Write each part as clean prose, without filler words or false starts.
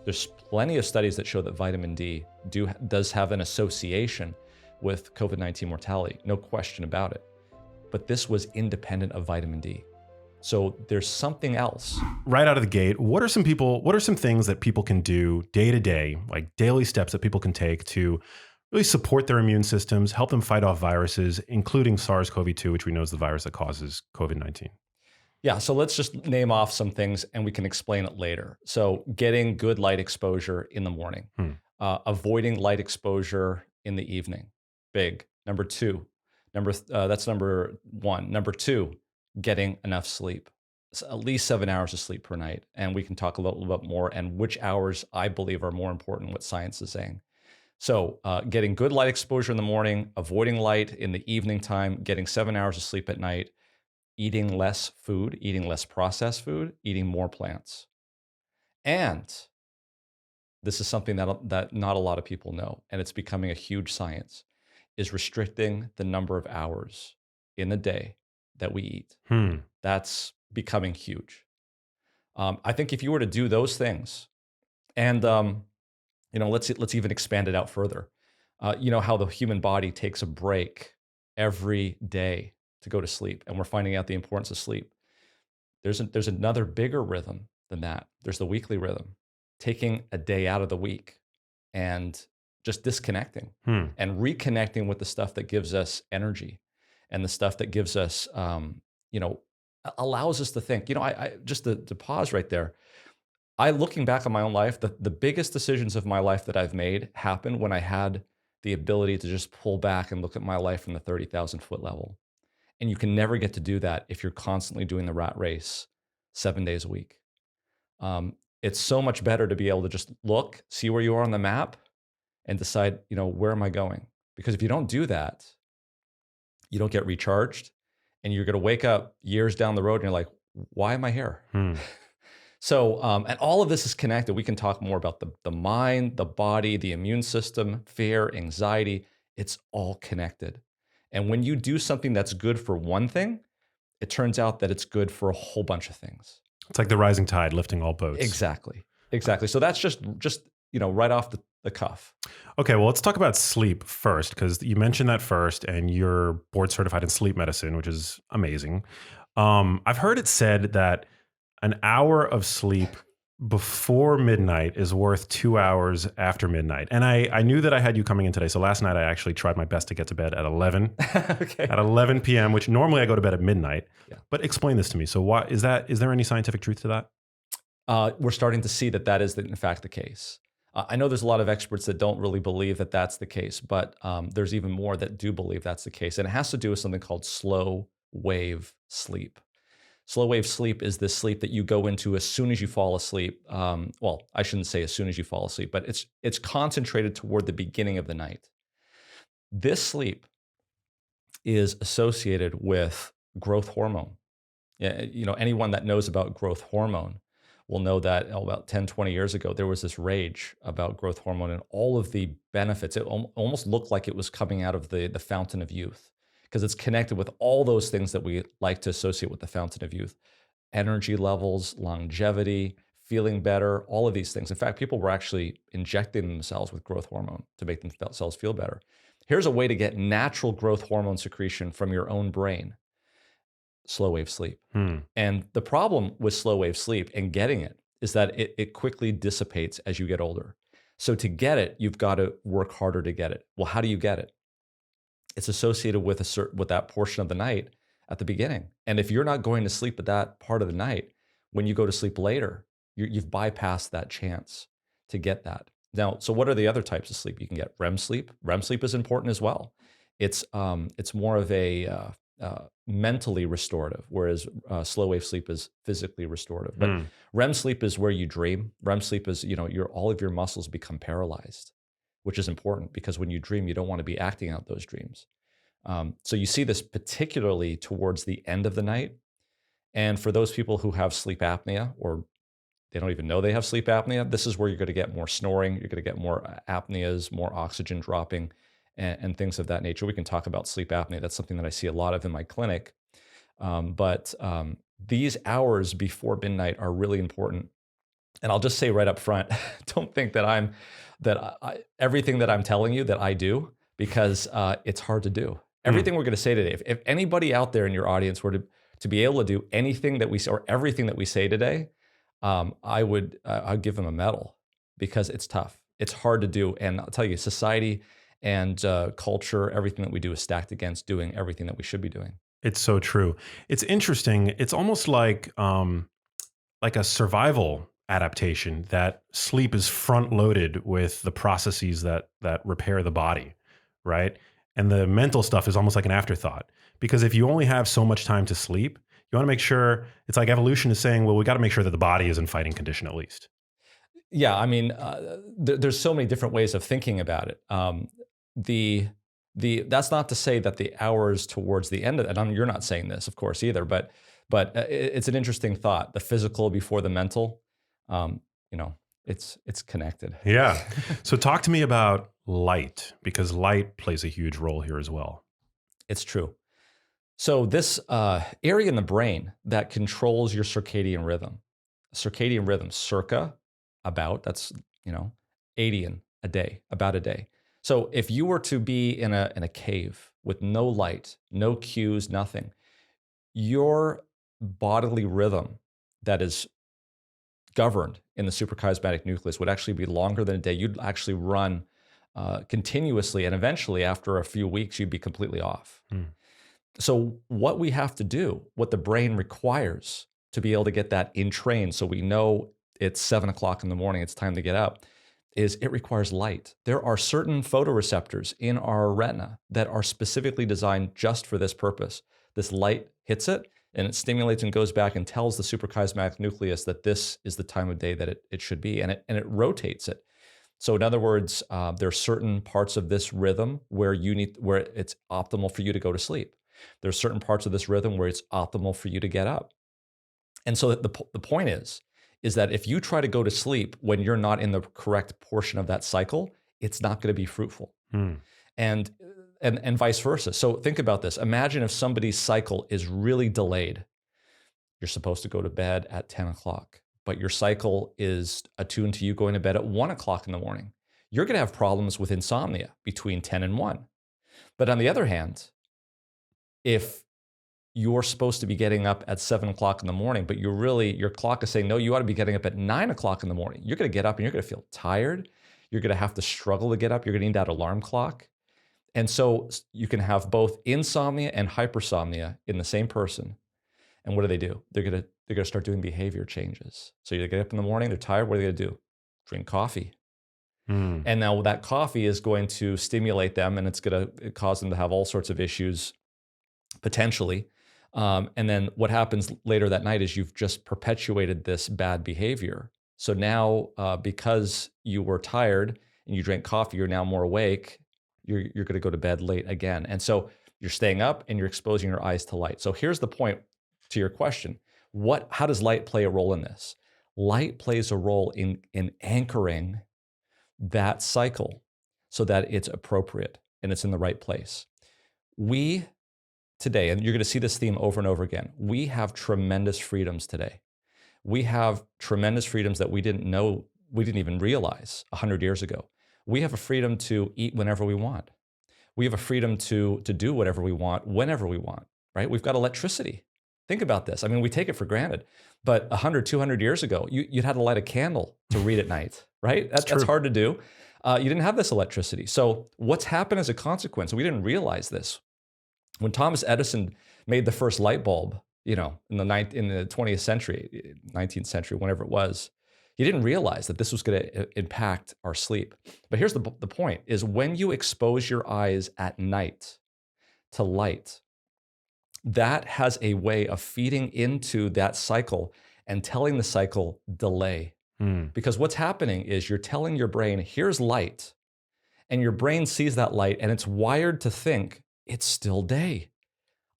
There's plenty of studies that show that vitamin D does have an association with COVID-19 mortality, no question about it. But this was independent of vitamin D. So there's something else. Right out of the gate, what are some things that people can do day to day, like daily steps that people can take to really support their immune systems, help them fight off viruses, including SARS-CoV-2, which we know is the virus that causes COVID-19? Yeah, so let's just name off some things and we can explain it later. So getting good light exposure in the morning, avoiding light exposure in the evening, big. Number two, that's number one. Number two, getting enough sleep, so at least 7 hours of sleep per night. And we can talk a little bit more and which hours I believe are more important, what science is saying. So getting good light exposure in the morning, avoiding light in the evening time, getting 7 hours of sleep at night, eating less food, eating less processed food, eating more plants. And this is something that not a lot of people know, and it's becoming a huge science, is restricting the number of hours in the day that we eat. That's becoming huge. I think if you were to do those things, and let's even expand it out further. You know how the human body takes a break every day to go to sleep, and we're finding out the importance of sleep. There's another bigger rhythm than that. There's the weekly rhythm, taking a day out of the week and just disconnecting and reconnecting with the stuff that gives us energy and the stuff that gives us, allows us to think. I just to pause right there. Looking back on my own life, the biggest decisions of my life that I've made happened when I had the ability to just pull back and look at my life from the 30,000 foot level. And you can never get to do that if you're constantly doing the rat race 7 days a week. It's so much better to be able to just look, see where you are on the map, and decide, where am I going? Because if you don't do that, you don't get recharged, and you're going to wake up years down the road and you're like, why am I here? So, and all of this is connected. We can talk more about the mind, the body, the immune system, fear, anxiety. It's all connected. And when you do something that's good for one thing, it turns out that it's good for a whole bunch of things. It's like the rising tide lifting all boats. Exactly. So that's just right off the cuff. Okay, well, let's talk about sleep first, because you mentioned that first, and you're board certified in sleep medicine, which is amazing. I've heard it said that an hour of sleep before midnight is worth 2 hours after midnight. And I knew that I had you coming in today. So last night I actually tried my best to get to bed at 11, Okay. at 11 p.m., which normally I go to bed at midnight. Yeah. But explain this to me. So why is there any scientific truth to that? We're starting to see that is in fact the case. I know there's a lot of experts that don't really believe that that's the case, but there's even more that do believe that's the case. And it has to do with something called slow wave sleep. Slow wave sleep is this sleep that you go into as soon as you fall asleep. Well, I shouldn't say as soon as you fall asleep, but it's concentrated toward the beginning of the night. This sleep is associated with growth hormone. Anyone that knows about growth hormone will know that about 10, 20 years ago, there was this rage about growth hormone and all of the benefits. It almost looked like it was coming out of the fountain of youth, because it's connected with all those things that we like to associate with the fountain of youth: energy levels, longevity, feeling better, all of these things. In fact, people were actually injecting themselves with growth hormone to make themselves feel better. Here's a way to get natural growth hormone secretion from your own brain: slow wave sleep. And the problem with slow wave sleep and getting it is that it quickly dissipates as you get older. So to get it, you've got to work harder to get it. Well, how do you get it? It's associated with with that portion of the night at the beginning. And if you're not going to sleep at that part of the night, when you go to sleep later, you've bypassed that chance to get that. Now, so what are the other types of sleep you can get? REM sleep. REM sleep is important as well. It's more of a mentally restorative, whereas slow wave sleep is physically restorative. But REM sleep is where you dream. REM sleep is, all of your muscles become paralyzed, which is important because when you dream, you don't want to be acting out those dreams. So you see this particularly towards the end of the night. And for those people who have sleep apnea, or they don't even know they have sleep apnea, this is where you're going to get more snoring, you're going to get more apneas, more oxygen dropping, and things of that nature. We can talk about sleep apnea. That's something that I see a lot of in my clinic. But these hours before midnight are really important And I'll just say right up front, don't think that everything that I'm telling you that I do, because it's hard to do. Everything we're going to say today, if anybody out there in your audience were to be able to do anything that we say or everything that we say today, I'd give them a medal, because it's tough. It's hard to do. And I'll tell you, society and culture, everything that we do is stacked against doing everything that we should be doing. It's so true. It's interesting. It's almost like a survival adaptation, that sleep is front loaded with the processes that repair the body, right? And the mental stuff is almost like an afterthought, because if you only have so much time to sleep, you want to make sure, it's like evolution is saying, well, we got to make sure that the body is in fighting condition at least. Yeah, I mean, there's so many different ways of thinking about it. That's not to say that the hours towards the end of it, and you're not saying this, of course, either, but it's an interesting thought. The physical before the mental, it's connected. Yeah. So talk to me about light, because light plays a huge role here as well. It's true. So this area in the brain that controls your circadian rhythm, circa, that's 80 a day, about a day. So if you were to be in a cave with no light, no cues, nothing, your bodily rhythm that is governed in the suprachiasmatic nucleus would actually be longer than a day. You'd actually run continuously, and eventually, after a few weeks, you'd be completely off. So what we have to do, what the brain requires to be able to get that in train, so we know it's 7 o'clock in the morning, it's time to get up, is it requires light. There are certain photoreceptors in our retina that are specifically designed just for this purpose. This light hits it, and it stimulates and goes back and tells the suprachiasmatic nucleus that this is the time of day that it should be, and it rotates it. So in other words, there are certain parts of this rhythm where it's optimal for you to go to sleep. There's certain parts of this rhythm where it's optimal for you to get up. And so the point is that if you try to go to sleep when you're not in the correct portion of that cycle, it's not going to be fruitful. And vice versa. So think about this. Imagine if somebody's cycle is really delayed. You're supposed to go to bed at 10 o'clock, but your cycle is attuned to you going to bed at 1 o'clock in the morning. You're going to have problems with insomnia between 10 and 1. But on the other hand, if you're supposed to be getting up at 7 o'clock in the morning, but your clock is saying, no, you ought to be getting up at 9 o'clock in the morning, you're going to get up and you're going to feel tired. You're going to have to struggle to get up. You're going to need that alarm clock. And so you can have both insomnia and hypersomnia in the same person. And what do? They're going to start doing behavior changes. So you get up in the morning, they're tired. What are they going to do? Drink coffee. And now that coffee is going to stimulate them, and it's going to cause them to have all sorts of issues potentially. And then what happens later that night is you've just perpetuated this bad behavior. So now, because you were tired and you drank coffee, you're now more awake. You're going to go to bed late again. And so you're staying up and you're exposing your eyes to light. So here's the point to your question. How does light play a role in this? Light plays a role in anchoring that cycle so that it's appropriate and it's in the right place. We today, and you're going to see this theme over and over again, we have tremendous freedoms today. We have tremendous freedoms that we didn't even realize 100 years ago. We have a freedom to eat whenever we want. We have a freedom to do whatever we want, whenever we want, right? We've got electricity. Think about this. I mean, we take it for granted, but 100, 200 years ago, you'd had to light a candle to read at night, right? That's hard to do. You didn't have this electricity. So what's happened as a consequence? We didn't realize this. When Thomas Edison made the first light bulb, in the 20th century, 19th century, whenever it was, he didn't realize that this was going to impact our sleep. But here's the point, is when you expose your eyes at night to light, that has a way of feeding into that cycle and telling the cycle delay. Because what's happening is you're telling your brain, here's light, and your brain sees that light and it's wired to think, it's still day.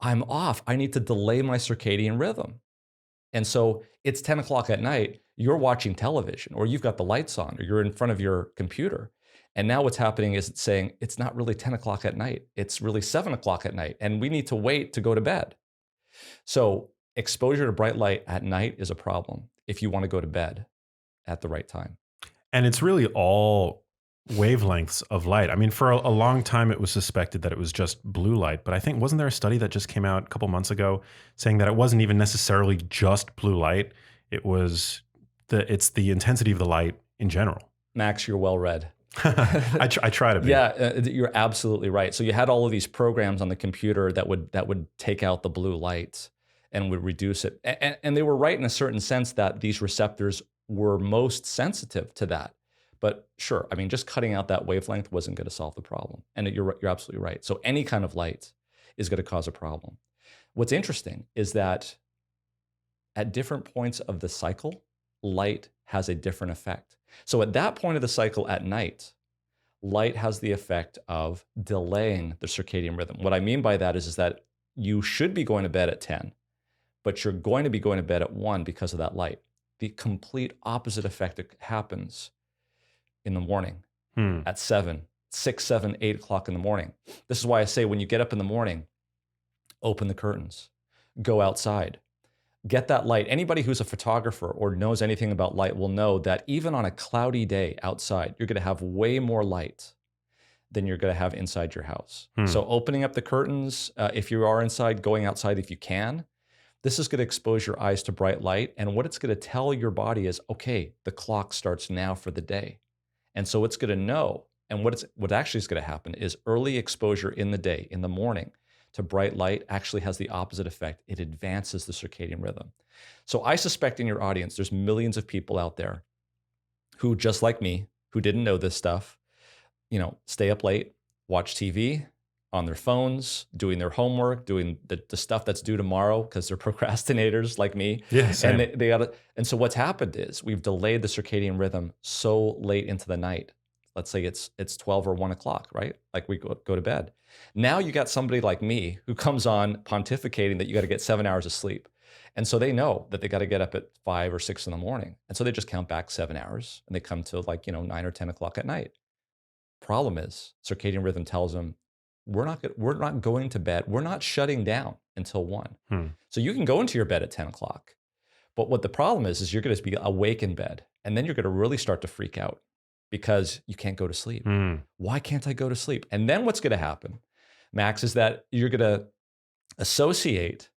I'm off. I need to delay my circadian rhythm. And so it's 10 o'clock at night, you're watching television, or you've got the lights on, or you're in front of your computer. And now what's happening is it's saying, it's not really 10 o'clock at night. It's really 7 o'clock at night, and we need to wait to go to bed. So exposure to bright light at night is a problem if you want to go to bed. at the right time. And it's really all wavelengths of light. I mean, for a long time, it was suspected that it was just blue light. But I think, wasn't there a study that just came out a couple months ago saying that it wasn't even necessarily just blue light? It's the intensity of the light in general. Max, you're well read. I try to be. Yeah, you're absolutely right. So you had all of these programs on the computer that would take out the blue light and would reduce it. And they were right in a certain sense that these receptors were most sensitive to that. But sure, I mean, just cutting out that wavelength wasn't going to solve the problem. And you're absolutely right. So any kind of light is going to cause a problem. What's interesting is that at different points of the cycle, light has a different effect. So at that point of the cycle at night, light has the effect of delaying the circadian rhythm. What I mean by that is that you should be going to bed at 10, but you're going to be going to bed at 1 because of that light. The complete opposite effect happens in the morning at 7, 6, 7, 8 o'clock in the morning. This is why I say when you get up in the morning, open the curtains, go outside, get that light. Anybody who's a photographer or knows anything about light will know that even on a cloudy day outside, you're going to have way more light than you're going to have inside your house. So opening up the curtains, if you are inside, going outside if you can, this is going to expose your eyes to bright light. And what it's going to tell your body is, okay, the clock starts now for the day. And so it's going to know. And what actually is going to happen is early exposure in the day, in the morning, to bright light actually has the opposite effect. It advances the circadian rhythm. So I suspect in your audience, there's millions of people out there who, just like me, who didn't know this stuff, stay up late, watch TV on their phones, doing their homework, doing the stuff that's due tomorrow because they're procrastinators like me. Yeah, same. And and so what's happened is we've delayed the circadian rhythm so late into the night. Let's say it's 12 or 1 o'clock, right? Like we go to bed. Now you got somebody like me who comes on pontificating that you got to get 7 hours of sleep. And so they know that they got to get up at 5 or 6 in the morning. And so they just count back 7 hours and they come to 9 or 10 o'clock at night. Problem is, circadian rhythm tells them, we're not going to bed. We're not shutting down until 1. So you can go into your bed at 10 o'clock. But what the problem is you're going to be awake in bed. And then you're going to really start to freak out because you can't go to sleep. Why can't I go to sleep? And then what's going to happen, Max, is that you're going to associate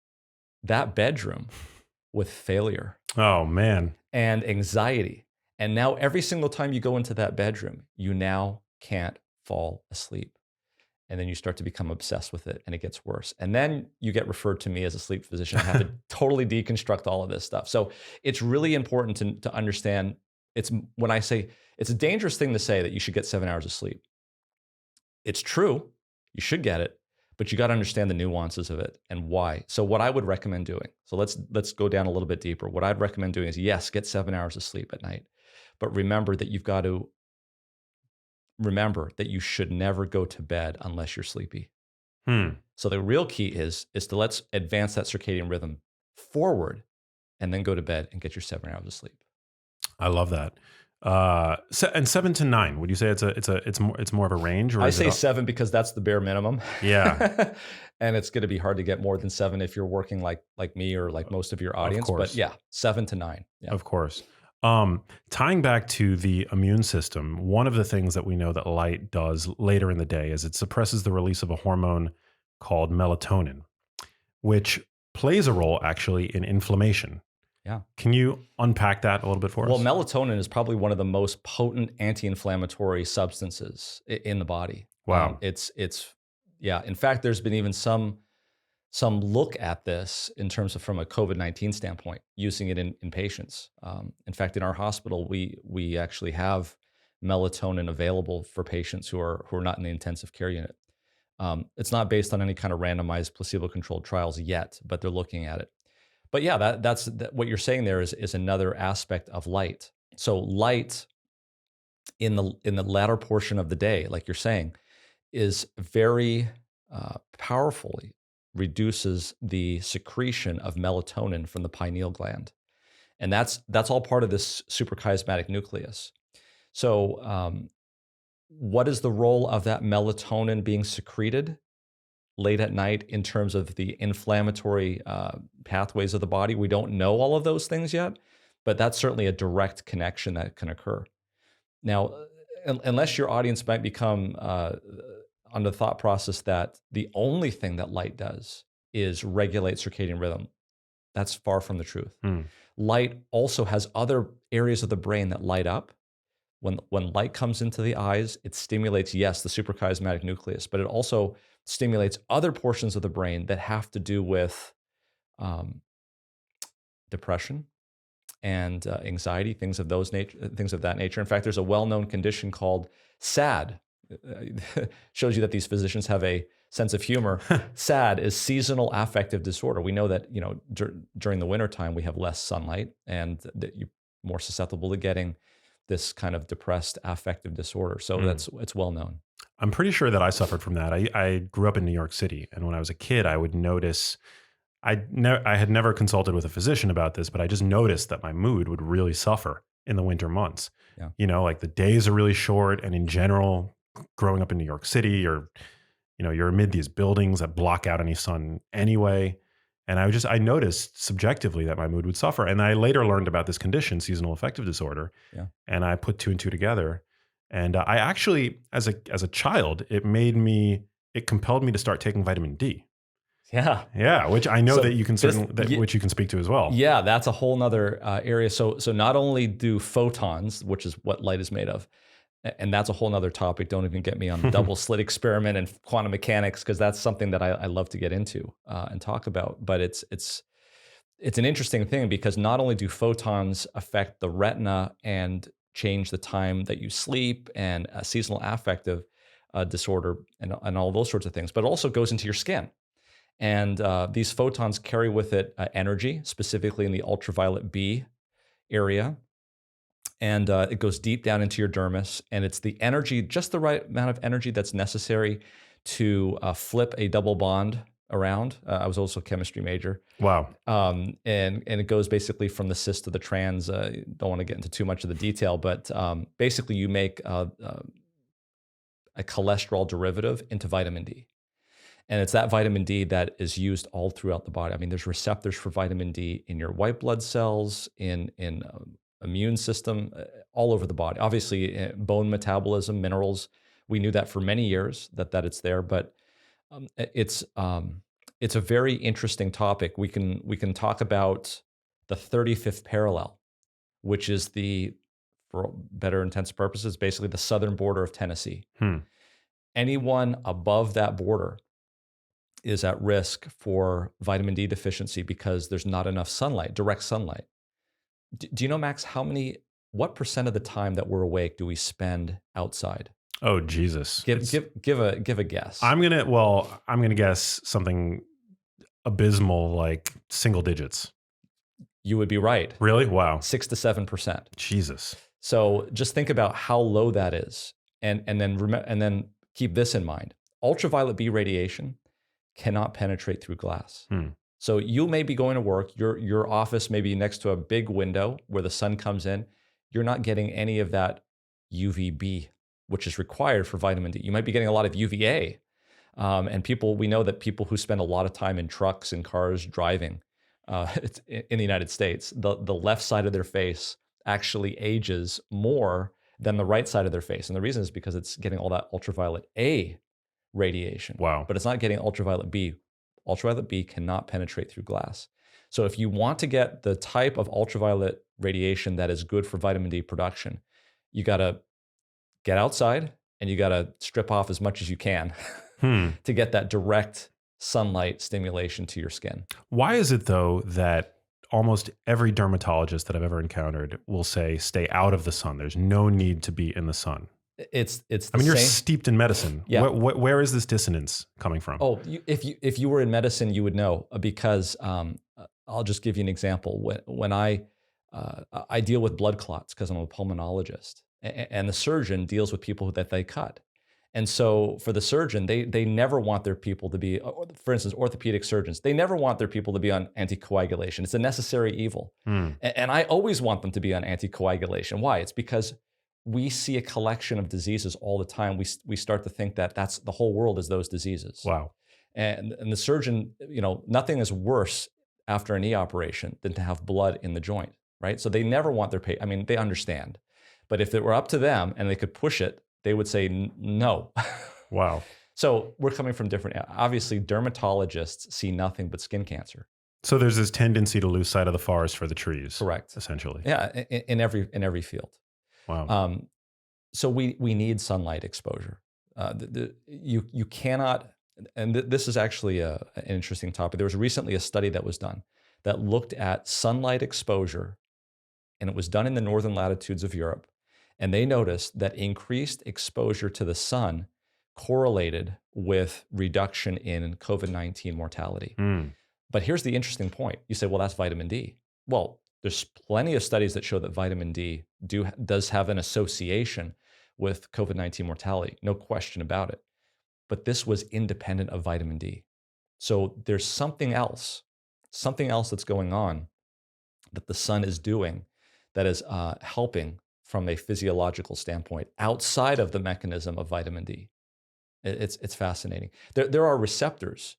that bedroom with failure. Oh, man. And anxiety. And now every single time you go into that bedroom, you now can't fall asleep. And then you start to become obsessed with it and it gets worse. And then you get referred to me as a sleep physician. I have to totally deconstruct all of this stuff. So it's really important to understand. When I say it's a dangerous thing to say that you should get 7 hours of sleep. It's true, you should get it, but you got to understand the nuances of it and why. So what I would recommend doing, so let's go down a little bit deeper. What I'd recommend doing is, yes, get 7 hours of sleep at night, but remember that you should never go to bed unless you're sleepy. So the real key is to let's advance that circadian rhythm forward and then go to bed and get your 7 hours of sleep. I love that. And 7 to 9, would you say it's more of a range? Or I say 7 because that's the bare minimum. Yeah. And it's going to be hard to get more than 7 if you're working like me or like most of your audience. But yeah, 7 to 9. Yeah. Of course. Tying back to the immune system, one of the things that we know that light does later in the day is it suppresses the release of a hormone called melatonin, which plays a role actually in inflammation. Yeah. Can you unpack that a little bit for us? Well, melatonin is probably one of the most potent anti-inflammatory substances in the body. Wow. Yeah. In fact, there's been even some look at this in terms of from a COVID-19 standpoint, using it in patients. In fact, in our hospital, we actually have melatonin available for patients who are not in the intensive care unit. It's not based on any kind of randomized placebo-controlled trials yet, but they're looking at it. But yeah, that's what you're saying there is another aspect of light. So light in the latter portion of the day, like you're saying, is very powerfully reduces the secretion of melatonin from the pineal gland. And that's all part of this suprachiasmatic nucleus. So what is the role of that melatonin being secreted late at night in terms of the inflammatory pathways of the body? We don't know all of those things yet, but that's certainly a direct connection that can occur. Now, unless your audience might become on the thought process that the only thing that light does is regulate circadian rhythm, that's far from the truth. Light also has other areas of the brain that light up. When light comes into the eyes, it stimulates, yes, the suprachiasmatic nucleus, but it also stimulates other portions of the brain that have to do with depression and anxiety, things of that nature. In fact, there's a well-known condition called SAD. Shows you that these physicians have a sense of humor. SAD is seasonal affective disorder. We know that during the wintertime we have less sunlight, and that you're more susceptible to getting this kind of depressed affective disorder. So it's well known. I'm pretty sure that I suffered from that. I grew up in New York City, and when I was a kid, I would notice. I had never consulted with a physician about this, but I just noticed that my mood would really suffer in the winter months. Yeah. Like the days are really short, and in general, growing up in New York City, you're amid these buildings that block out any sun anyway. And I noticed subjectively that my mood would suffer. And I later learned about this condition, seasonal affective disorder. Yeah. And I put two and two together. And I actually, as a child, it compelled me to start taking vitamin D. Yeah, which I know that you can which you can speak to as well. Yeah, that's a whole nother area. So not only do photons, which is what light is made of, and that's a whole nother topic. Don't even get me on the double slit experiment and quantum mechanics, because that's something that I love to get into and talk about. But it's an interesting thing, because not only do photons affect the retina and change the time that you sleep, and seasonal affective disorder and all those sorts of things, but it also goes into your skin. And these photons carry with it energy, specifically in the ultraviolet B area. And it goes deep down into your dermis. And it's the energy, just the right amount of energy that's necessary to flip a double bond around. I was also a chemistry major. Wow. And it goes basically from the cis to the trans. Don't want to get into too much of the detail, but basically you make a cholesterol derivative into vitamin D. And it's that vitamin D that is used all throughout the body. I mean, there's receptors for vitamin D in your white blood cells, in immune system, all over the body. Obviously, bone metabolism, minerals. We knew that for many years that it's there, but it's a very interesting topic. We can talk about the 35th parallel, which is for better intents purposes, basically the southern border of Tennessee. Anyone above that border is at risk for vitamin D deficiency because there's not enough sunlight, direct sunlight. Do you know, Max, what percent of the time that we're awake do we spend outside? Oh, Jesus. Give a guess. I'm gonna guess something abysmal, like single digits. You would be right. Really? Wow. 6 to 7%. Jesus. So just think about how low that is, and then keep this in mind. Ultraviolet B radiation cannot penetrate through glass. So you may be going to work, your office may be next to a big window where the sun comes in. You're not getting any of that UVB, which is required for vitamin D. You might be getting a lot of UVA. And we know that people who spend a lot of time in trucks and cars driving in the United States, the left side of their face actually ages more than the right side of their face. And the reason is because it's getting all that ultraviolet A radiation. Wow. But it's not getting ultraviolet B. Ultraviolet B cannot penetrate through glass. So if you want to get the type of ultraviolet radiation that is good for vitamin D production, you got to get outside and you got to strip off as much as you can to get that direct sunlight stimulation to your skin. Why is it, though, that almost every dermatologist that I've ever encountered will say, stay out of the sun? There's no need to be in the sun. It's. You're steeped in medicine. Yeah. Where is this dissonance coming from? Oh, if you were in medicine, you would know, because I'll just give you an example. When I deal with blood clots because I'm a pulmonologist, and the surgeon deals with people that they cut. And so for the surgeon, they never want their people to be, for instance, orthopedic surgeons, they never want their people to be on anticoagulation. It's a necessary evil. And I always want them to be on anticoagulation. Why? It's because we see a collection of diseases all the time. We start to think that that's the whole world is those diseases. Wow. And the surgeon, nothing is worse after a knee operation than to have blood in the joint. right? So they never want their I mean, they understand. But if it were up to them and they could push it, they would say no. Wow. So we're coming from different, obviously dermatologists see nothing but skin cancer. So there's this tendency to lose sight of the forest for the trees. Correct. Essentially. Yeah, in every field. Wow. So we need sunlight exposure. You cannot, and this is actually an interesting topic. There was recently a study that was done that looked at sunlight exposure, and it was done in the northern latitudes of Europe. And they noticed that increased exposure to the sun correlated with reduction in COVID-19 mortality. But here's the interesting point. You say, well, that's vitamin D. Well, there's plenty of studies that show that vitamin D does have an association with COVID-19 mortality, no question about it. But this was independent of vitamin D. So there's something else that's going on that the sun is doing that is helping from a physiological standpoint outside of the mechanism of vitamin D. It's fascinating. There are receptors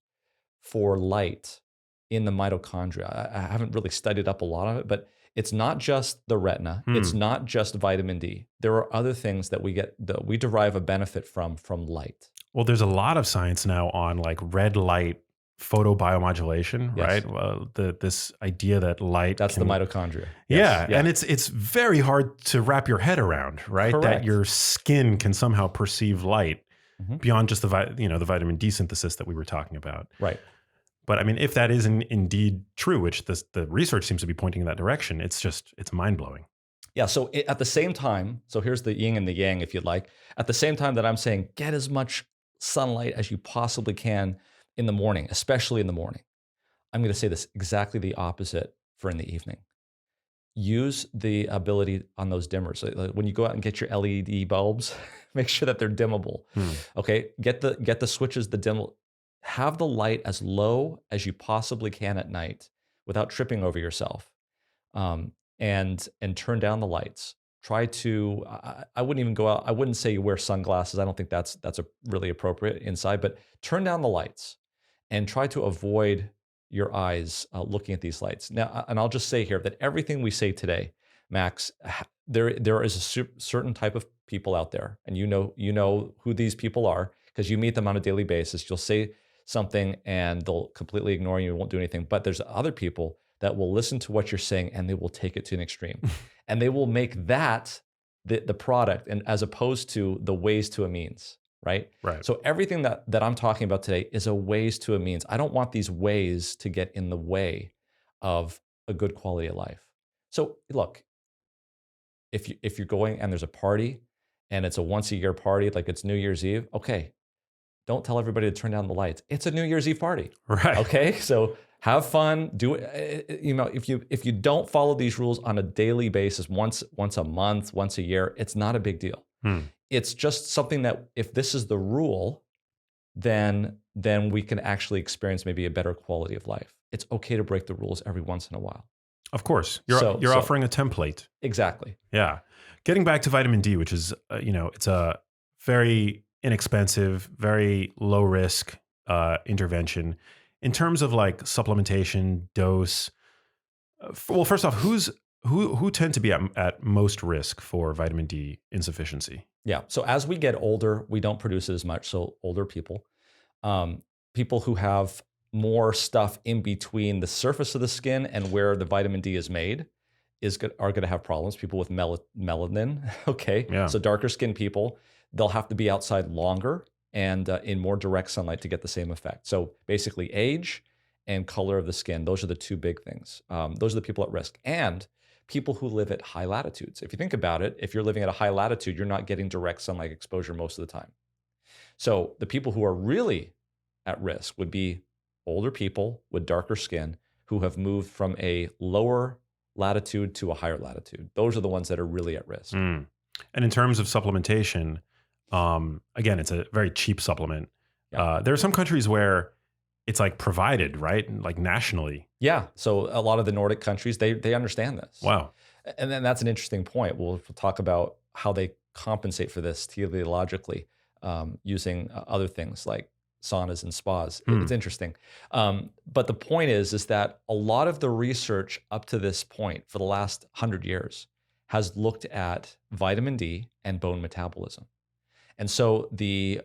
for light in the mitochondria. I haven't really studied up a lot of it, but it's not just the retina. It's not just vitamin D. There are other things that we derive a benefit from light. Well, there's a lot of science now on like red light photobiomodulation, Yes. right? Well, this idea that light That's the mitochondria. Yeah, Yeah. and it's very hard to wrap your head around, right? That Correct. your skin can somehow perceive light Mhm. beyond just the vitamin D synthesis that we were talking about. Right. But I mean, if that is indeed true, which the research seems to be pointing in that direction, it's mind blowing. Yeah. So at the same time, so here's the yin and the yang, if you'd like. At the same time that I'm saying, get as much sunlight as you possibly can in the morning, especially in the morning, I'm going to say this exactly the opposite for in the evening. Use the ability on those dimmers. Like when you go out and get your LED bulbs, make sure that they're dimmable. Okay. Get the switches, the dim. Have the light as low as you possibly can at night without tripping over yourself, and turn down the lights. Try to. I wouldn't even go out. I wouldn't say you wear sunglasses. I don't think that's a really appropriate inside. But turn down the lights and try to avoid your eyes looking at these lights. Now, and I'll just say here that everything we say today, Max, there is a certain type of people out there, and you know who these people are because you meet them on a daily basis. You'll say something and they'll completely ignore you and won't do anything. But there's other people that will listen to what you're saying and they will take it to an extreme. And they will make that the product, and as opposed to the ways to a means, right? Right. So everything that I'm talking about today is a ways to a means. I don't want these ways to get in the way of a good quality of life. So look, if you're going and there's a party and it's a once a year party, like it's New Year's Eve, okay, don't tell everybody to turn down the lights. It's a New Year's Eve party. Right. Okay. So have fun. Do it. If you don't follow these rules on a daily basis, once a month, once a year, it's not a big deal. It's just something that if this is the rule, then we can actually experience maybe a better quality of life. It's okay to break the rules every once in a while. Of course. You're offering a template. Exactly. Yeah. Getting back to vitamin D, which is, it's a very inexpensive, very low risk intervention. In terms of like supplementation, dose, well, first off, who tend to be at most risk for vitamin D insufficiency? Yeah. So as we get older, we don't produce it as much. So older people, people who have more stuff in between the surface of the skin and where the vitamin D is made are going to have problems. People with melanin, okay? Yeah. So darker skinned people, they'll have to be outside longer and in more direct sunlight to get the same effect. So basically age and color of the skin, those are the two big things. Those are the people at risk. And people who live at high latitudes. If you think about it, if you're living at a high latitude, you're not getting direct sunlight exposure most of the time. So the people who are really at risk would be older people with darker skin who have moved from a lower latitude to a higher latitude. Those are the ones that are really at risk. And in terms of supplementation, again, it's a very cheap supplement. Yeah. There are some countries where it's like provided, right? Like nationally. Yeah. So a lot of the Nordic countries, they understand this. Wow. And then that's an interesting point. We'll talk about how they compensate for this teleologically using other things like saunas and spas. It's interesting. But the point is that a lot of the research up to this point for the last 100 years has looked at vitamin D and bone metabolism. And so the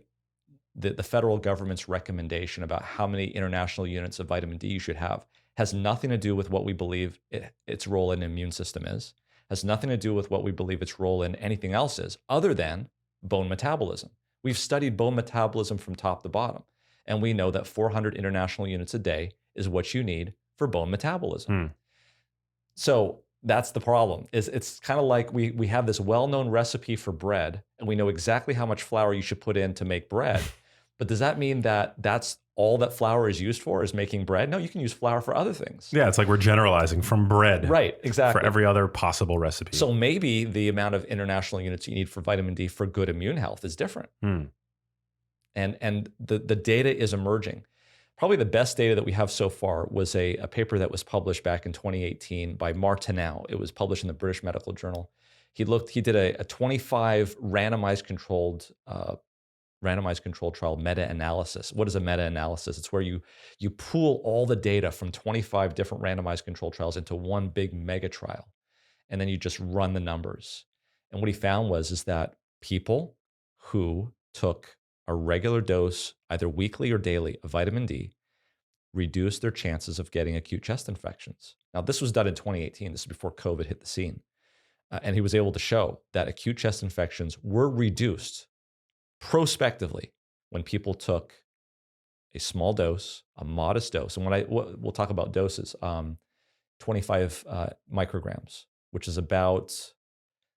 federal government's recommendation about how many international units of vitamin D you should have has nothing to do with what we believe its role in the immune system is, has nothing to do with what we believe its role in anything else is, other than bone metabolism. We've studied bone metabolism from top to bottom, and we know that 400 international units a day is what you need for bone metabolism. So that's the problem. It's kind of like we have this well-known recipe for bread, and we know exactly how much flour you should put in to make bread. But does that mean that that's all that flour is used for, is making bread? No, you can use flour for other things. Yeah, it's like we're generalizing from bread. Right, exactly. For every other possible recipe. So maybe the amount of international units you need for vitamin D for good immune health is different. And the data is emerging. Probably the best data that we have so far was a paper that was published back in 2018 by Martineau. It was published in the British Medical Journal. He did a 25 randomized controlled trial meta-analysis. What is a meta-analysis? It's where you pool all the data from 25 different randomized controlled trials into one big mega trial, and then you just run the numbers. And what he found is that people who took a regular dose, either weekly or daily, of vitamin D reduced their chances of getting acute chest infections. Now, this was done in 2018. This is before COVID hit the scene. And he was able to show that acute chest infections were reduced prospectively when people took a small dose, a modest dose. And we'll talk about doses, 25 micrograms, which is about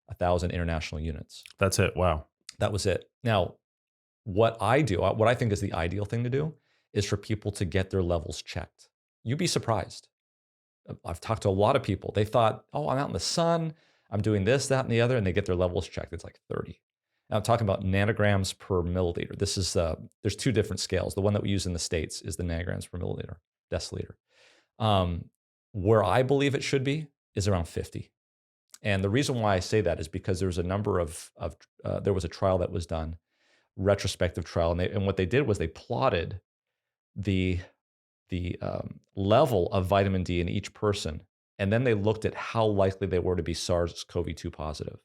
1,000 international units. That's it. Wow. That was it. Now, what I think is the ideal thing to do is for people to get their levels checked. You'd be surprised. I've talked to a lot of people. They thought, oh, I'm out in the sun, I'm doing this, that, and the other, and they get their levels checked. It's like 30. Now, I'm talking about nanograms per milliliter. This is, there's two different scales. The one that we use in the States is the nanograms per milliliter, deciliter. Where I believe it should be is around 50. And the reason why I say that is because there was a number there was a trial that was done, retrospective trial, and what they did was they plotted the level of vitamin D in each person, and then they looked at how likely they were to be SARS-CoV-2 positive.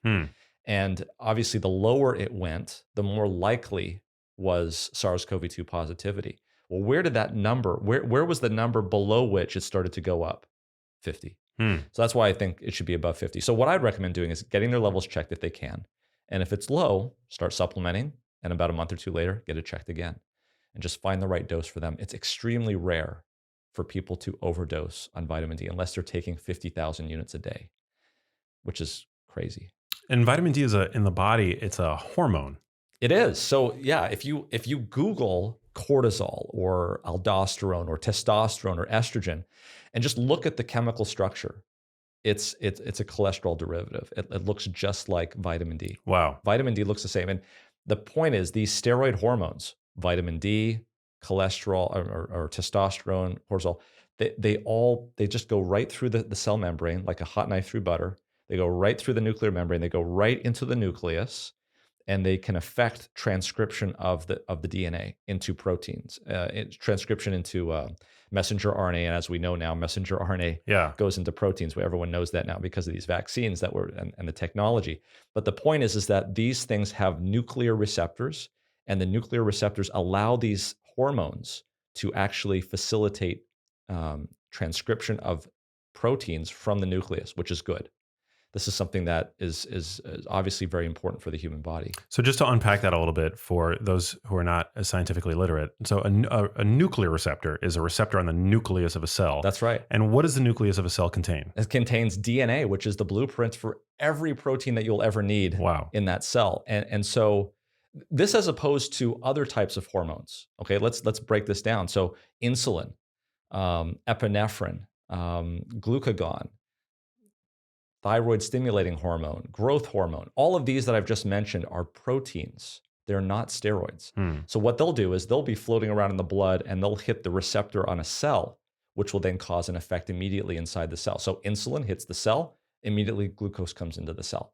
And obviously, the lower it went, the more likely was SARS-CoV-2 positivity. Well, where did that number? Where was the number below which it started to go up? 50. So that's why I think it should be above 50. So what I'd recommend doing is getting their levels checked if they can, and if it's low, start supplementing. And about a month or two later, get it checked again and just find the right dose for them. It's extremely rare for people to overdose on vitamin D unless they're taking 50,000 units a day, which is crazy. And vitamin D is in the body, it's a hormone. It is. So yeah, if you Google cortisol or aldosterone or testosterone or estrogen and just look at the chemical structure, it's a cholesterol derivative. It looks just like vitamin D. Wow. Vitamin D looks the same. And the point is these steroid hormones, vitamin D, cholesterol or testosterone, cortisol, they just go right through the cell membrane like a hot knife through butter. They go right through the nuclear membrane. They go right into the nucleus, and they can affect transcription of the DNA into proteins, transcription into messenger RNA. And as we know now, messenger RNA goes into proteins. Everyone knows that now because of these vaccines and the technology. But the point is that these things have nuclear receptors, and the nuclear receptors allow these hormones to actually facilitate transcription of proteins from the nucleus, which is good. This is something that is obviously very important for the human body. So just to unpack that a little bit for those who are not as scientifically literate. So a nuclear receptor is a receptor on the nucleus of a cell. That's right. And what does the nucleus of a cell contain? It contains DNA, which is the blueprint for every protein that you'll ever need in that cell. And so this as opposed to other types of hormones. Okay, let's break this down. So insulin, epinephrine, glucagon, thyroid stimulating hormone, growth hormone, all of these that I've just mentioned are proteins. They're not steroids. So what they'll do is they'll be floating around in the blood and they'll hit the receptor on a cell, which will then cause an effect immediately inside the cell. So insulin hits the cell, immediately glucose comes into the cell.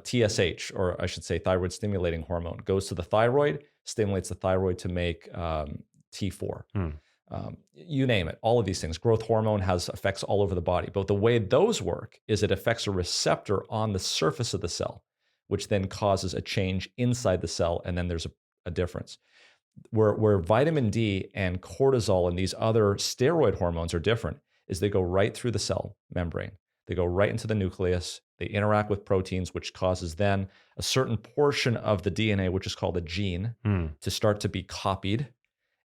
TSH, or I should say thyroid stimulating hormone, goes to the thyroid, stimulates the thyroid to make T4. You name it, all of these things. Growth hormone has effects all over the body. But the way those work is it affects a receptor on the surface of the cell, which then causes a change inside the cell, and then there's a difference. Where vitamin D and cortisol and these other steroid hormones are different is they go right through the cell membrane. They go right into the nucleus. They interact with proteins, which causes then a certain portion of the DNA, which is called a gene, to start to be copied.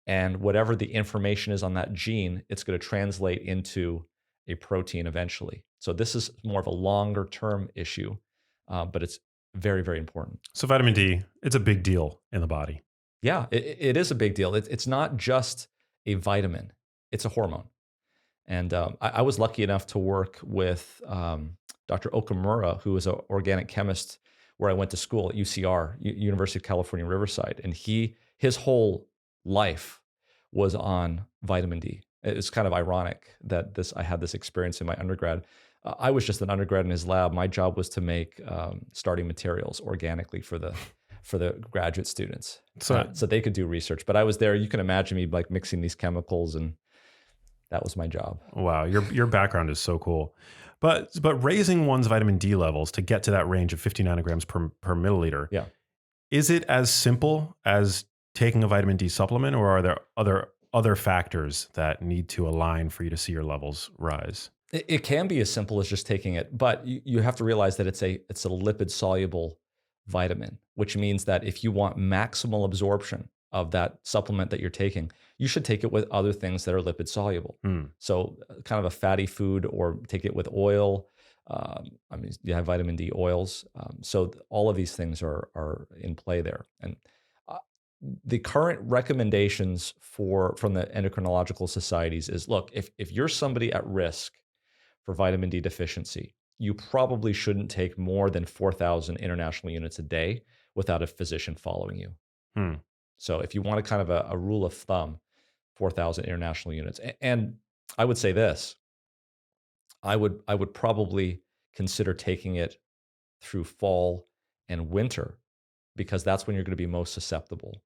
And whatever the information is on that gene, it's going to translate into a protein eventually. So this is more of a longer term issue, but it's very, very important. So vitamin D, it's a big deal in the body. Yeah, it is a big deal. It's not just a vitamin, it's a hormone. And I was lucky enough to work with Dr. Okamura, who was an organic chemist where I went to school at UCR, University of California, Riverside. And his whole life was on vitamin D. It's kind of ironic that I had this experience in my undergrad. I was just an undergrad in his lab. My job was to make starting materials organically for the graduate students, so they could do research. But I was there. You can imagine me like mixing these chemicals, and that was my job. Wow, your background is so cool. But raising one's vitamin D levels to get to that range of 50 nanograms per milliliter, is it as simple as taking a vitamin D supplement, or are there other factors that need to align for you to see your levels rise? It can be as simple as just taking it, but you have to realize that it's a lipid soluble vitamin, which means that if you want maximal absorption of that supplement that you're taking, you should take it with other things that are lipid soluble. So kind of a fatty food, or take it with oil. You have vitamin D oils. So all of these things are in play there. And the current recommendations from the endocrinological societies is, look, if you're somebody at risk for vitamin D deficiency, you probably shouldn't take more than 4,000 international units a day without a physician following you. So if you want a kind of a rule of thumb, 4,000 international units. And I would say this, I would probably consider taking it through fall and winter, because that's when you're going to be most susceptible.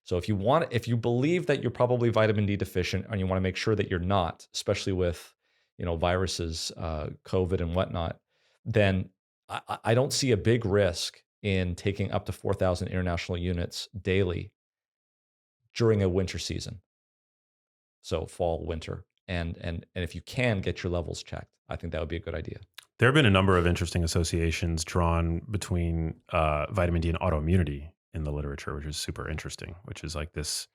So if you believe that you're probably vitamin D deficient, and you want to make sure that you're not, especially with viruses, COVID and whatnot, then I don't see a big risk in taking up to 4,000 international units daily during a winter season. So fall, winter, and if you can get your levels checked, I think that would be a good idea. There have been a number of interesting associations drawn between vitamin D and autoimmunity in the literature, which is super interesting, which is like this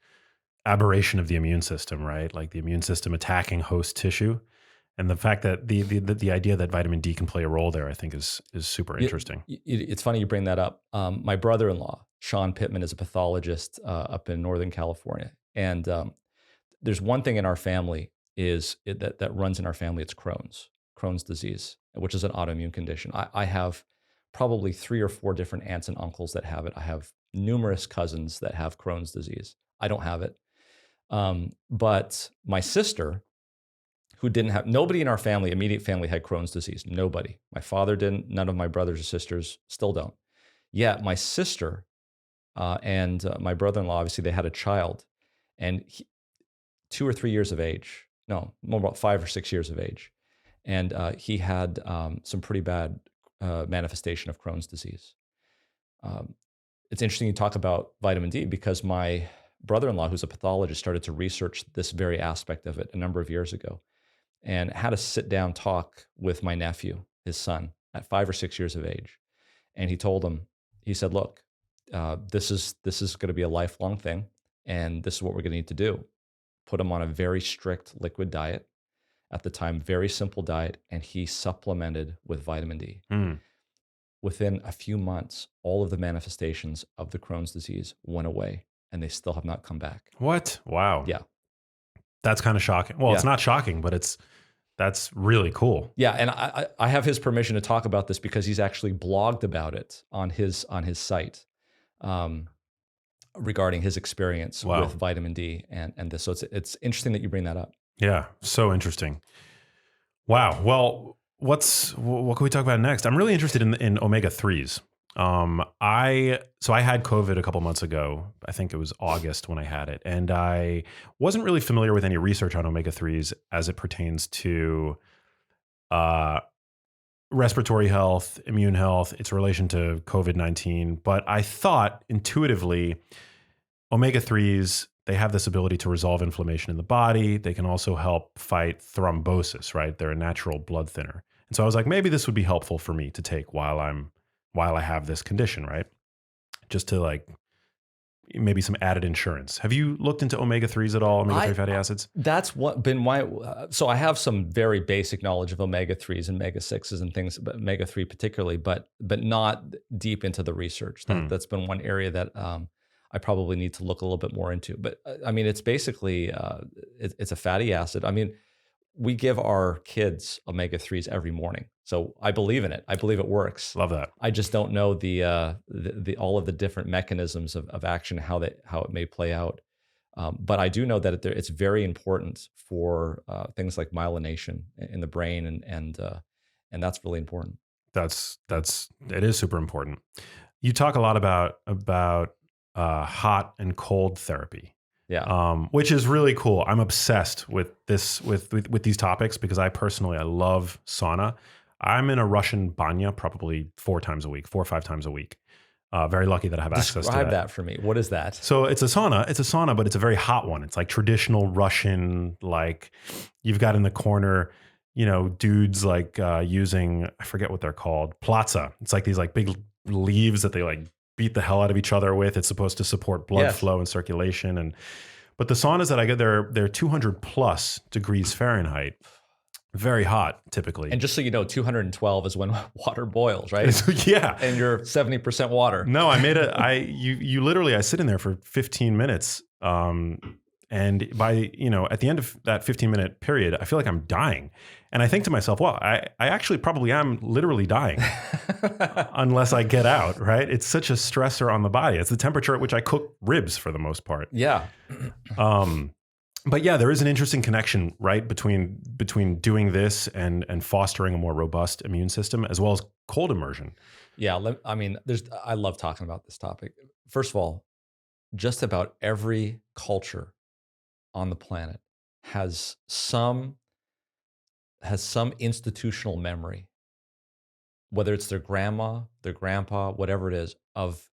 aberration of the immune system, right? Like the immune system attacking host tissue. And the fact that the idea that vitamin D can play a role there, I think is super interesting. It's funny you bring that up. My brother-in-law, Sean Pittman, is a pathologist up in Northern California. And there's one thing in our family that runs in our family. It's Crohn's disease, which is an autoimmune condition. I have probably 3 or 4 different aunts and uncles that have it. I have numerous cousins that have Crohn's disease. I don't have it. But my sister, who didn't have, nobody in our family, immediate family, had Crohn's disease. Nobody. My father didn't. None of my brothers or sisters still don't. Yet my sister and my brother-in-law, obviously, they had a child, and 2 or 3 years of age. No, more about 5 or 6 years of age, and he had some pretty bad manifestation of Crohn's disease. It's interesting you talk about vitamin D, because my brother-in-law, who's a pathologist, started to research this very aspect of it a number of years ago, and had a sit-down talk with my nephew, his son, at 5 or 6 years of age. And he told him, he said, look, this is going to be a lifelong thing, and this is what we're going to need to do. Put him on a very strict liquid diet, at the time, very simple diet, and he supplemented with vitamin D. Within a few months, all of the manifestations of the Crohn's disease went away, and they still have not come back. What? Wow. Yeah. That's kind of shocking. Well, Yeah. It's not shocking, but that's really cool. Yeah, and I have his permission to talk about this, because he's actually blogged about it on his site, regarding his experience with vitamin D and this. So it's interesting that you bring that up. Yeah, so interesting. Wow. Well, what can we talk about next? I'm really interested in omega threes. I had COVID a couple months ago. I think it was August when I had it, and I wasn't really familiar with any research on omega threes as it pertains to uh, respiratory health, immune health, its relation to COVID-19. But I thought intuitively, omega threes, they have this ability to resolve inflammation in the body. They can also help fight thrombosis, right? They're a natural blood thinner. And so I was like, maybe this would be helpful for me to take while I have this condition, right? Just to like maybe some added insurance. Have you looked into omega 3s at all, omega 3 fatty acids? That's what been my, so I have some very basic knowledge of omega 3s and omega 6s and things, but omega 3 particularly, but not deep into the research. That's been one area that I probably need to look a little bit more into. But I mean, it's basically, it's a fatty acid. I mean, we give our kids omega 3s every morning. So I believe in it. I believe it works. Love that. I just don't know the all of the different mechanisms of action, how it may play out. But I do know that it's very important for things like myelination in the brain, and that's really important. It is super important. You talk a lot about hot and cold therapy. Yeah. Which is really cool. I'm obsessed with this, with these topics because I love sauna. I'm in a Russian banya probably 4 or 5 times a week. Very lucky that I have access to that. Describe that for me. What is that? So it's a sauna, but it's a very hot one. It's like traditional Russian, like you've got in the corner, dudes like using, I forget what they're called, platza. It's like these like big leaves that they like beat the hell out of each other with. It's supposed to support blood flow and circulation. But the saunas that I get, they're 200 plus degrees Fahrenheit. Very hot, typically. And just so you know, 212 is when water boils, right? Yeah. And you're 70% water. No, you literally, I sit in there for 15 minutes. And by, at the end of that 15-minute period, I feel like I'm dying. And I think to myself, well, I actually probably am literally dying unless I get out, right? It's such a stressor on the body. It's the temperature at which I cook ribs for the most part. Yeah. But yeah, there is an interesting connection, right, between doing this and fostering a more robust immune system as well as cold immersion. Yeah, I mean, I love talking about this topic. First of all, just about every culture on the planet has some institutional memory, whether it's their grandma, their grandpa, whatever it is, of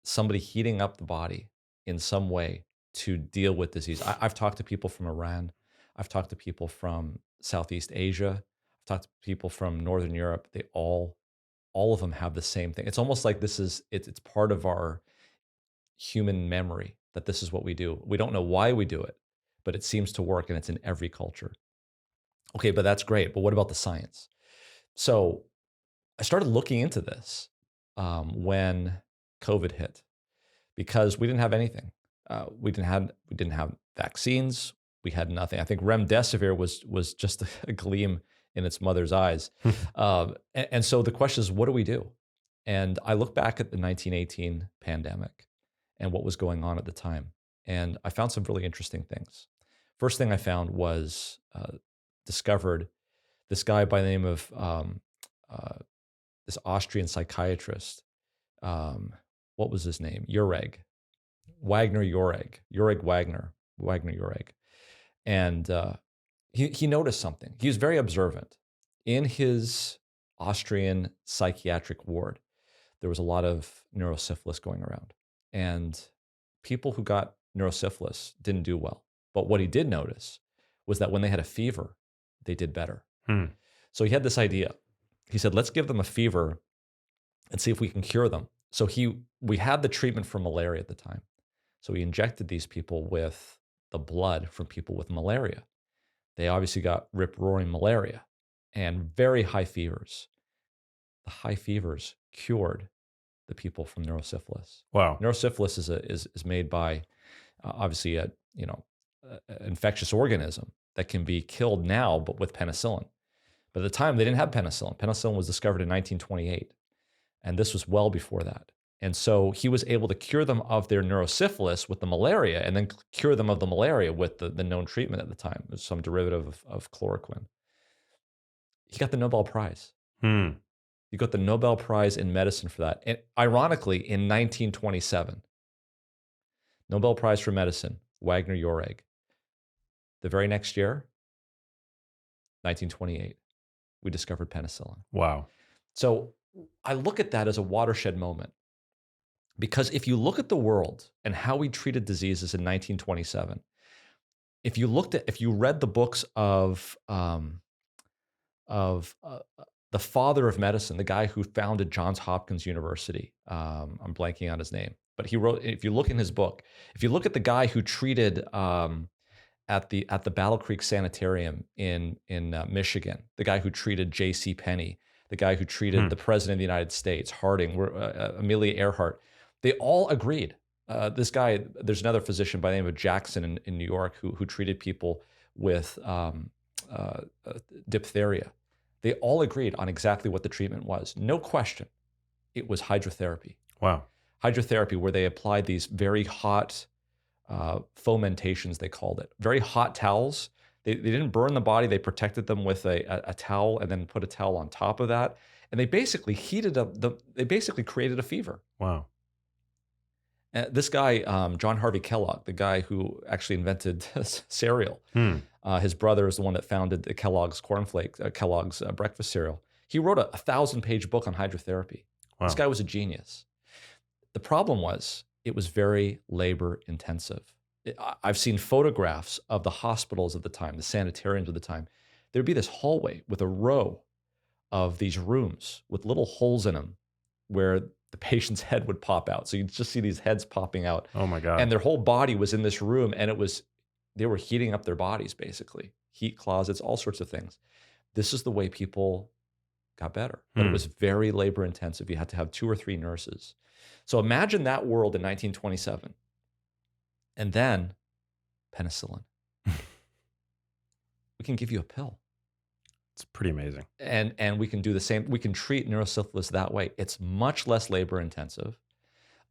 somebody heating up the body in some way to deal with disease. I've talked to people from Iran. I've talked to people from Southeast Asia. I've talked to people from Northern Europe. They all of them have the same thing. It's almost like it's part of our human memory that this is what we do. We don't know why we do it, but it seems to work, and it's in every culture. Okay, but that's great. But what about the science? So I started looking into this when COVID hit, because we didn't have anything. We didn't have vaccines. We had nothing. I think remdesivir was just a gleam in its mother's eyes. And so the question is, what do we do? And I look back at the 1918 pandemic and what was going on at the time, and I found some really interesting things. First thing I found was discovered this guy by the name of this Austrian psychiatrist. What was his name? Wagner. And he noticed something. He was very observant. In his Austrian psychiatric ward, there was a lot of neurosyphilis going around. And people who got neurosyphilis didn't do well. But what he did notice was that when they had a fever, they did better. So he had this idea. He said, let's give them a fever and see if we can cure them. So we had the treatment for malaria at the time. So he injected these people with the blood from people with malaria. They obviously got rip-roaring malaria and very high fevers. The high fevers cured the people from neurosyphilis. Wow. Neurosyphilis is made by obviously an infectious organism that can be killed now, but with penicillin. But at the time, they didn't have penicillin. Penicillin was discovered in 1928, and this was well before that. And so he was able to cure them of their neurosyphilis with the malaria, and then cure them of the malaria with the known treatment at the time. It was some derivative of chloroquine. He got the Nobel Prize. Hmm. He got the Nobel Prize in medicine for that. And ironically, in 1927, Nobel Prize for medicine, Wagner Jauregg. The very next year, 1928, we discovered penicillin. Wow. So I look at that as a watershed moment, because if you look at the world and how we treated diseases in 1927, if you read the books of the father of medicine, the guy who founded Johns Hopkins University, I'm blanking on his name, but he wrote. If you look in his book, if you look at the guy who treated at the Battle Creek Sanitarium in Michigan, the guy who treated J.C. Penney, the guy who treated the President of the United States, Harding, Amelia Earhart, they all agreed. This guy, there's another physician by the name of Jackson in New York who treated people with diphtheria. They all agreed on exactly what the treatment was. No question. It was hydrotherapy. Wow. Hydrotherapy, where they applied these very hot fomentations, they called it. Very hot towels. They didn't burn the body. They protected them with a towel and then put a towel on top of that. And they basically heated up, they basically created a fever. Wow. This guy, John Harvey Kellogg, the guy who actually invented cereal, his brother is the one that founded the Kellogg's Kellogg's breakfast cereal. He wrote a 1,000-page book on hydrotherapy. Wow. This guy was a genius. The problem was it was very labor intensive. I've seen photographs of the hospitals at the time, the sanitariums at the time. There'd be this hallway with a row of these rooms with little holes in them where the patient's head would pop out. So you'd just see these heads popping out. Oh my God. And their whole body was in this room, and they were heating up their bodies, basically. Heat closets, all sorts of things. This is the way people got better. But it was very labor intensive. You had to have 2 or 3 nurses. So imagine that world in 1927. And then penicillin. We can give you a pill. It's pretty amazing. And we can do the same. We can treat neurosyphilis that way. It's much less labor intensive.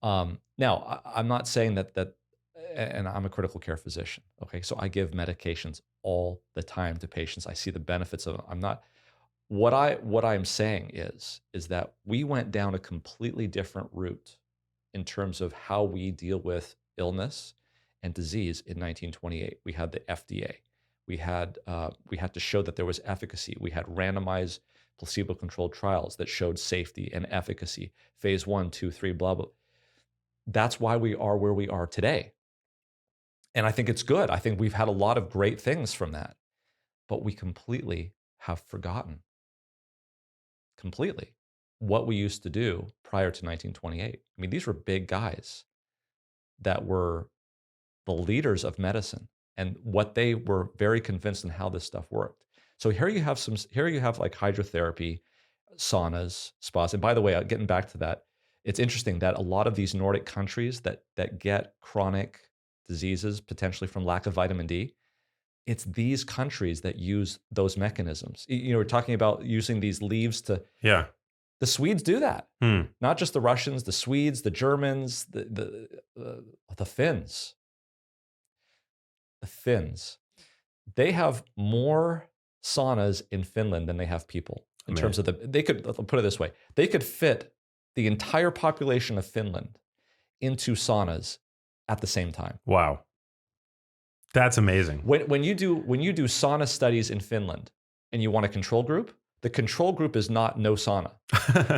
Now, I'm not saying that, and I'm a critical care physician, okay? So I give medications all the time to patients. I see the benefits of them. What I'm saying is that we went down a completely different route in terms of how we deal with illness and disease in 1928. We had the FDA. We had to show that there was efficacy. We had randomized placebo-controlled trials that showed safety and efficacy. Phase 1, 2, 3, blah, blah. That's why we are where we are today. And I think it's good. I think we've had a lot of great things from that. But we completely have forgotten completely what we used to do prior to 1928. I mean, these were big guys that were the leaders of medicine and what they were very convinced in how this stuff worked. So here you have like hydrotherapy, saunas, spas. And by the way, getting back to that, it's interesting that a lot of these Nordic countries that get chronic diseases, potentially from lack of vitamin D, it's these countries that use those mechanisms. We're talking about using these leaves to. Yeah. The Swedes do that. Not just the Russians, the Swedes, the Germans, the Finns. The Finns. They have more saunas in Finland than they have people. In terms of I'll put it this way, they could fit the entire population of Finland into saunas at the same time. Wow. That's amazing. When you do sauna studies in Finland and you want a control group, the control group is not no sauna.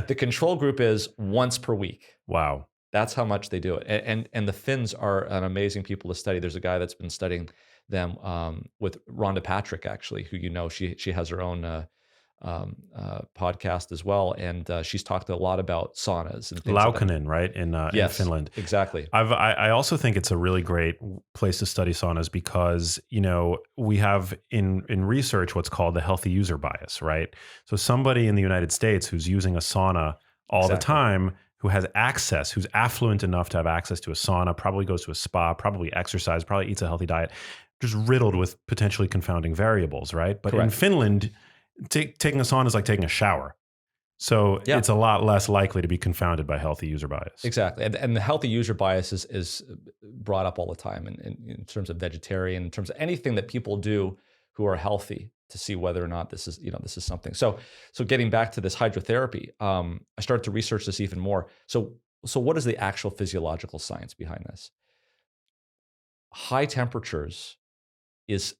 The control group is once per week. Wow. That's how much they do it. And the Finns are an amazing people to study. There's a guy that's been studying them with Rhonda Patrick, actually, who she has her own podcast as well, and she's talked a lot about saunas and things Laukkanen, like right, in Finland. Exactly. I also think it's a really great place to study saunas because we have in research what's called the healthy user bias, right? So somebody in the United States who's using a sauna all the time, who has access, who's affluent enough to have access to a sauna, probably goes to a spa, probably exercises, probably eats a healthy diet, just riddled with potentially confounding variables, right? But in Finland, taking a sauna is like taking a shower. So it's a lot less likely to be confounded by healthy user bias. Exactly. And the healthy user bias is brought up all the time in terms of vegetarian, in terms of anything that people do who are healthy. to see whether or not this is something. So getting back to this hydrotherapy, I started to research this even more. So what is the actual physiological science behind this? High temperatures is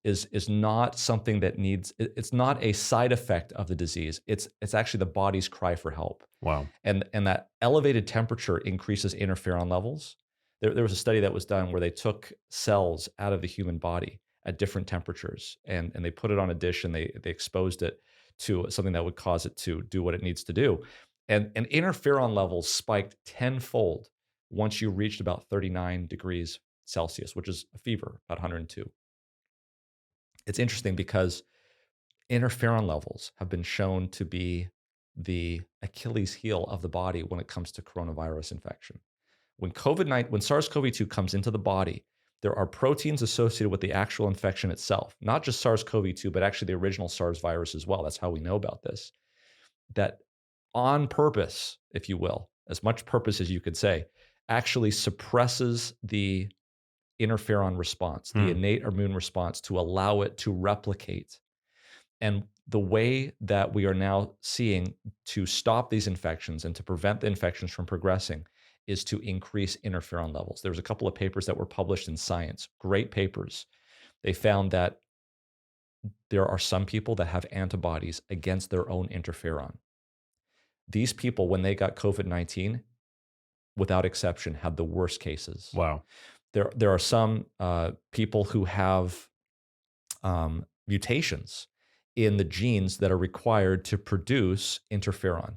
not something that it's not a side effect of the disease. It's actually the body's cry for help. Wow. And that elevated temperature increases interferon levels. There was a study that was done where they took cells out of the human body at different temperatures and they put it on a dish and they exposed it to something that would cause it to do what it needs to do. And interferon levels spiked tenfold once you reached about 39 degrees Celsius, which is a fever, about 102. It's interesting because interferon levels have been shown to be the Achilles heel of the body when it comes to coronavirus infection. When SARS-CoV-2 comes into the body, there are proteins associated with the actual infection itself, not just SARS-CoV-2, but actually the original SARS virus as well. That's how we know about this. That on purpose, if you will, as much purpose as you could say, actually suppresses the interferon response, the innate immune response, to allow it to replicate. And the way that we are now seeing to stop these infections and to prevent the infections from progressing is to increase interferon levels. There was a couple of papers that were published in Science, great papers. They found that there are some people that have antibodies against their own interferon. These people, when they got COVID-19, without exception, had the worst cases. Wow. There are some people who have mutations in the genes that are required to produce interferon.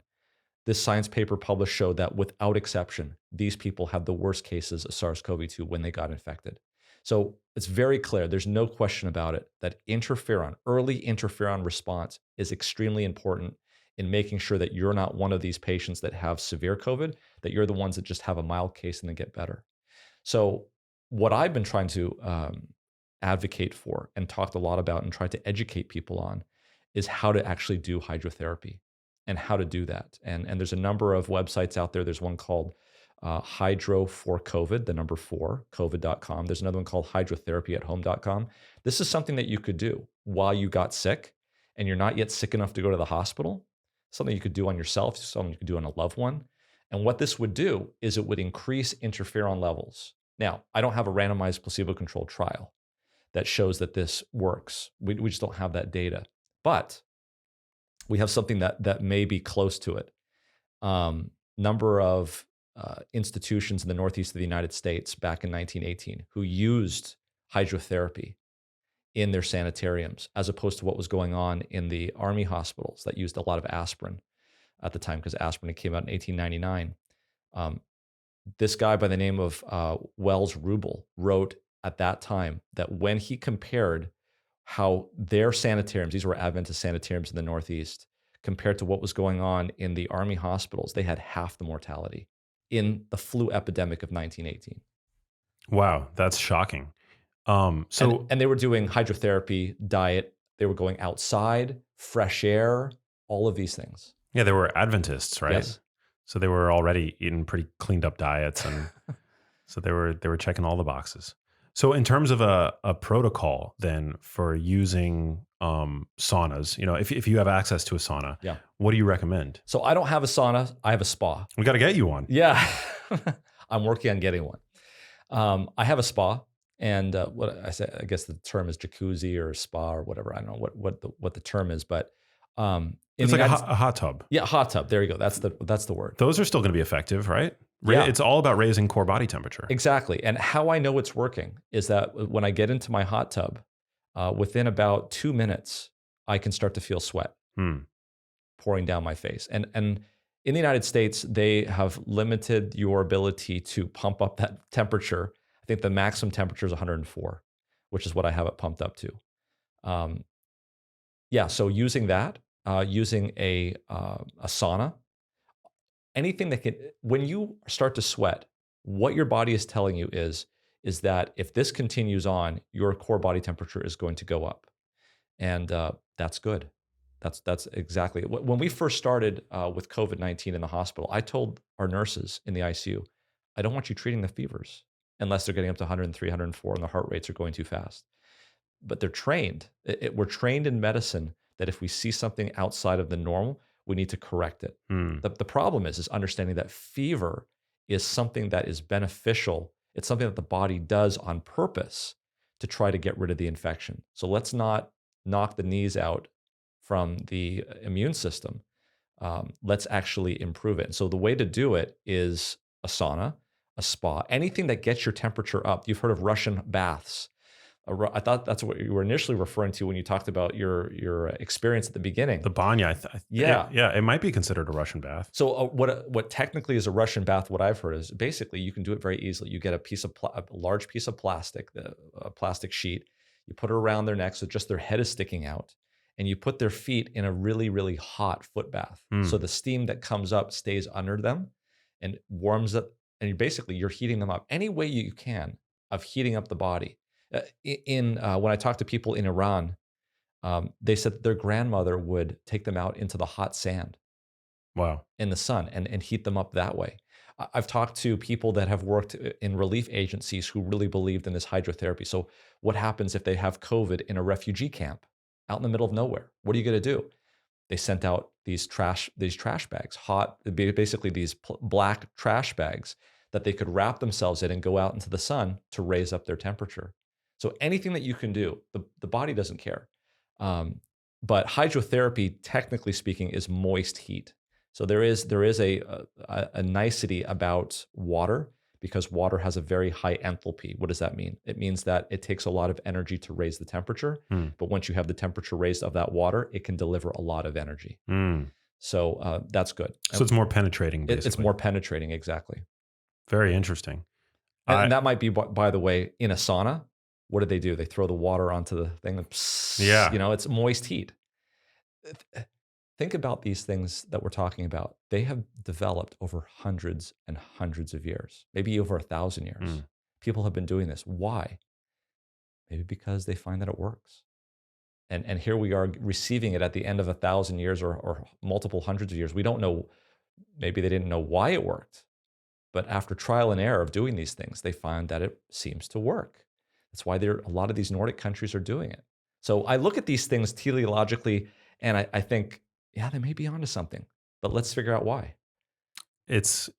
This Science paper published showed that without exception, these people had the worst cases of SARS-CoV-2 when they got infected. So it's very clear, there's no question about it, that early interferon response is extremely important in making sure that you're not one of these patients that have severe COVID, that you're the ones that just have a mild case and then get better. So what I've been trying to advocate for and talked a lot about and tried to educate people on is how to actually do hydrotherapy and how to do that. And there's a number of websites out there. There's one called Hydro for COVID, the number 4, COVID.com. There's another one called hydrotherapyathome.com. This is something that you could do while you got sick and you're not yet sick enough to go to the hospital. Something you could do on yourself, something you could do on a loved one. And what this would do is it would increase interferon levels. Now, I don't have a randomized placebo-controlled trial that shows that this works. We just don't have that data. But we have something that may be close to it. Number of institutions in the Northeast of the United States back in 1918 who used hydrotherapy in their sanitariums, as opposed to what was going on in the army hospitals that used a lot of aspirin at the time, because aspirin came out in 1899. This guy by the name of Wells Rubel wrote at that time that when he compared how their sanitariums, these were Adventist sanitariums in the Northeast, compared to what was going on in the army hospitals, they had half the mortality in the flu epidemic of 1918. Wow, that's shocking. And they were doing hydrotherapy, diet, they were going outside, fresh air, all of these things. Yeah, they were Adventists, right? Yes. So they were already eating pretty cleaned up diets, and so they were checking all the boxes. So in terms of a protocol then for using saunas, if you have access to a sauna, Yeah. what do you recommend? So I don't have a sauna, I have a spa. We got to get you one. Yeah. I'm working on getting one. I have a spa, and I guess the term is jacuzzi or spa or whatever. I don't know what the term is, but it's like a hot tub. Yeah, hot tub. There you go. That's the word. Those are still going to be effective, right? Yeah. It's all about raising core body temperature. Exactly. And how I know it's working is that when I get into my hot tub, within about 2 minutes, I can start to feel sweat pouring down my face. And in the United States, they have limited your ability to pump up that temperature. I think the maximum temperature is 104, which is what I have it pumped up to. So using that, using a sauna, anything that can, when you start to sweat, what your body is telling you is that if this continues on, your core body temperature is going to go up. And that's good. That's exactly. When we first started with COVID-19 in the hospital, I told our nurses in the ICU, I don't want you treating the fevers unless they're getting up to 103, 104 and the heart rates are going too fast. but they're trained. We're trained in medicine that if we see something outside of the normal, we need to correct it. Hmm. The problem is understanding that fever is something that is beneficial. It's something that the body does on purpose to try to get rid of the infection. So let's not knock the knees out from the immune system. Let's actually improve it. And so the way to do it is a sauna, a spa, anything that gets your temperature up. You've heard of Russian baths. I thought that's what you were initially referring to when you talked about your experience at the beginning. The banya, Yeah. yeah, it might be considered a Russian bath. So what technically is a Russian bath, what I've heard is basically you can do it very easily. You get a large piece of plastic, a plastic sheet, you put it around their neck so just their head is sticking out, and you put their feet in a really, really hot foot bath. So the steam that comes up stays under them and warms up, and you're heating them up any way you can of heating up the body. When I talk to people in Iran, they said that their grandmother would take them out into the hot sand. Wow. In the sun and heat them up that way. I've talked to people that have worked in relief agencies who really believed in this hydrotherapy. So what happens if they have COVID in a refugee camp out in the middle of nowhere? What are you going to do? They sent out these trash bags, basically these black trash bags that they could wrap themselves in and go out into the sun to raise up their temperature. So anything that you can do, the body doesn't care. But hydrotherapy, technically speaking, is moist heat. So there is a nicety about water because water has a very high enthalpy. What does that mean? It means that it takes a lot of energy to raise the temperature, but once you have the temperature raised of that water, it can deliver a lot of energy. So that's good. So it's more penetrating, basically. It's more penetrating, exactly. Very interesting. And that might be, by the way, in a sauna. What do? They throw the water onto the thing. Yeah. It's moist heat. Think about these things that we're talking about. They have developed over hundreds and hundreds of years, maybe over 1,000 years. People have been doing this. Why? Maybe because they find that it works. And here we are receiving it at the end of 1,000 years or multiple hundreds of years. We don't know. Maybe they didn't know why it worked. But after trial and error of doing these things, they find that it seems to work. That's why a lot of these Nordic countries are doing it. So I look at these things teleologically, and I think, yeah, they may be onto something, but let's figure out why. It's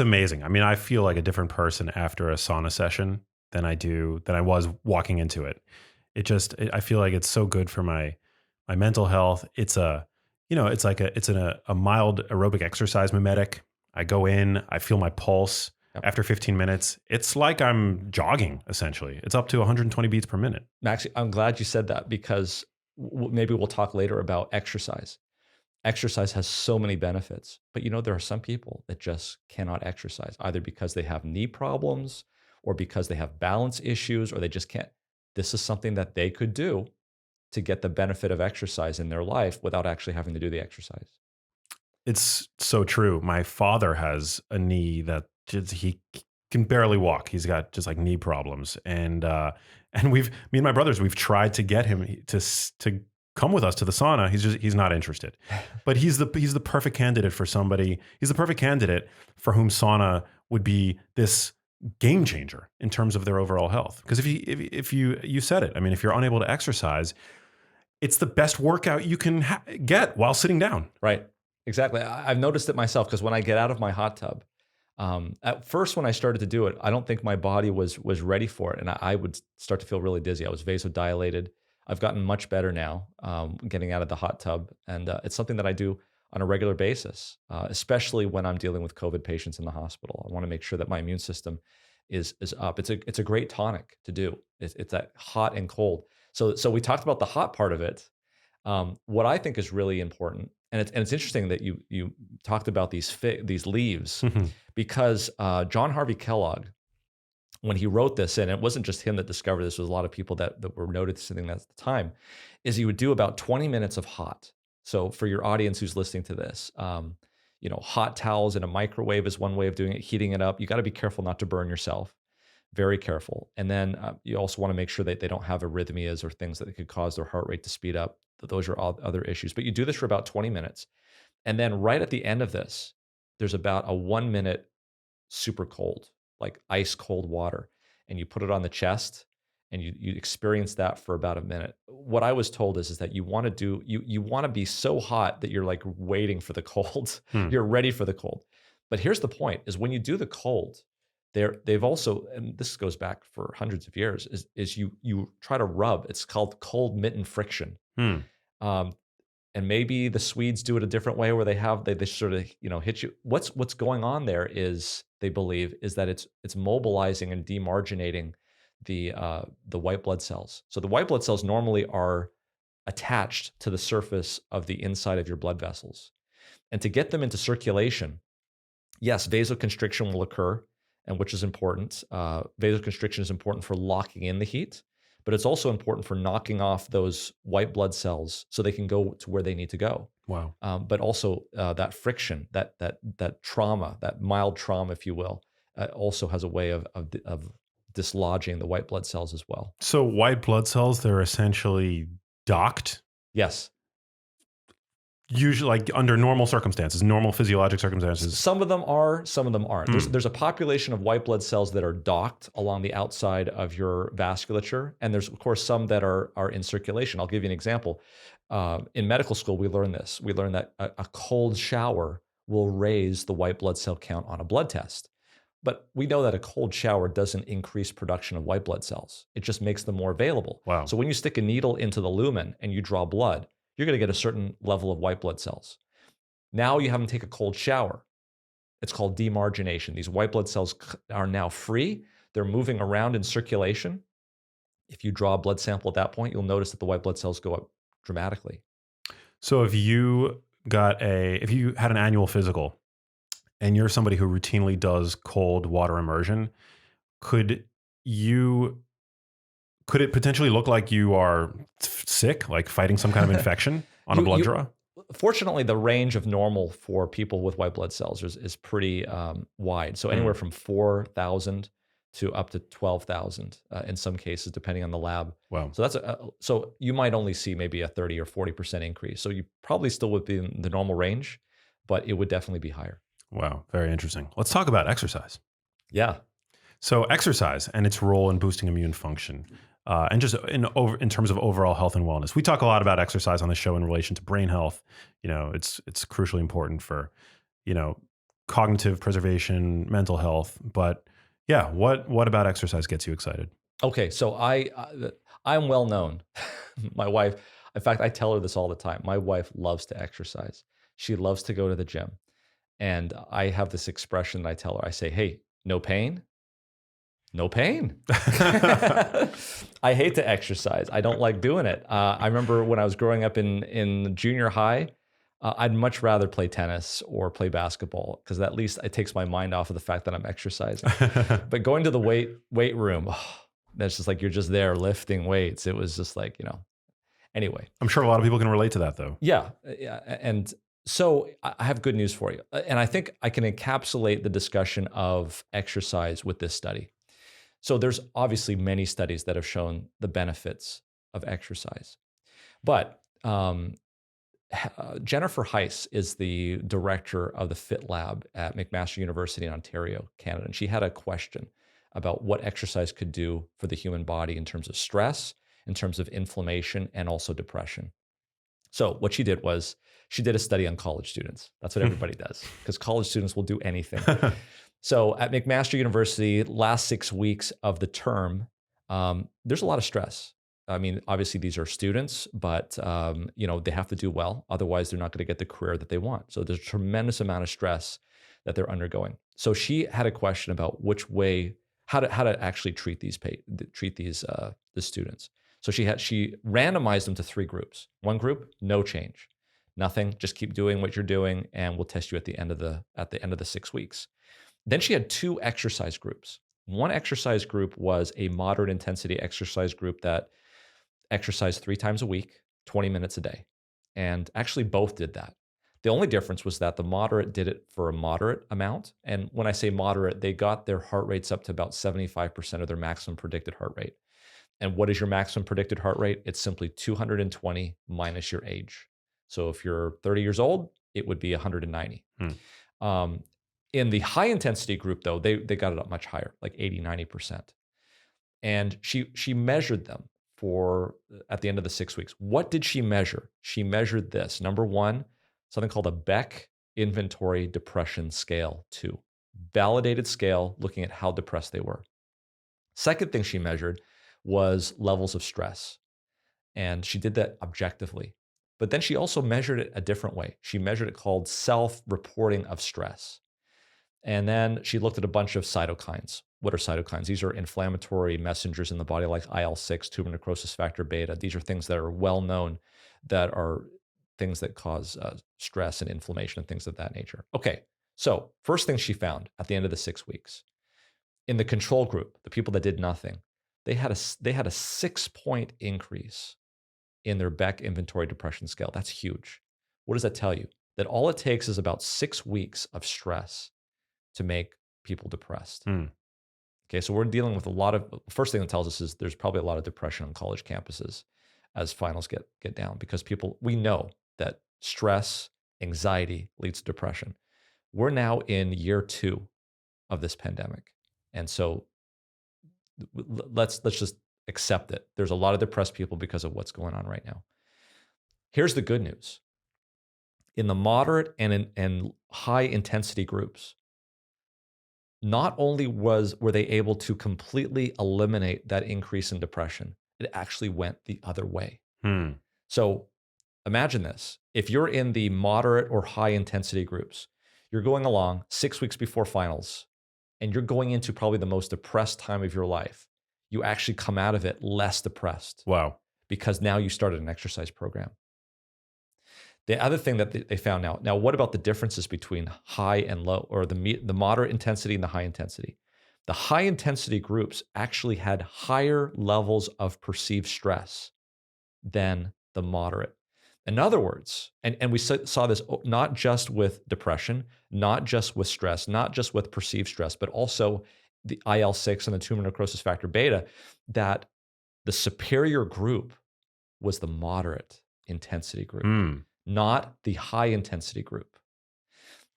amazing. I mean, I feel like a different person after a sauna session than I was walking into it. I feel like it's so good for my mental health. It's a mild aerobic exercise mimetic. I go in, I feel my pulse. Yep. After 15 minutes, it's like I'm jogging, essentially. It's up to 120 beats per minute. Max, I'm glad you said that because maybe we'll talk later about exercise. Exercise has so many benefits, but there are some people that just cannot exercise, either because they have knee problems or because they have balance issues or they just can't. This is something that they could do to get the benefit of exercise in their life without actually having to do the exercise. It's so true. My father has a knee that he can barely walk. He's got just like knee problems, and me and my brothers, we've tried to get him to come with us to the sauna. He's not interested. But he's the perfect candidate for somebody. He's the perfect candidate for whom sauna would be this game changer in terms of their overall health. Because if you said it, I mean, if you're unable to exercise, it's the best workout you can get while sitting down. Right. Exactly. I've noticed it myself because when I get out of my hot tub, at first when I started to do it, I don't think my body was ready for it, and I would start to feel really dizzy. I was vasodilated. I've gotten much better now, getting out of the hot tub, and it's something that I do on a regular basis, especially when I'm dealing with COVID patients in the hospital. I want to make sure that my immune system is up. It's a great tonic to do. It's that hot and cold. So we talked about the hot part of it. What I think is really important, and it's interesting that you talked about these leaves, because John Harvey Kellogg, when he wrote this, and it wasn't just him that discovered this, there was a lot of people that were noticing that at the time, is he would do about 20 minutes of hot. So for your audience who's listening to this, hot towels in a microwave is one way of doing it, heating it up. You got to be careful not to burn yourself. Very careful. And then you also want to make sure that they don't have arrhythmias or things that could cause their heart rate to speed up. Those are all other issues. But you do this for about 20 minutes. And then right at the end of this, there's about a 1 minute super cold, like ice cold water. And you put it on the chest and you experience that for about a minute. What I was told is that you want to do you want to be so hot that you're like waiting for the cold. Hmm. You're ready for the cold. But here's the point: is when you do the cold, they've also, and this goes back for hundreds of years, is you try to rub. It's called cold mitten friction. Hmm. Um, and maybe the Swedes do it a different way, where they sort of hit you. What's going on there is, they believe, is that it's mobilizing and demarginating the white blood cells. So the white blood cells normally are attached to the surface of the inside of your blood vessels, and to get them into circulation, yes, vasoconstriction will occur, and which is important. Vasoconstriction is important for locking in the heat, but it's also important for knocking off those white blood cells so they can go to where they need to go. Wow. But also that friction, that trauma, that mild trauma, if you will, also has a way of dislodging the white blood cells as well. So white blood cells, they're essentially docked, Yes. usually like under normal circumstances, normal physiologic circumstances. Some of them are, some of them aren't. There's a population of white blood cells that are docked along the outside of your vasculature, and there's of course some that are in circulation. I'll give you an example. In medical school, we learned this. We learned that a cold shower will raise the white blood cell count on a blood test. But we know that a cold shower doesn't increase production of white blood cells. It just makes them more available. Wow. So when you stick a needle into the lumen and you draw blood, you're going to get a certain level of white blood cells. Now you have them take a cold shower. It's called demargination. These white blood cells are now free. They're moving around in circulation. If you draw a blood sample at that point, you'll notice that the white blood cells go up dramatically. So if you had an annual physical and you're somebody who routinely does cold water immersion, could it potentially look like you are sick, like fighting some kind of infection on a blood draw? Fortunately, the range of normal for people with white blood cells is pretty wide. So anywhere from 4,000 to up to 12,000 in some cases, depending on the lab. Wow. So so you might only see maybe a 30 or 40% increase. So you probably still would be in the normal range, but it would definitely be higher. Wow. Very interesting. Let's talk about exercise. Yeah. So exercise and its role in boosting immune function. And just in terms of overall health and wellness, we talk a lot about exercise on the show in relation to brain health. It's crucially important for, cognitive preservation, mental health. But yeah, what about exercise gets you excited? Okay, so I'm well known. My wife, in fact, I tell her this all the time. My wife loves to exercise. She loves to go to the gym, and I have this expression that I tell her. I say, "Hey, no pain." No pain. I hate to exercise. I don't like doing it. I remember when I was growing up in junior high, I'd much rather play tennis or play basketball because at least it takes my mind off of the fact that I'm exercising. But going to the weight room, that's just like you're just there lifting weights. It was just like, Anyway. I'm sure a lot of people can relate to that though. Yeah. And so I have good news for you. And I think I can encapsulate the discussion of exercise with this study. So there's obviously many studies that have shown the benefits of exercise. But Jennifer Heiss is the director of the Fit Lab at McMaster University in Ontario, Canada. And she had a question about what exercise could do for the human body in terms of stress, in terms of inflammation, and also depression. So what she did was she did a study on college students. That's what everybody does, because college students will do anything. So at McMaster University, last 6 weeks of the term, there's a lot of stress. I mean, obviously these are students, but they have to do well. Otherwise, they're not going to get the career that they want. So there's a tremendous amount of stress that they're undergoing. So she had a question about how to actually treat these the students. So she randomized them to 3 groups. One group, no change, nothing. Just keep doing what you're doing, and we'll test you at the end of the 6 weeks. Then she had 2 exercise groups. One exercise group was a moderate intensity exercise group that exercised 3 times a week, 20 minutes a day. And actually both did that. The only difference was that the moderate did it for a moderate amount. And when I say moderate, they got their heart rates up to about 75% of their maximum predicted heart rate. And what is your maximum predicted heart rate? It's simply 220 minus your age. So if you're 30 years old, it would be 190. In the high intensity group, though, they got it up much higher, like 80, 90%. And she measured them for at the end of the 6 weeks. What did she measure? She measured this. Number one, something called a Beck Inventory Depression Scale 2. Validated scale looking at how depressed they were. Second thing she measured was levels of stress. And she did that objectively. But then she also measured it a different way. She measured it called self-reporting of stress. And then she looked at a bunch of cytokines. What are cytokines? These are inflammatory messengers in the body like IL-6, tumor necrosis factor beta. These are things that are well known that are things that cause stress and inflammation and things of that nature. Okay, so first thing she found at the end of the 6 weeks, in the control group, the people that did nothing, they had a 6-point increase in their Beck Inventory Depression Scale. That's huge. What does that tell you? That all it takes is about 6 weeks of stress to make people depressed. Okay, so we're dealing with a lot of, first thing that tells us is there's probably a lot of depression on college campuses as finals get down, because we know that stress, anxiety leads to depression. We're now in year 2 of this pandemic. And so let's just accept it. There's a lot of depressed people because of what's going on right now. Here's the good news. In the moderate and high intensity groups, not only were they able to completely eliminate that increase in depression, it actually went the other way. So imagine this. If you're in the moderate or high intensity groups, you're going along 6 weeks before finals, and you're going into probably the most depressed time of your life. You actually come out of it less depressed. Wow. Because now you started an exercise program. The other thing that they found now what about the differences between high and low, or the moderate intensity and the high intensity? The high intensity groups actually had higher levels of perceived stress than the moderate. In other words, and we saw this not just with depression, not just with stress, not just with perceived stress, but also the IL-6 and the tumor necrosis factor beta, that the superior group was the moderate intensity group, not the high intensity group.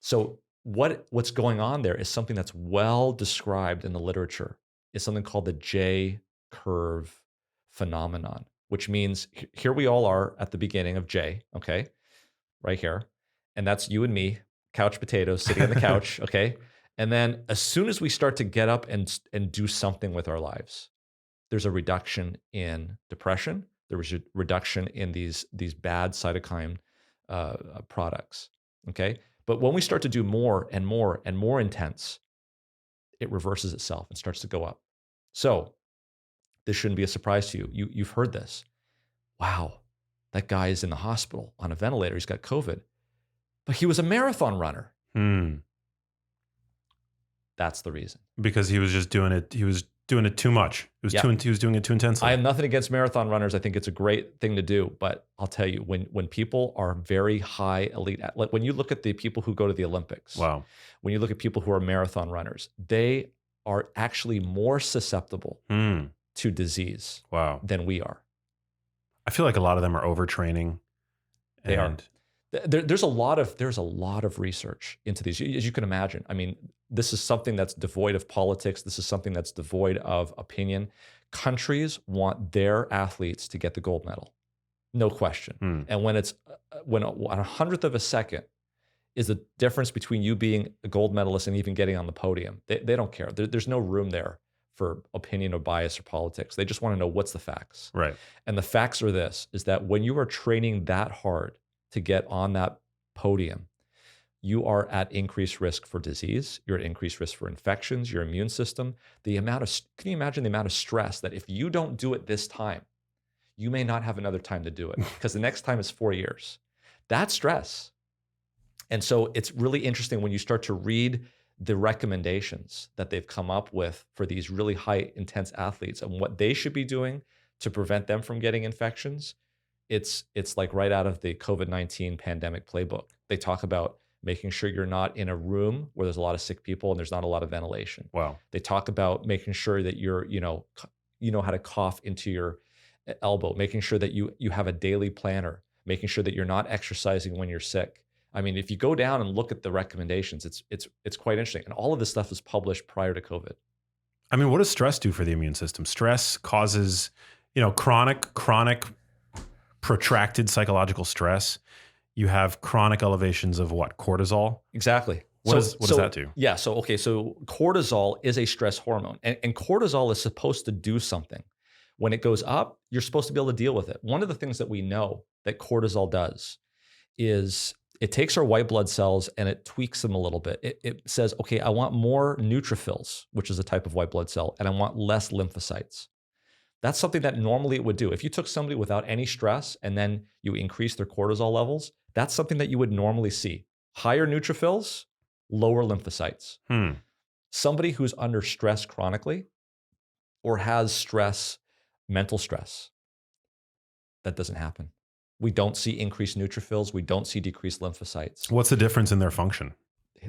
So what's going on there is something that's well described in the literature. It's something called the J-curve phenomenon, which means here we all are at the beginning of J, okay, right here. And that's you and me, couch potatoes, sitting on the couch, okay? And then as soon as we start to get up and do something with our lives, there's a reduction in depression. There was a reduction in these bad cytokine products, okay? But when we start to do more and more and more intense, it reverses itself and starts to go up. So this shouldn't be a surprise to you. You've heard this. Wow, that guy is in the hospital on a ventilator. He's got COVID, but he was a marathon runner. That's the reason. Because he was just doing it. He was doing it too much. He was doing it too intensely. I have nothing against marathon runners. I think it's a great thing to do. But I'll tell you, when people are very high elite, like when you look at the people who go to the Olympics, wow. When you look at people who are marathon runners, they are actually more susceptible to disease than we are. I feel like a lot of them are overtraining. They are. There's a lot of research into these, as you can imagine. I mean, this is something that's devoid of politics. This is something that's devoid of opinion. Countries want their athletes to get the gold medal, no question. And when a hundredth of a second is the difference between you being a gold medalist and even getting on the podium, they don't care. There's no room there for opinion or bias or politics. They just want to know what's the facts. Right. And the facts are this: is that when you are training that hard to get on that podium, you are at increased risk for disease. You're at increased risk for infections, your immune system. Can you imagine the amount of stress that if you don't do it this time, you may not have another time to do it because the next time is 4 years. That's stress. And so it's really interesting when you start to read the recommendations that they've come up with for these really high intense athletes and what they should be doing to prevent them from getting infections. It's like right out of the COVID-19 pandemic playbook. They talk about making sure you're not in a room where there's a lot of sick people and there's not a lot of ventilation. Wow. They talk about making sure that you're, you know how to cough into your elbow, making sure that you have a daily planner, making sure that you're not exercising when you're sick. I mean, if you go down and look at the recommendations, it's quite interesting. And all of this stuff is published prior to COVID. I mean, what does stress do for the immune system? Stress causes, chronic protracted psychological stress. You have chronic elevations of what? Cortisol? Exactly. What does that do? Yeah. So cortisol is a stress hormone, and cortisol is supposed to do something. When it goes up, you're supposed to be able to deal with it. One of the things that we know that cortisol does is it takes our white blood cells and it tweaks them a little bit. It says, okay, I want more neutrophils, which is a type of white blood cell, and I want less lymphocytes. That's something that normally it would do. If you took somebody without any stress and then you increase their cortisol levels, that's something that you would normally see. Higher neutrophils, lower lymphocytes. Somebody who's under stress chronically or has stress, mental stress, that doesn't happen. We don't see increased neutrophils. We don't see decreased lymphocytes. What's the difference in their function?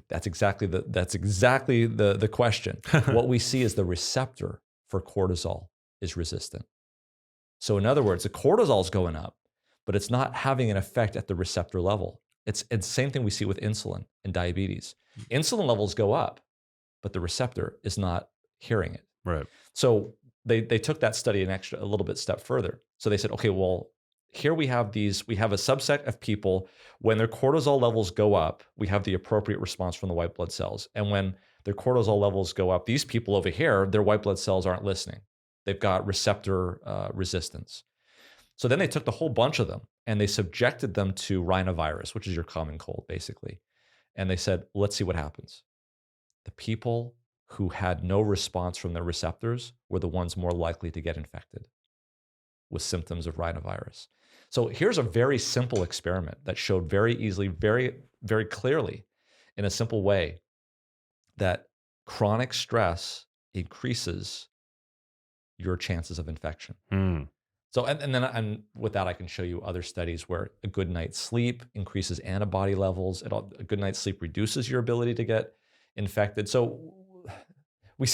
That's exactly the question. What we see is the receptor for cortisol is resistant. So in other words, the cortisol is going up, but it's not having an effect at the receptor level. It's the same thing we see with insulin and diabetes. Insulin levels go up, but the receptor is not hearing it. Right. So they took that study a little bit step further. So they said, okay, well, here we have a subset of people, when their cortisol levels go up, we have the appropriate response from the white blood cells. And when their cortisol levels go up, these people over here, their white blood cells aren't listening. They've got receptor resistance. So then they took the whole bunch of them and they subjected them to rhinovirus, which is your common cold, basically. And they said, let's see what happens. The people who had no response from their receptors were the ones more likely to get infected with symptoms of rhinovirus. So here's a very simple experiment that showed very easily, very, very clearly, in a simple way, that chronic stress increases your chances of infection. So, and then with that, I can show you other studies where a good night's sleep increases antibody levels. A good night's sleep reduces your ability to get infected. So we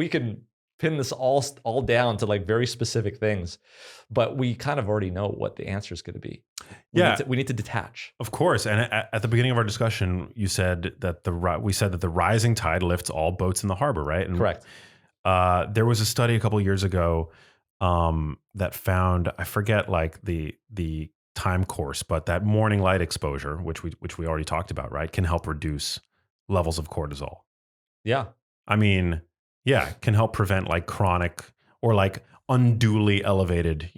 can pin this all down to like very specific things, but we kind of already know what the answer is going to be. We need to detach. Of course. And at the beginning of our discussion, you said that the rising tide lifts all boats in the harbor, right? And correct. There was a study a couple of years ago that found, I forget like the time course, but that morning light exposure, which we already talked about, right, can help reduce levels of cortisol. Yeah. I mean, yeah, can help prevent like chronic or like unduly elevated,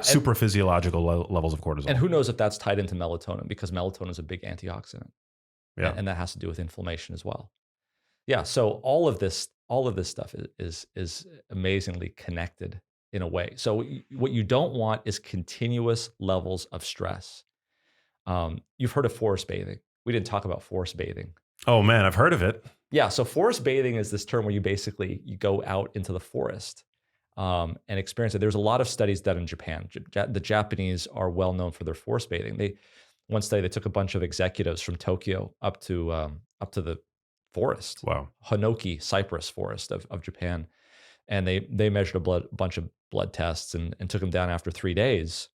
super physiological levels of cortisol. And who knows if that's tied into melatonin, because melatonin is a big antioxidant. Yeah. And that has to do with inflammation as well. Yeah. So all of this stuff is amazingly connected in a way. So what you don't want is continuous levels of stress. You've heard of forest bathing. We didn't talk about forest bathing. Oh man, I've heard of it. Yeah. So forest bathing is this term where you go out into the forest and experience it. There's a lot of studies done in Japan. The Japanese are well known for their forest bathing. One study, they took a bunch of executives from Tokyo up to the forest. Wow. Hinoki cypress forest of Japan. And they measured a bunch of blood tests and took them down after 3 days.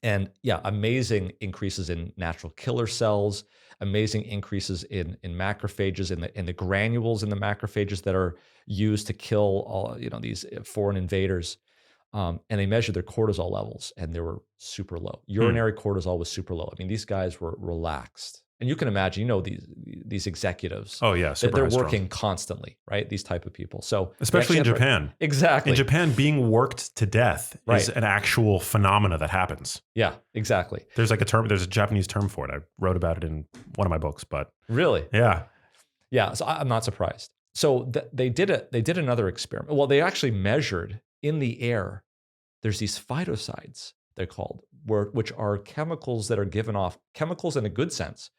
And yeah, amazing increases in natural killer cells, amazing increases in macrophages, in the granules in the macrophages that are used to kill all these foreign invaders. And they measured their cortisol levels, and they were super low. Urinary cortisol was super low. I mean, these guys were relaxed. And you can imagine, these executives. Oh yeah, they're working constantly, right? These type of people. So especially in Japan. Exactly. In Japan, being worked to death is an actual phenomena that happens. Yeah, exactly. There's a Japanese term for it. I wrote about it in one of my books, but really? Yeah. Yeah, so I'm not surprised. So they did another experiment. Well, they actually measured in the air. There's these phytosides, they're called, which are chemicals that are given off, chemicals in a good sense,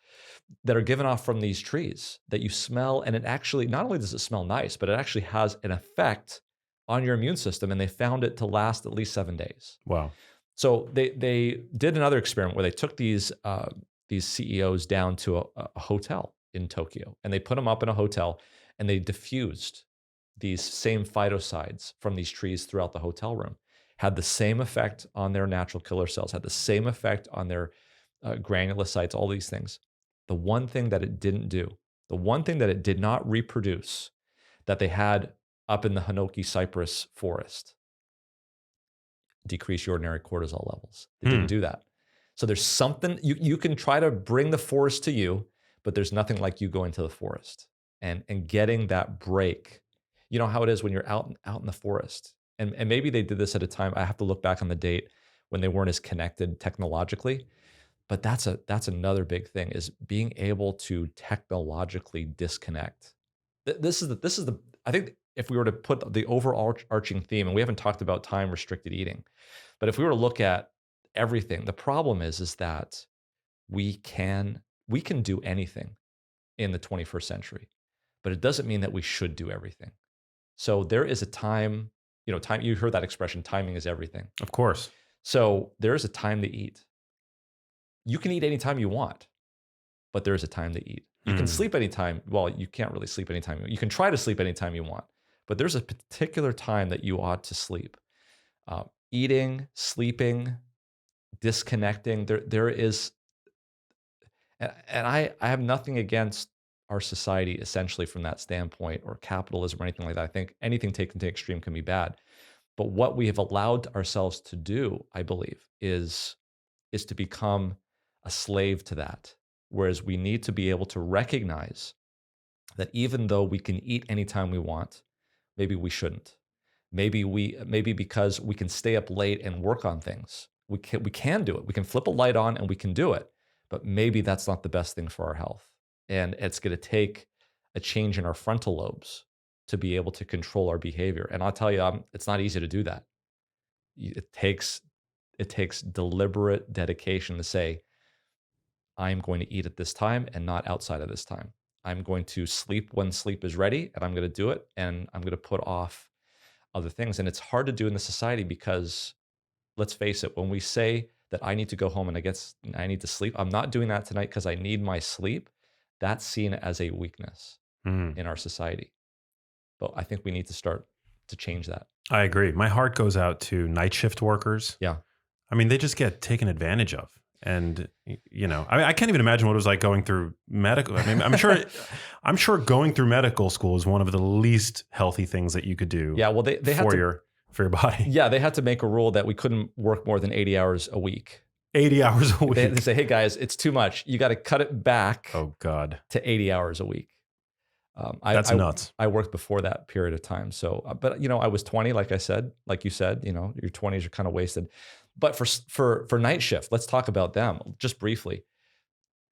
that are given off from these trees that you smell. And it actually, not only does it smell nice, but it actually has an effect on your immune system. And they found it to last at least 7 days. Wow. So they did another experiment where they took these CEOs down to a hotel in Tokyo, and they put them up in a hotel, and they diffused these same phytosides from these trees throughout the hotel room. Had the same effect on their natural killer cells, had the same effect on their granulocytes, all these things. The one thing that it didn't do, the one thing that it did not reproduce, that they had up in the Hinoki cypress forest, decrease your ordinary cortisol levels. They didn't do that. So there's something, you can try to bring the forest to you, but there's nothing like you going to the forest and getting that break. You know how it is when you're out in the forest. And maybe they did this at a time, I have to look back on the date when they weren't as connected technologically. But that's another big thing, is being able to technologically disconnect. This is the I think if we were to put the overarching theme, and we haven't talked about time restricted eating, but if we were to look at everything, the problem is that we can do anything in the 21st century, but it doesn't mean that we should do everything. So there is a time, time, you heard that expression, timing is everything. Of course. So there is a time to eat. You can eat anytime you want, but there is a time to eat. You can sleep anytime. Well, you can't really sleep anytime. You can try to sleep anytime you want, but there's a particular time that you ought to sleep. Eating, sleeping, disconnecting. There is, and I have nothing against our society essentially from that standpoint, or capitalism or anything like that. I think anything taken to extreme can be bad. But what we have allowed ourselves to do, I believe, is to become a slave to that. Whereas we need to be able to recognize that even though we can eat anytime we want, maybe we shouldn't. Maybe because we can stay up late and work on things, we can do it. We can flip a light on and we can do it. But maybe that's not the best thing for our health. And it's going to take a change in our frontal lobes to be able to control our behavior. And I'll tell you, it's not easy to do that. It takes deliberate dedication to say, I'm going to eat at this time and not outside of this time. I'm going to sleep when sleep is ready, and I'm going to do it, and I'm going to put off other things. And it's hard to do in the society because, let's face it, when we say that I need to go home and I need to sleep, I'm not doing that tonight because I need my sleep, that's seen as a weakness in our society. But I think we need to start to change that. I agree. My heart goes out to night shift workers. Yeah. I mean, they just get taken advantage of. And, I can't even imagine what it was like going through medical. I mean, I'm sure going through medical school is one of the least healthy things that you could do. Yeah. Well, they had for your body. Yeah. They had to make a rule that we couldn't work more than 80 hours a week. 80 hours a week. They say, hey guys, it's too much. You got to cut it back. Oh God. To 80 hours a week. That's nuts. I worked before that period of time. So, but I was 20, like you said, your 20s are kind of wasted. But for night shift, let's talk about them just briefly.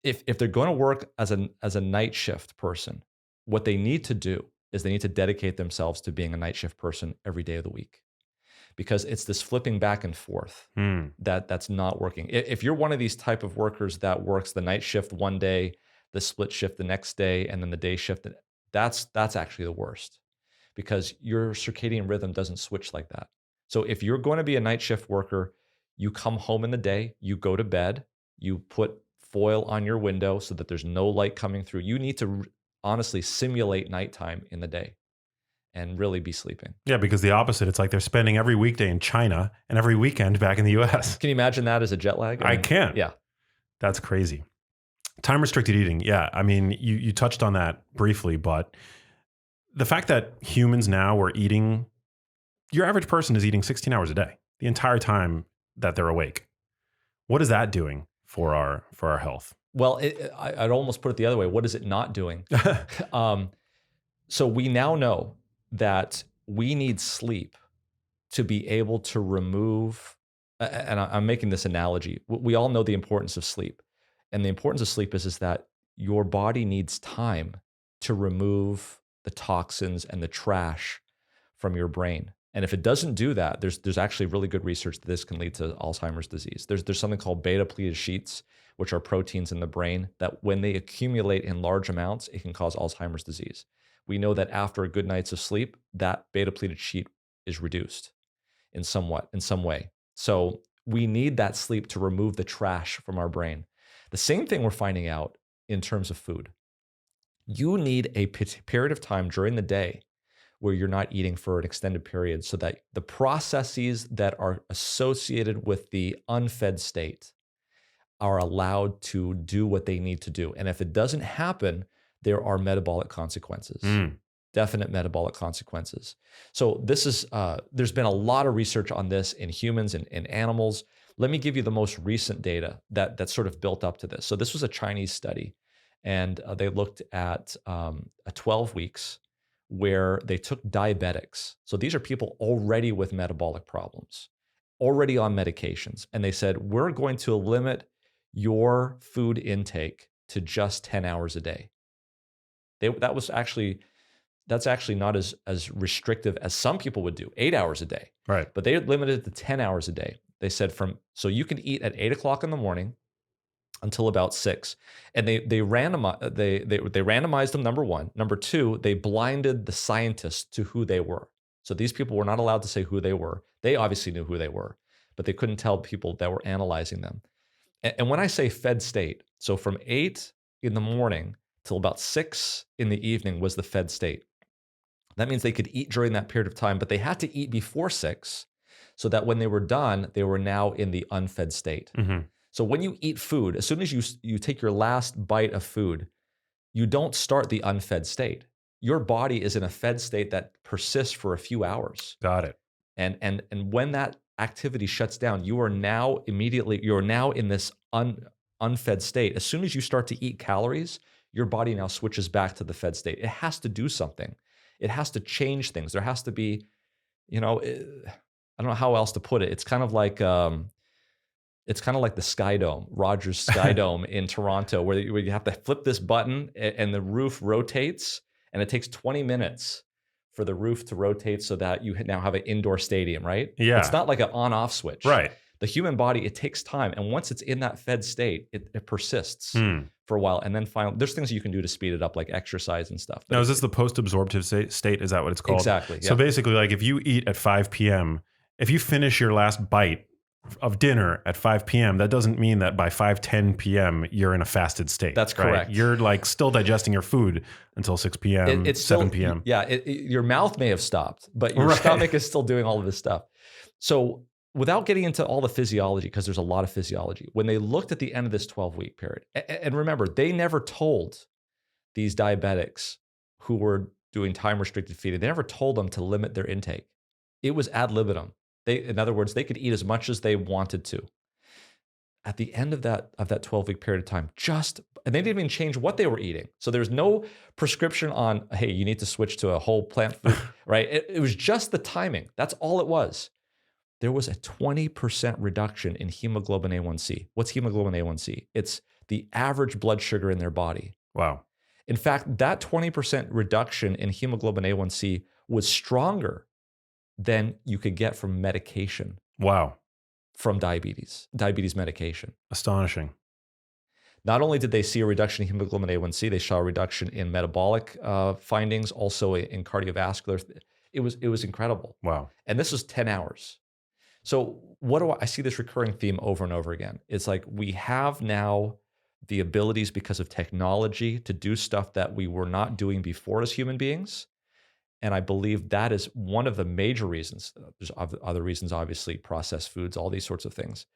If they're going to work as a night shift person, what they need to do is they need to dedicate themselves to being a night shift person every day of the week, because it's this flipping back and forth that's not working. If you're one of these type of workers that works the night shift one day, the split shift the next day, and then the day shift, that's actually the worst, because your circadian rhythm doesn't switch like that. So if you're going to be a night shift worker, you come home in the day, you go to bed, you put foil on your window so that there's no light coming through. You need to honestly simulate nighttime in the day and really be sleeping. Yeah, because the opposite, it's like they're spending every weekday in China and every weekend back in the US. Can you imagine that as a jet lag? I can. Yeah. That's crazy. Time restricted eating. Yeah. I mean, you touched on that briefly, but the fact that humans now are eating, your average person is eating 16 hours a day, the entire time that they're awake. What is that doing for our health? Well, I'd almost put it the other way. What is it not doing? So we now know that we need sleep to be able to remove, and I'm making this analogy. We all know the importance of sleep. And the importance of sleep is that your body needs time to remove the toxins and the trash from your brain. And if it doesn't do that, there's actually really good research that this can lead to Alzheimer's disease. There's something called beta-pleated sheets, which are proteins in the brain that when they accumulate in large amounts, it can cause Alzheimer's disease. We know that after a good night's of sleep, that beta-pleated sheet is reduced in some way. So we need that sleep to remove the trash from our brain. The same thing we're finding out in terms of food. You need a period of time during the day where you're not eating for an extended period so that the processes that are associated with the unfed state are allowed to do what they need to do. And if it doesn't happen, there are metabolic consequences. definite metabolic consequences. So this is there's been a lot of research on this in humans and in animals. Let me give you the most recent data that sort of built up to this. So this was a Chinese study, and they looked at 12 weeks where they took diabetics. So these are people already with metabolic problems, already on medications, and they said, we're going to limit your food intake to just 10 hours a day. That's actually not as restrictive as some people would do, 8 hours a day. Right. But they limited it to 10 hours a day. They said so you can eat at 8 o'clock in the morning until about 6. And they randomized them, number one. Number two, they blinded the scientists to who they were. So these people were not allowed to say who they were. They obviously knew who they were, but they couldn't tell people that were analyzing them. And when I say fed state, so from 8 in the morning till about 6 in the evening was the fed state. That means they could eat during that period of time, but they had to eat before 6 so that when they were done, they were now in the unfed state. Mm-hmm. So when you eat food, as soon as you take your last bite of food, you don't start the unfed state. Your body is in a fed state that persists for a few hours. Got it. And when that activity shuts down, you are now in this unfed state. As soon as you start to eat calories, your body now switches back to the fed state. It has to do something. It has to change things. There has to be, I don't know how else to put it. It's kind of like the Sky Dome, Rogers Sky Dome in Toronto, where you have to flip this button and the roof rotates, and it takes 20 minutes for the roof to rotate so that you now have an indoor stadium, right? Yeah. It's not like an on-off switch. Right. The human body, it takes time. And once it's in that fed state, it persists for a while. And then finally, there's things you can do to speed it up, like exercise and stuff. Now, is this the post-absorptive state? Is that what it's called? Exactly. So basically, like if you eat at 5 p.m., if you finish your last bite of dinner at 5 p.m., that doesn't mean that by 5:10 p.m. you're in a fasted state. That's right? correct. You're like still digesting your food until 6 p.m., It's 7 still, p.m. Yeah, your mouth may have stopped, but your stomach is still doing all of this stuff. So without getting into all the physiology, because there's a lot of physiology, when they looked at the end of this 12-week period, and remember, they never told these diabetics who were doing time-restricted feeding, they never told them to limit their intake. It was ad libitum. In other words, they could eat as much as they wanted to. At the end of that 12-week period of time, and they didn't even change what they were eating. So there's no prescription on, hey, you need to switch to a whole plant food, right? It was just the timing. That's all it was. There was a 20% reduction in hemoglobin A1C. What's hemoglobin A1C? It's the average blood sugar in their body. Wow. In fact, that 20% reduction in hemoglobin A1C was stronger than you could get from medication. Wow. From diabetes medication. Astonishing. Not only did they see a reduction in hemoglobin A1C, they saw a reduction in metabolic findings, also in cardiovascular. It was incredible. Wow. And this was 10 hours. So I see this recurring theme over and over again. It's like we have now the abilities because of technology to do stuff that we were not doing before as human beings. And I believe that is one of the major reasons. There's other reasons, obviously, processed foods, all these sorts of things.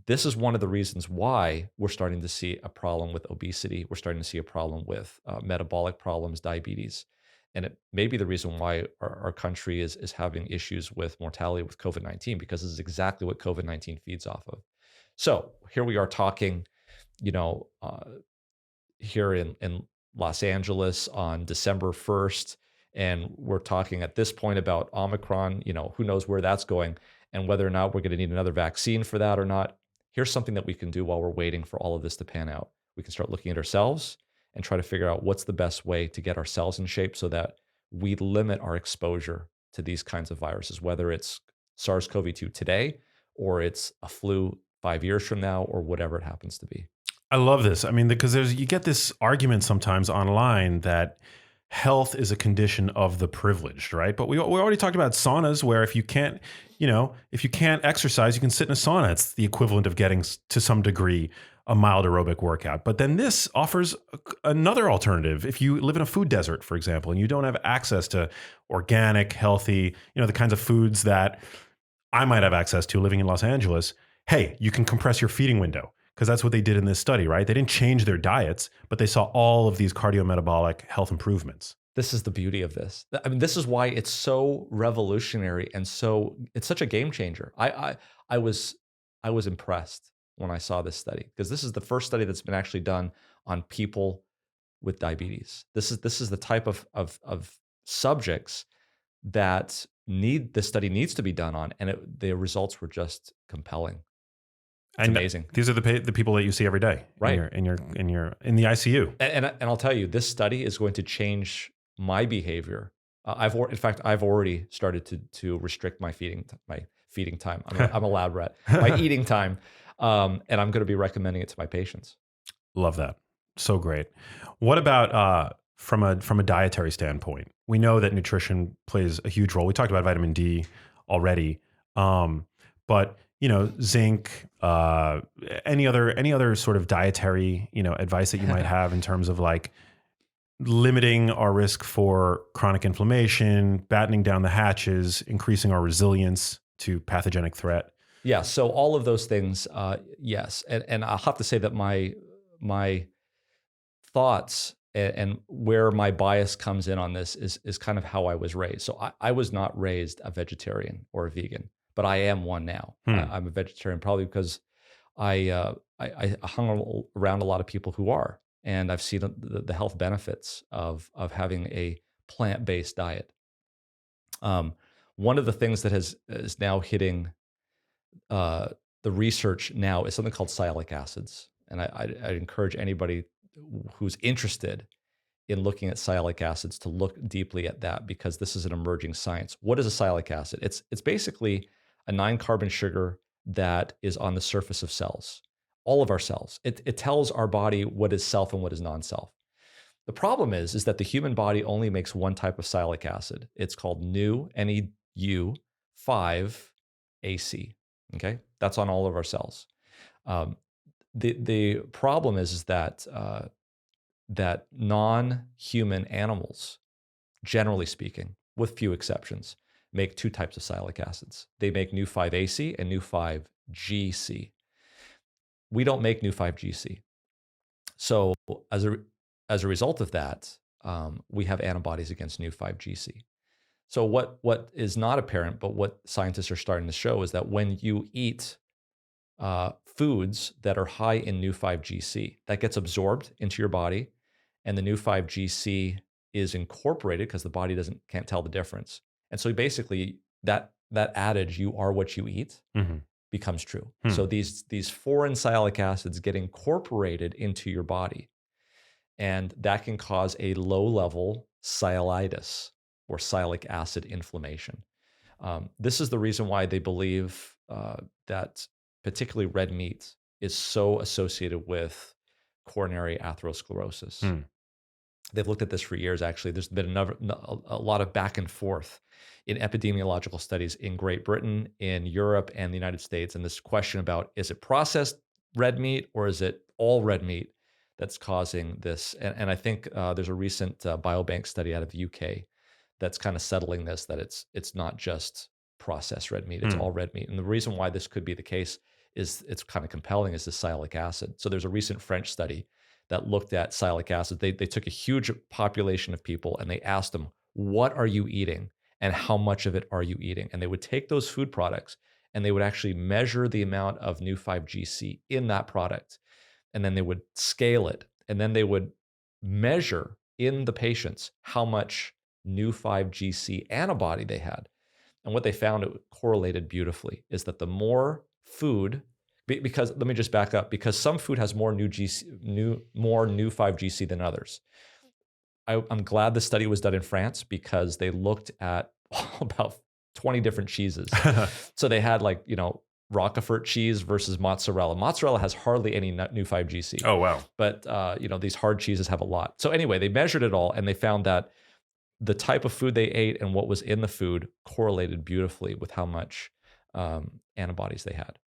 This is one of the reasons why we're starting to see a problem with obesity. We're starting to see a problem with metabolic problems, diabetes. And it may be the reason why our country is having issues with mortality with COVID-19, because this is exactly what COVID-19 feeds off of. So here we are talking, here in Los Angeles on December 1st, and we're talking at this point about Omicron, who knows where that's going and whether or not we're going to need another vaccine for that or not. Here's something that we can do while we're waiting for all of this to pan out. We can start looking at ourselves and try to figure out what's the best way to get ourselves in shape so that we limit our exposure to these kinds of viruses, whether it's SARS-CoV-2 today or it's a flu 5 years from now or whatever it happens to be. I love this. I mean, because you get this argument sometimes online that health is a condition of the privileged, right? But we already talked about saunas, where if you can't exercise, you can sit in a sauna. It's the equivalent of getting to some degree a mild aerobic workout. But then this offers another alternative. If you live in a food desert, for example, and you don't have access to organic, healthy, the kinds of foods that I might have access to living in Los Angeles, hey, you can compress your feeding window. Because that's what they did in this study, right? They didn't change their diets, but they saw all of these cardiometabolic health improvements. This is the beauty of this. I mean, this is why it's so revolutionary and it's such a game changer. I was I was impressed when I saw this study because this is the first study that's been actually done on people with diabetes. This is the type of subjects that this study needs to be done on, and the results were just compelling. It's And amazing. these are the people that you see every day, Right? in the ICU. And I'll tell you, this study is going to change my behavior. In fact, I've already started to restrict my feeding time. I'm a lab rat. My eating time, and I'm going to be recommending it to my patients. Love that. So great. What about from a dietary standpoint? We know that nutrition plays a huge role. We talked about vitamin D already, but zinc. Any other sort of dietary advice that you might have in terms of like limiting our risk for chronic inflammation, battening down the hatches, increasing our resilience to pathogenic threat? Yeah. So all of those things, yes. And I'll have to say that my thoughts and where my bias comes in on this is kind of how I was raised. So I was not raised a vegetarian or a vegan, but I am one now. I'm a vegetarian probably because I hung around a lot of people who are, and I've seen the health benefits of having a plant-based diet. One of the things that is now hitting the research now is something called Cylic acids, and I encourage anybody who's interested in looking at Cylic acids to look deeply at that because this is an emerging science. What is a Cylic acid? It's basically a 9-carbon sugar that is on the surface of cells, all of our cells. It tells our body what is self and what is non-self. The problem is that the human body only makes one type of Cylic acid. It's called NEU 5-AC. Okay, that's on all of our cells. The problem is that that non-human animals, generally speaking, with few exceptions, make 2 types of Cylic acids. They make NEU 5-AC and NEU 5-GC. We don't make NEU 5-GC. So as a result of that, we have antibodies against NEU 5-GC. So what is not apparent, but what scientists are starting to show is that when you eat foods that are high in NEU 5-GC, that gets absorbed into your body, and the NEU 5-GC is incorporated because the body can't tell the difference. And so basically that adage, "You are what you eat," becomes true. So these foreign Cylic acids get incorporated into your body, and that can cause a low-level cylitis or Cylic acid inflammation. This is the reason why they believe that particularly red meat is so associated with coronary atherosclerosis. They've looked at this for years, actually. There's been a lot of back and forth in epidemiological studies in Great Britain, in Europe, and the United States. And this question about, is it processed red meat or is it all red meat that's causing this? And I think there's a recent biobank study out of the UK that's kind of settling this, that it's not just processed red meat, it's all red meat. And the reason why this could be the case is it's kind of compelling, is the Cylic acid. So there's a recent French study that looked at Cylic acid. They took a huge population of people and they asked them, what are you eating and how much of it are you eating? And they would take those food products and they would actually measure the amount of NEU 5-GC in that product. And then they would scale it. And then they would measure in the patients how much NEU 5-GC antibody they had. And what they found, it correlated beautifully, is that the more food, because let me just back up, because some food has more NEU 5-GC than others. I'm glad the study was done in France because they looked at about 20 different cheeses. So they had Roquefort cheese versus mozzarella. Mozzarella has hardly any NEU 5-GC. Oh, wow. But these hard cheeses have a lot. So anyway, they measured it all and they found that the type of food they ate and what was in the food correlated beautifully with how much antibodies they had,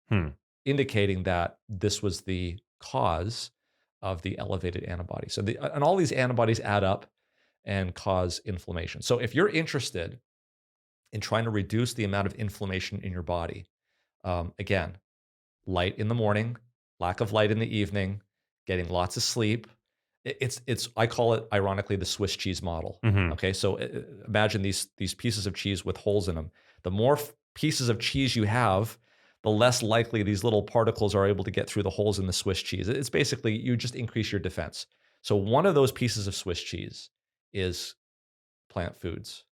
indicating that this was the cause of the elevated antibodies. So and all these antibodies add up and cause inflammation. So if you're interested in trying to reduce the amount of inflammation in your body, again, light in the morning, lack of light in the evening, getting lots of sleep, It's I call it ironically the Swiss cheese model. Hmm. Okay, so imagine these pieces of cheese with holes in them. The more pieces of cheese you have, the less likely these little particles are able to get through the holes in the Swiss cheese. It's basically you just increase your defense. So one of those pieces of Swiss cheese is plant foods,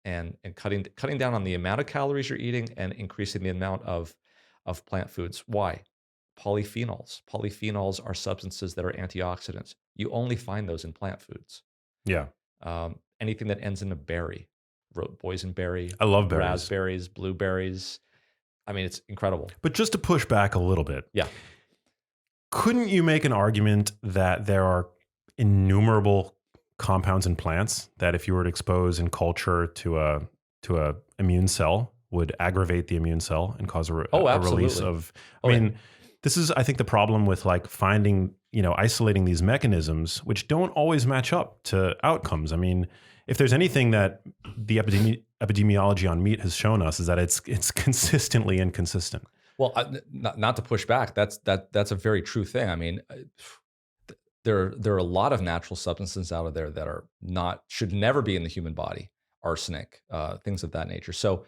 and cutting down on the amount of calories you're eating and increasing the amount of plant foods. Why? Polyphenols. Polyphenols are substances that are antioxidants. You only find those in plant foods. Yeah. Anything that ends in a berry, boysenberry, I love berries. raspberries, blueberries. I mean, it's incredible. But just to push back a little bit, Yeah. couldn't you make an argument that there are innumerable compounds in plants that if you were to expose in culture to a immune cell would aggravate the immune cell and cause a release absolutely. of, I mean, this is, I think, the problem with like finding, isolating these mechanisms, which don't always match up to outcomes. I mean, if there's anything that the epidemiology on meat has shown us is that it's consistently inconsistent. Well, not to push back. That's a very true thing. I mean, there are a lot of natural substances out of there that are should never be in the human body. Arsenic, things of that nature. So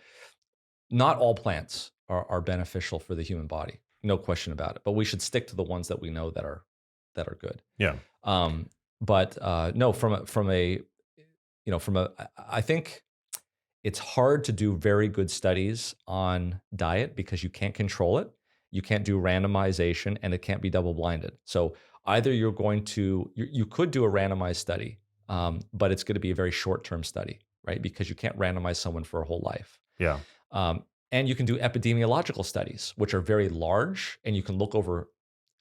not all plants are beneficial for the human body. No question about it. But we should stick to the ones that we know that are good. Yeah. But no, I think it's hard to do very good studies on diet because you can't control it. You can't do randomization, and it can't be double blinded. So either you could do a randomized study, but it's going to be a very short-term study, right? Because you can't randomize someone for a whole life. Yeah. And you can do epidemiological studies, which are very large, and you can look over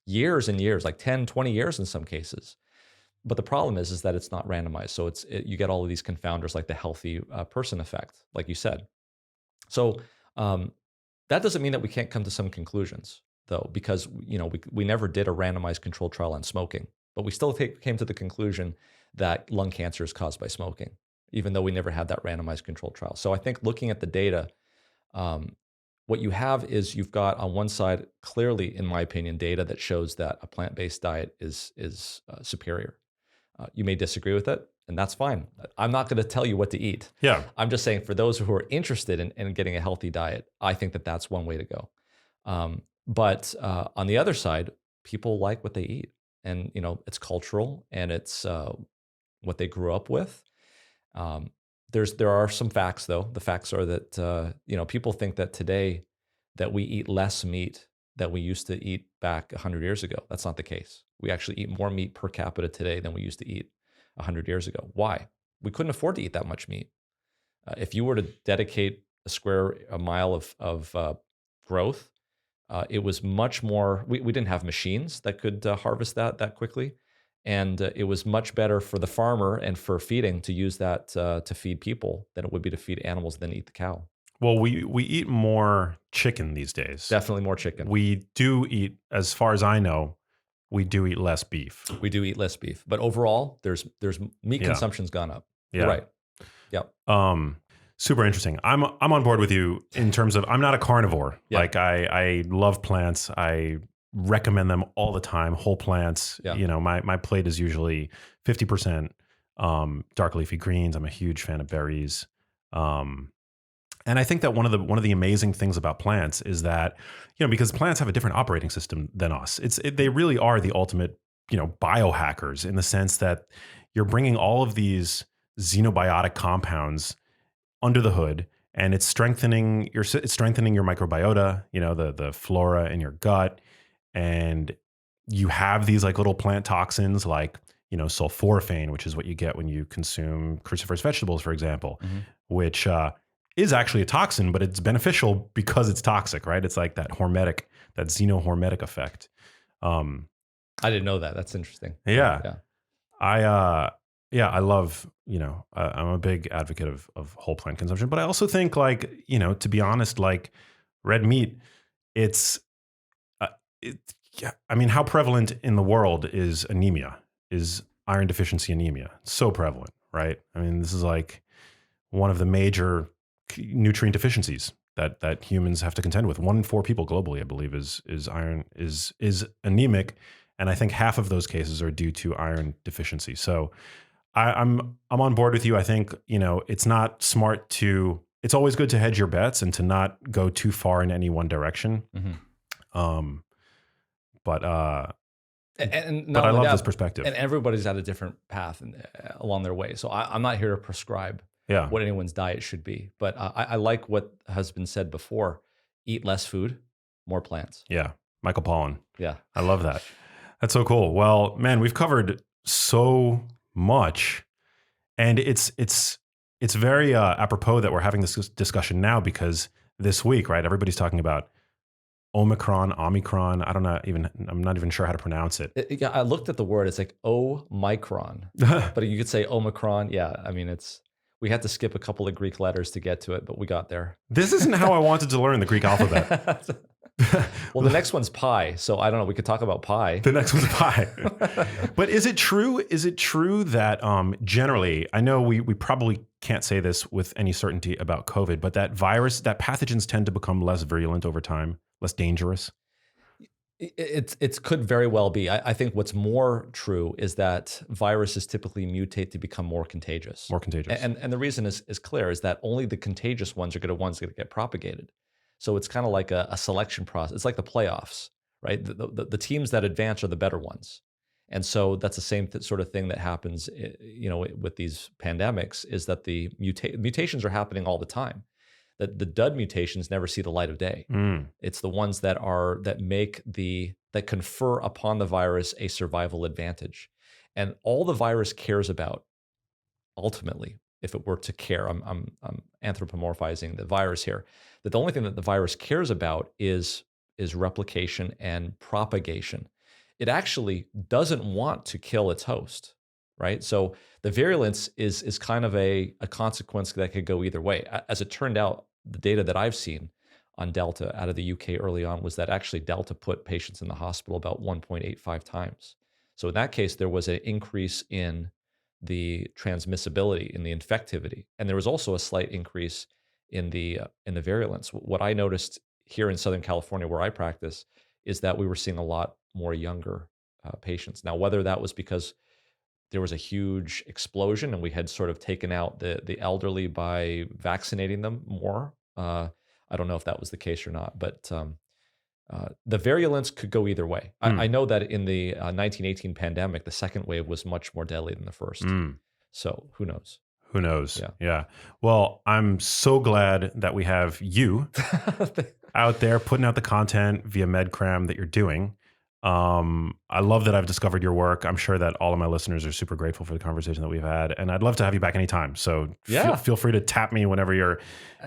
years and years, like 10, 20 years in some cases. But the problem is that it's not randomized. So you get all of these confounders like the healthy person effect, like you said. So that doesn't mean that we can't come to some conclusions, though, because we never did a randomized controlled trial on smoking, but we still came to the conclusion that lung cancer is caused by smoking, even though we never had that randomized controlled trial. So I think looking at the data, what you have is you've got on one side, clearly, in my opinion, data that shows that a plant-based diet is superior. You may disagree with it, and that's fine. I'm not going to tell you what to eat. Yeah. I'm just saying for those who are interested in getting a healthy diet, I think that that's one way to go. But on the other side, people like what they eat, and it's cultural, and it's what they grew up with. There are some facts, though. The facts are that people think that today that we eat less meat that we used to eat back 100 years ago. That's not the case. We actually eat more meat per capita today than we used to eat 100 years ago. Why? We couldn't afford to eat that much meat. If you were to dedicate a mile of growth, it was much more. We didn't have machines that could harvest that quickly. And it was much better for the farmer and for feeding to use that to feed people than it would be to feed animals than eat the cow. Well, we eat more chicken these days. Definitely more chicken. We do eat, as far as I know, we do eat less beef. We do eat less beef, but overall, there's meat consumption's gone up. Yeah. You're right. Yep. Super interesting. I'm on board with you in terms of I'm not a carnivore. Yeah. Like I love plants. I recommend them all the time. Whole plants. Yeah. My plate is usually 50% dark leafy greens. I'm a huge fan of berries. And I think that one of the amazing things about plants is that, because plants have a different operating system than us. They really are the ultimate, biohackers in the sense that you're bringing all of these xenobiotic compounds under the hood, and it's strengthening your microbiota, the flora in your gut, and you have these like little plant toxins like sulforaphane, which is what you get when you consume cruciferous vegetables, for example, which is actually a toxin, but it's beneficial because it's toxic, right? It's like that xenohormetic effect. I didn't know that. That's interesting. Yeah. I love, I'm a big advocate of whole plant consumption, but I also think to be honest, like red meat, how prevalent in the world is iron deficiency anemia? So prevalent, right? I mean, this is like one of the major nutrient deficiencies that humans have to contend with. 1 in 4 people globally, I believe, is anemic. And I think half of those cases are due to iron deficiency. So I'm on board with you. I think, it's not smart it's always good to hedge your bets and to not go too far in any one direction. Mm-hmm. Um, but And I love this perspective. And everybody's at a different path along their way. So I'm not here to prescribe what anyone's diet should be. But I like what has been said before. Eat less food, more plants. Yeah. Michael Pollan. Yeah. I love that. That's so cool. Well, man, we've covered so much, and it's very apropos that we're having this discussion now, because this week, right, everybody's talking about Omicron. I'm not even sure how to pronounce it. I looked at the word. It's like Omicron, but you could say Omicron. Yeah, I mean, we had to skip a couple of Greek letters to get to it, but we got there. This isn't how I wanted to learn the Greek alphabet. Well, the next one's pi, so I don't know. We could talk about pi. The next one's pi. But is it true? Is it true that generally, I know we probably can't say this with any certainty about COVID, but that pathogens tend to become less virulent over time, less dangerous? It could very well be. I think what's more true is that viruses typically mutate to become more contagious. More contagious. And the reason is clear, is that only the contagious ones are going to get propagated. So it's kind of like a selection process. It's like the playoffs, right? The teams that advance are the better ones. And so that's the same sort of thing that happens, with these pandemics, is that the mutations are happening all the time. That the dud mutations never see the light of day. It's the ones that confer upon the virus a survival advantage. And all the virus cares about, ultimately, if it were to care, I'm anthropomorphizing the virus here, that the only thing that the virus cares about is replication and propagation. It actually doesn't want to kill its host, right? So the virulence is kind of a consequence that could go either way. As it turned out, the data that I've seen on Delta out of the UK early on was that actually Delta put patients in the hospital about 1.85 times. So in that case, there was an increase in the transmissibility, in the infectivity, and there was also a slight increase in the virulence. What I noticed here in Southern California, where I practice, is that we were seeing a lot more younger patients. Now, whether that was because there was a huge explosion and we had sort of taken out the elderly by vaccinating them more, I don't know if that was the case or not, but the virulence could go either way. I know that in the 1918 pandemic, the second wave was much more deadly than the first. So who knows? Who knows? Yeah. Well, I'm so glad that we have you out there putting out the content via MedCram that you're doing. I love that I've discovered your work. I'm sure that all of my listeners are super grateful for the conversation that we've had, and I'd love to have you back anytime. So feel free to tap me whenever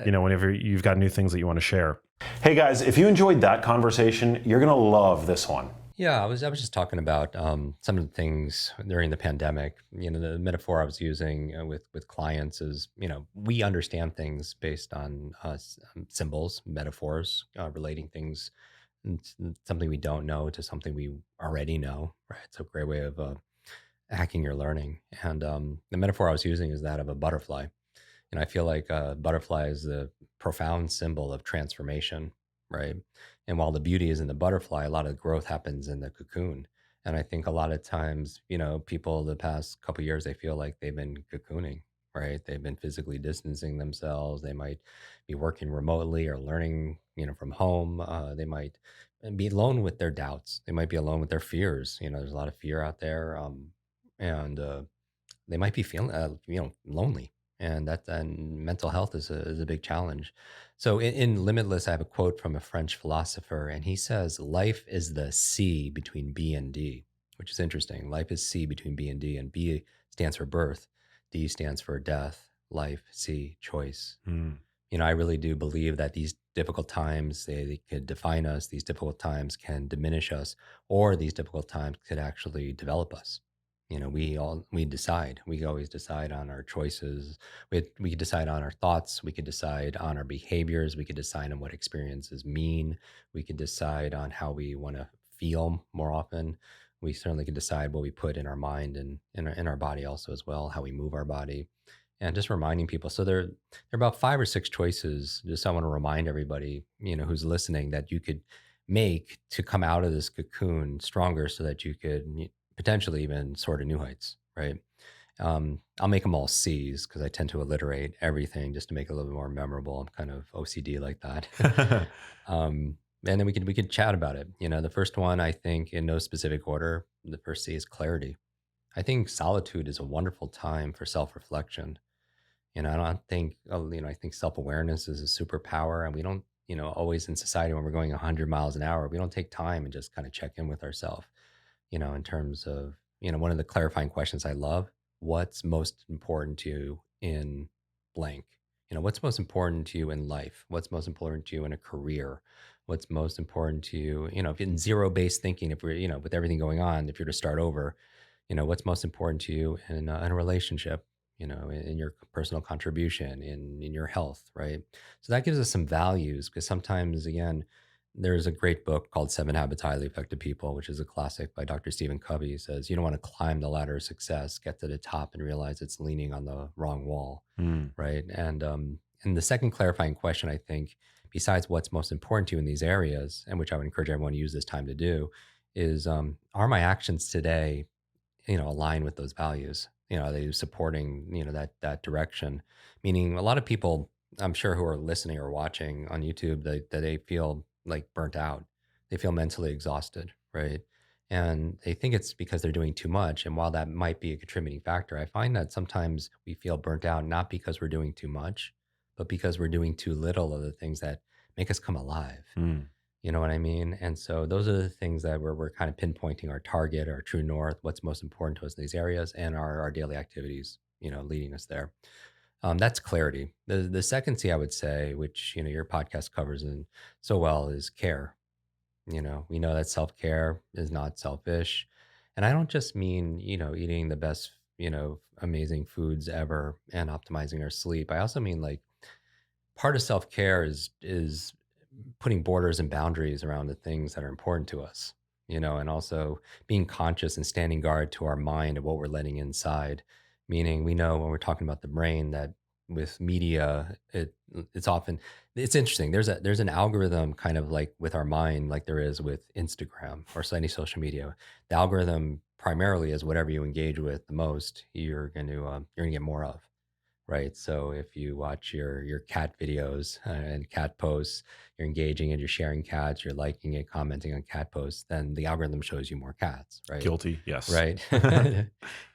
whenever you've got new things that you want to share. Hey guys, if you enjoyed that conversation, you're going to love this one. Yeah, I was just talking about some of the things during the pandemic. The metaphor I was using with clients is, we understand things based on symbols, metaphors, relating things, something we don't know to something we already know. Right, it's a great way of hacking your learning. And the metaphor I was using is that of a butterfly. And I feel like a butterfly is the profound symbol of transformation, right? And while the beauty is in the butterfly, a lot of growth happens in the cocoon. And I think a lot of times, people the past couple of years, they feel like they've been cocooning, right? They've been physically distancing themselves. They might be working remotely or learning, from home. They might be alone with their doubts. They might be alone with their fears. There's a lot of fear out there. And they might be feeling, lonely. And mental health is a big challenge. So in Limitless, I have a quote from a French philosopher, and he says, "Life is the C between B and D," which is interesting. Life is C between B and D, and B stands for birth, D stands for death, life, C, choice. I really do believe that these difficult times, they could define us. These difficult times can diminish us, or these difficult times could actually develop us. We decide. We always decide on our choices. We could decide on our thoughts. We could decide on our behaviors. We could decide on what experiences mean. We could decide on how we want to feel more often. We certainly can decide what we put in our mind and in our body also as well, how we move our body. And just reminding people. So there are about 5 or 6 choices. Just I want to remind everybody, who's listening, that you could make to come out of this cocoon stronger so that you could potentially even soar to new heights, right? I'll make them all C's because I tend to alliterate everything just to make it a little bit more memorable. I'm kind of OCD like that. And then we could chat about it. The first one, I think, in no specific order, the first C is clarity. I think solitude is a wonderful time for self-reflection. I don't think, I think self-awareness is a superpower, and we don't, always in society when we're going 100 miles an hour, we don't take time and just kind of check in with ourselves, in terms of, one of the clarifying questions I love, what's most important to you in blank? What's most important to you in life? What's most important to you in a career? What's most important to you, if in zero-based thinking, if we're, with everything going on, if you're to start over, what's most important to you in a relationship, in your personal contribution, in your health, right? So that gives us some values because sometimes, again, there's a great book called Seven Habits of Highly Effective People, which is a classic by Dr. Stephen Covey. He says, you don't want to climb the ladder of success, get to the top and realize it's leaning on the wrong wall, Mm. right? And the second clarifying question, I think, besides what's most important to you in these areas, and which I would encourage everyone to use this time to do, is are my actions today align with those values? Are they supporting, that direction? Meaning a lot of people, I'm sure, who are listening or watching on YouTube, that they feel like burnt out. They feel mentally exhausted, right? And they think it's because they're doing too much. And while that might be a contributing factor, I find that sometimes we feel burnt out, not because we're doing too much, but because we're doing too little of the things that make us come alive. Mm. You know what I mean? And so those are the things that we're kind of pinpointing our target, our true north, what's most important to us in these areas, and our daily activities, leading us there. That's clarity. The second C I would say, which your podcast covers in so well, is care. We know that self-care is not selfish, and I don't just mean eating the best amazing foods ever and optimizing our sleep. I also mean, like, part of self-care is putting borders and boundaries around the things that are important to us, and also being conscious and standing guard to our mind of what we're letting inside. Meaning, we know when we're talking about the brain that with media, it's interesting. There's an algorithm kind of like with our mind, like there is with Instagram or any social media. The algorithm primarily is whatever you engage with the most, you're gonna get more of, right? So if you watch your cat videos and cat posts, you're engaging and you're sharing cats, you're liking it, commenting on cat posts, then the algorithm shows you more cats, right? Guilty. Yes. Right.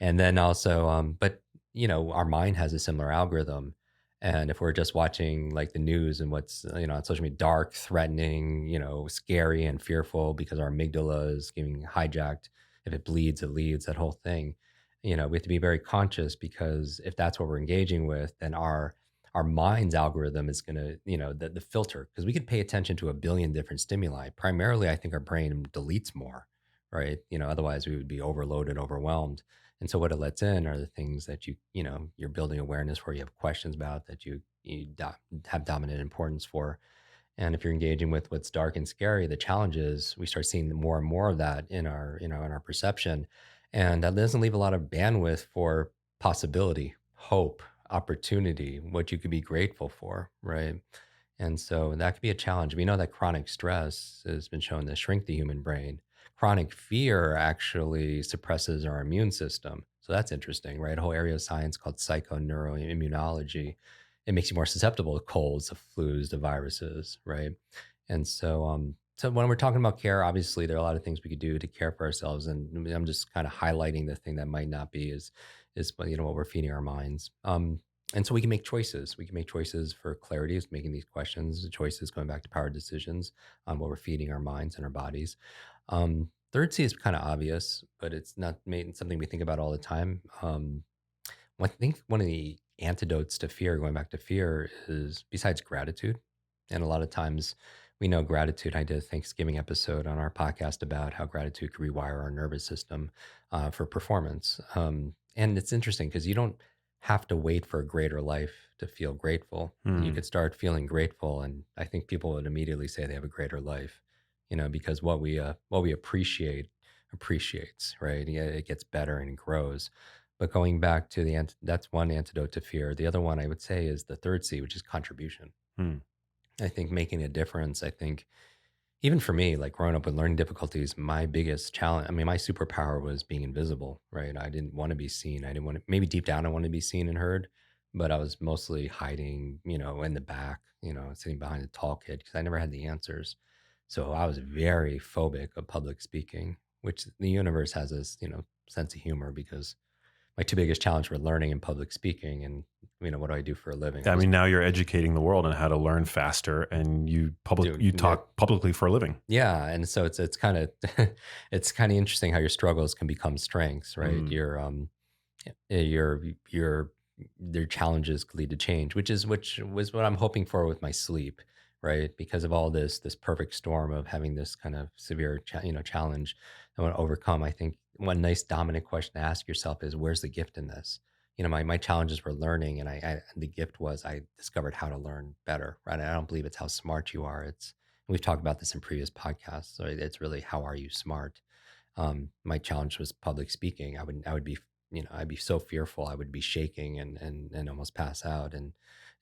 And then also, but our mind has a similar algorithm. And if we're just watching like the news and what's, on social media, dark, threatening, scary and fearful because our amygdala is getting hijacked. If it bleeds, it leads, that whole thing. We have to be very conscious because if that's what we're engaging with, then our mind's algorithm is going to, the filter, because we could pay attention to a billion different stimuli. Primarily, I think our brain deletes more, right? Otherwise we would be overloaded, overwhelmed. And so what it lets in are the things that you're building awareness for, you have questions about, that have dominant importance for. And if you're engaging with what's dark and scary, the challenge is we start seeing more and more of that in our perception. And that doesn't leave a lot of bandwidth for possibility, hope, opportunity, what you could be grateful for, right? And so that could be a challenge. We know that chronic stress has been shown to shrink the human brain. Chronic fear actually suppresses our immune system. So that's interesting, right? A whole area of science called psychoneuroimmunology. It makes you more susceptible to colds, to flus, to viruses, right? And so when we're talking about care, obviously there are a lot of things we could do to care for ourselves. And I'm just kind of highlighting the thing that might not be is what we're feeding our minds. And so we can make choices. We can make choices for clarity, is making these questions, the choices going back to power decisions on what we're feeding our minds and our bodies. Third C is kind of obvious, but it's not something we think about all the time. I think one of the antidotes to fear, going back to fear, is besides gratitude. And a lot of times we know gratitude. I did a Thanksgiving episode on our podcast about how gratitude can rewire our nervous system for performance. And it's interesting because you don't have to wait for a greater life to feel grateful. You could start feeling grateful, and I think people would immediately say they have a greater life, because what we appreciate appreciates, right? Yeah, it gets better and it grows. But going back to that's one antidote to fear. The other one I would say is the third C, which is contribution. Hmm. I think making a difference. I think Even for me, like growing up with learning difficulties, my biggest challenge, I mean, my superpower was being invisible, right? I didn't want to be seen. I didn't want to, maybe deep down, I wanted to be seen and heard, but I was mostly hiding, in the back, sitting behind a tall kid because I never had the answers. So I was very phobic of public speaking, which the universe has this, sense of humor because my two biggest challenges were learning and public speaking. And, what do I do for a living? I I was mean, now you're educating the world on how to learn faster, and doing, you yeah, talk publicly for a living. yeah, and so it's kind of it's kind of interesting how your struggles can become strengths, right? Mm. Your their challenges could lead to change, which was what I'm hoping for with my sleep, right? Because of all this perfect storm of having this kind of severe challenge I want to overcome. I think one nice dominant question to ask yourself is, where's the gift in this? My challenges were learning, and the gift was I discovered how to learn better, right? I don't believe it's how smart you are. It's we've talked about this in previous podcasts. So it's really, how are you smart? My challenge was public speaking. I would be, I'd be so fearful. I would be shaking and almost pass out. And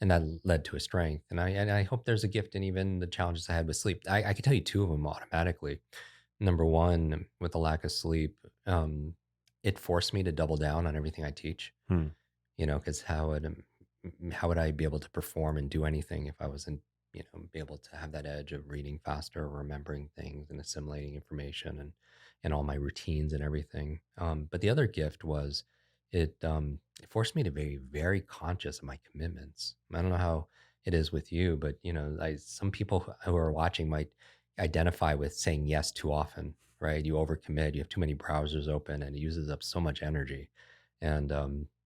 that led to a strength. And I hope there's a gift in even the challenges I had with sleep. I could tell you two of them automatically. Number one, with the lack of sleep, it forced me to double down on everything I teach, Hmm. because how would I be able to perform and do anything if I wasn't, be able to have that edge of reading faster, remembering things, and assimilating information, and all my routines and everything. But the other gift was it forced me to be very conscious of my commitments. I don't know how it is with you, but some people who are watching might identify with saying yes too often, right? You overcommit, you have too many browsers open, and it uses up so much energy. And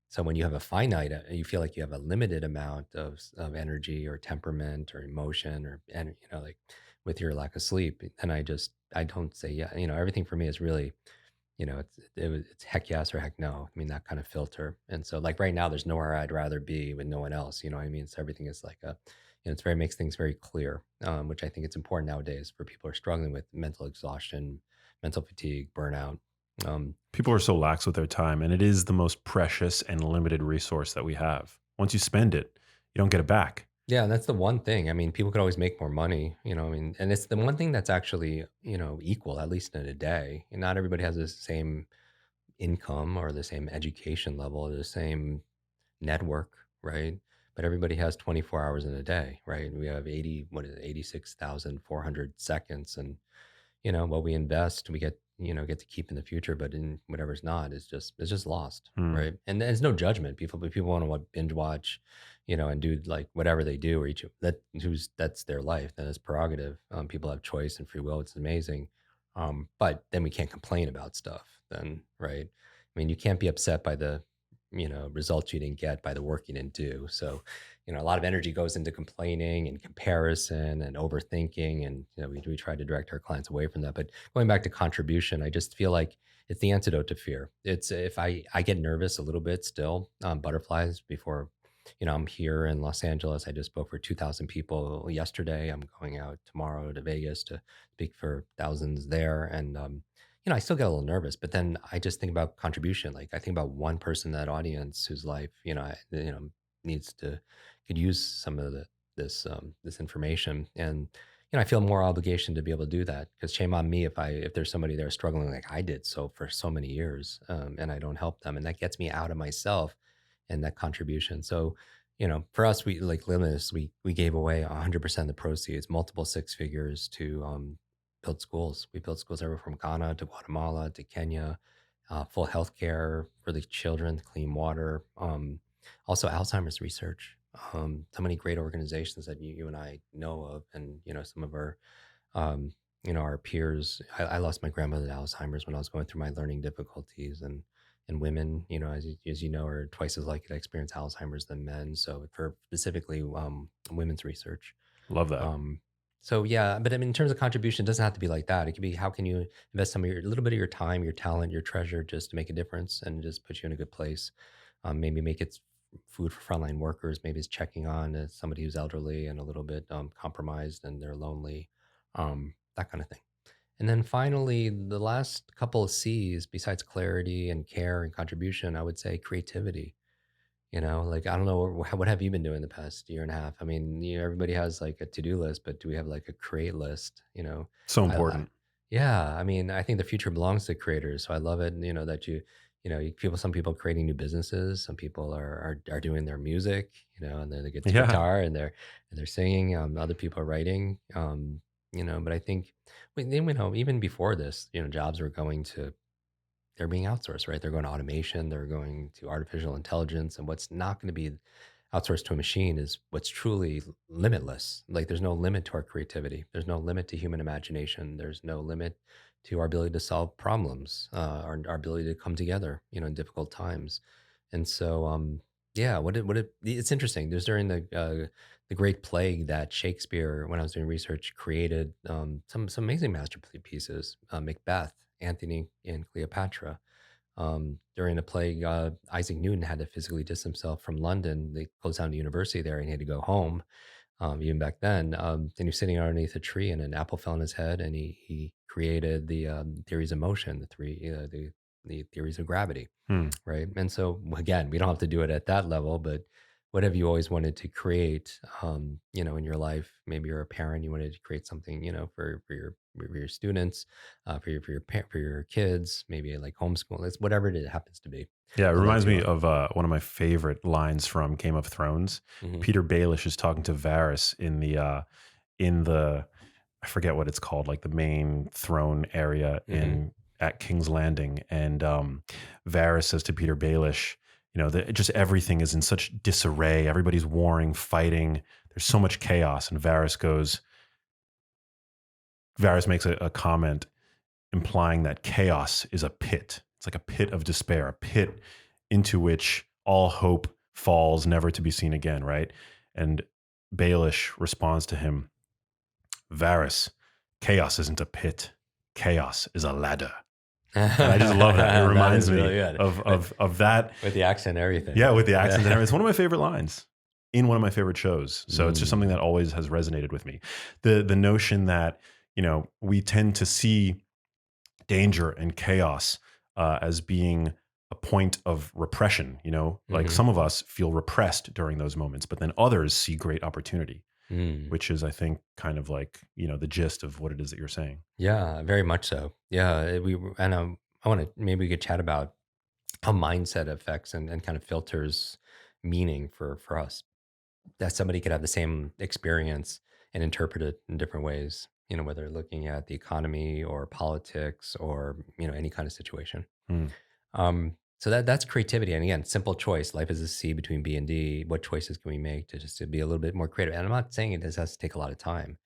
so when you have a finite, you feel like you have a limited amount of energy or temperament or emotion or, and like with your lack of sleep, then I don't say, yeah, everything for me is really, it's heck yes or heck no. I mean, that kind of filter. And so like right now, there's nowhere I'd rather be with no one else. You know what I mean? So everything is like it's very, makes things very clear, which I think it's important nowadays for people who are struggling with mental exhaustion, mental fatigue, burnout. People are so lax with their time, and it is the most precious and limited resource that we have. Once you spend it, you don't get it back. Yeah, and that's the one thing. I mean, people could always make more money, I mean, and it's the one thing that's actually, equal, at least in a day. And not everybody has the same income or the same education level or the same network, right? But everybody has 24 hours in a day, right? We have 86,400 seconds. And, what we invest, we get to keep in the future, but in whatever's not it's just lost, Hmm. right? And there's no judgment. People want to binge watch, and do like whatever they do, or that's their life, then it's prerogative. People have choice and free will. It's amazing. But then we can't complain about stuff then, right? I mean, you can't be upset by the results you didn't get by the work you didn't do. So a lot of energy goes into complaining and comparison and overthinking, and we try to direct our clients away from that. But going back to contribution, I just feel like it's the antidote to fear. It's if I get nervous a little bit still, butterflies before. I'm here in Los Angeles. I just spoke for 2,000 people yesterday. I'm going out tomorrow to Vegas to speak for thousands there, and I still get a little nervous, but then I just think about contribution. Like I think about one person in that audience whose life, needs to could use some of this information, and I feel more obligation to be able to do that, because shame on me if there's somebody there struggling like I did so for so many years, and I don't help them, and that gets me out of myself and that contribution. So for us, we like Limitless, we gave away 100% of the proceeds, multiple six figures to build schools. We built schools everywhere from Ghana to Guatemala to Kenya, full health care for the children, clean water, also Alzheimer's research. So many great organizations that you and I know of, and some of um, our peers. I lost my grandmother to Alzheimer's when I was going through my learning difficulties, and women, as you know, are twice as likely to experience Alzheimer's than men. So for specifically women's research. Love that. Um, so yeah, but I mean, in terms of contribution, it doesn't have to be like that. It could be, how can you invest a little bit of your time, your talent, your treasure, just to make a difference and just put you in a good place. Maybe make it food for frontline workers. Maybe it's checking on somebody who's elderly and a little bit compromised and they're lonely, that kind of thing. And then finally, the last couple of C's, besides clarity and care and contribution, I would say creativity. Like I don't know what have you been doing the past year and a half? I mean, everybody has like a to-do list, but do we have like a create list? So I important. yeah, I mean, I think the future belongs to creators. So I love it, that some people creating new businesses, some people are doing their music, and then they get the Yeah. guitar and they're singing. Other people are writing, but I think even before this, jobs were going to they're being outsourced, right? They're going to automation, they're going to artificial intelligence, and what's not going to be outsourced to a machine is what's truly limitless. Like there's no limit to our creativity. There's no limit to human imagination. There's no limit to our ability to solve problems, our ability to come together, in difficult times. And so, yeah, it's interesting. There's during the Great Plague that Shakespeare, when I was doing research, created some amazing masterpieces, Macbeth, Antony and Cleopatra. During the plague, Isaac Newton had to physically distance himself from London. They closed down the university there, and he had to go home. Even back then, and he was sitting underneath a tree, and an apple fell on his head, and he created the theories of motion, the theories of gravity, Hmm. right? And so again, we don't have to do it at that level, but what have you always wanted to create, in your life? Maybe you're a parent, you wanted to create something, for your students, for your kids, maybe like homeschool, it's whatever it happens to be. Yeah, it I'd love reminds to me hear. of one of my favorite lines from Game of Thrones. Mhm, Peter Baelish is talking to Varys in the I forget what it's called, like the main throne area mhm. in at King's Landing, and Varys says to Peter Baelish, that just everything is in such disarray. Everybody's warring, fighting. There's so much chaos, and Varys makes a comment implying that chaos is a pit. It's like a pit of despair, a pit into which all hope falls, never to be seen again, right? And Baelish responds to him, Varys, chaos isn't a pit. Chaos is a ladder. And I just love that. It That reminds is me really good. of With that. with the accent and everything. Yeah, with the accent and Yeah. everything. It's one of my favorite lines in one of my favorite shows. So it's just something Mm, that always has resonated with me. The notion that, we tend to see danger and chaos as being a point of repression. Like mhm, some of us feel repressed during those moments, but then others see great opportunity, mm. which is, I think, kind of like, the gist of what it is that you're saying. Yeah, very much so. Yeah, I want to maybe we could chat about how mindset affects and kind of filters meaning for us. That somebody could have the same experience and interpret it in different ways. Whether looking at the economy or politics or any kind of situation. Hmm. So that's creativity. And again, simple choice. Life is a C between B and D. What choices can we make to just to be a little bit more creative? And I'm not saying it has to take a lot of time.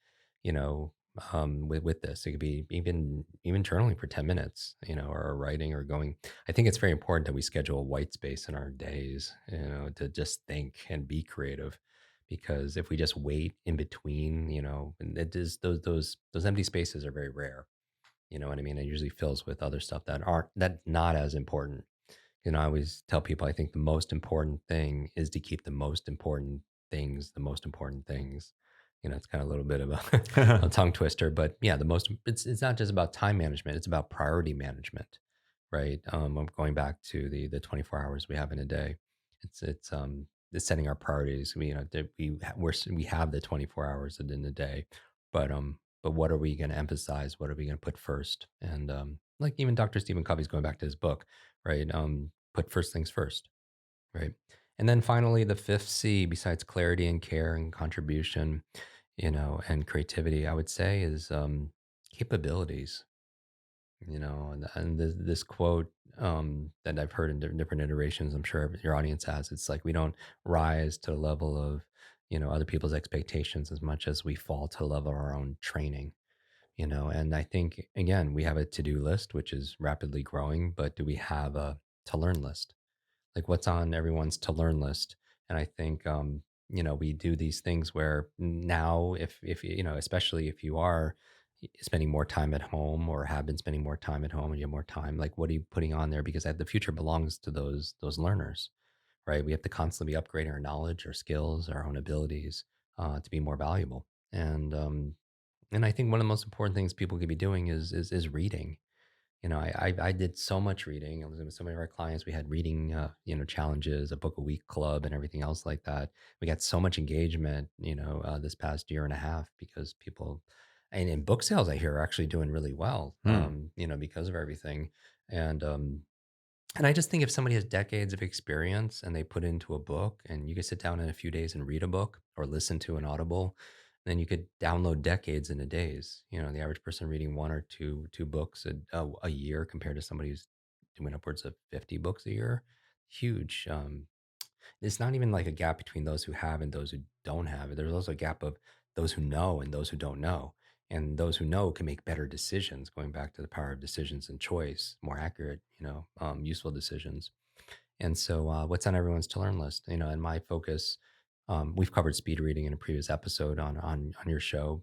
You know, with this, it could be even journaling for 10 minutes. Or writing or going. I think it's very important that we schedule a white space in our days. To just think and be creative. Because if we just wait in between, and it is those empty spaces are very rare. You know what I mean? It usually fills with other stuff that not as important. I always tell people I think the most important thing is to keep the most important things the most important things. It's kind of a little bit of a, a tongue twister, but yeah, it's not just about time management, it's about priority management, right? I'm going back to the 24 hours we have in a day. It's setting our priorities. We have the 24 hours in a day, but what are we going to emphasize? What are we going to put first? And like even Dr. Stephen Covey's going back to his book, right? Put first things first, right? And then finally, the fifth C, besides clarity and care and contribution, and creativity, I would say is capabilities. And this quote that I've heard in different iterations, I'm sure your audience has. It's like we don't rise to the level of other people's expectations as much as we fall to the level of our own training. And I think again we have a to-do list which is rapidly growing, but do we have a to learn list? Like what's on everyone's to learn list? And I think we do these things where now if especially if you are spending more time at home or have been spending more time at home and you have more time, like what are you putting on there? Because the future belongs to those learners, right? We have to constantly be upgrading our knowledge, our skills, our own abilities to be more valuable. And I think one of the most important things people could be doing is reading. I did so much reading. I was with so many of our clients. We had reading, challenges, a book a week club, and everything else like that. We got so much engagement, this past year and a half because people, and in book sales, I hear are actually doing really well, Hmm. because of everything. And and I just think if somebody has decades of experience and they put into a book, and you could sit down in a few days and read a book or listen to an audible, then you could download decades into days. The average person reading one or two books a year compared to somebody who's doing upwards of 50 books a year. Huge. It's not even like a gap between those who have and those who don't have. There's also a gap of those who know and those who don't know. And those who know can make better decisions, going back to the power of decisions and choice, more accurate, useful decisions. And so, what's on everyone's to learn list? And my focus, we've covered speed reading in a previous episode on your show.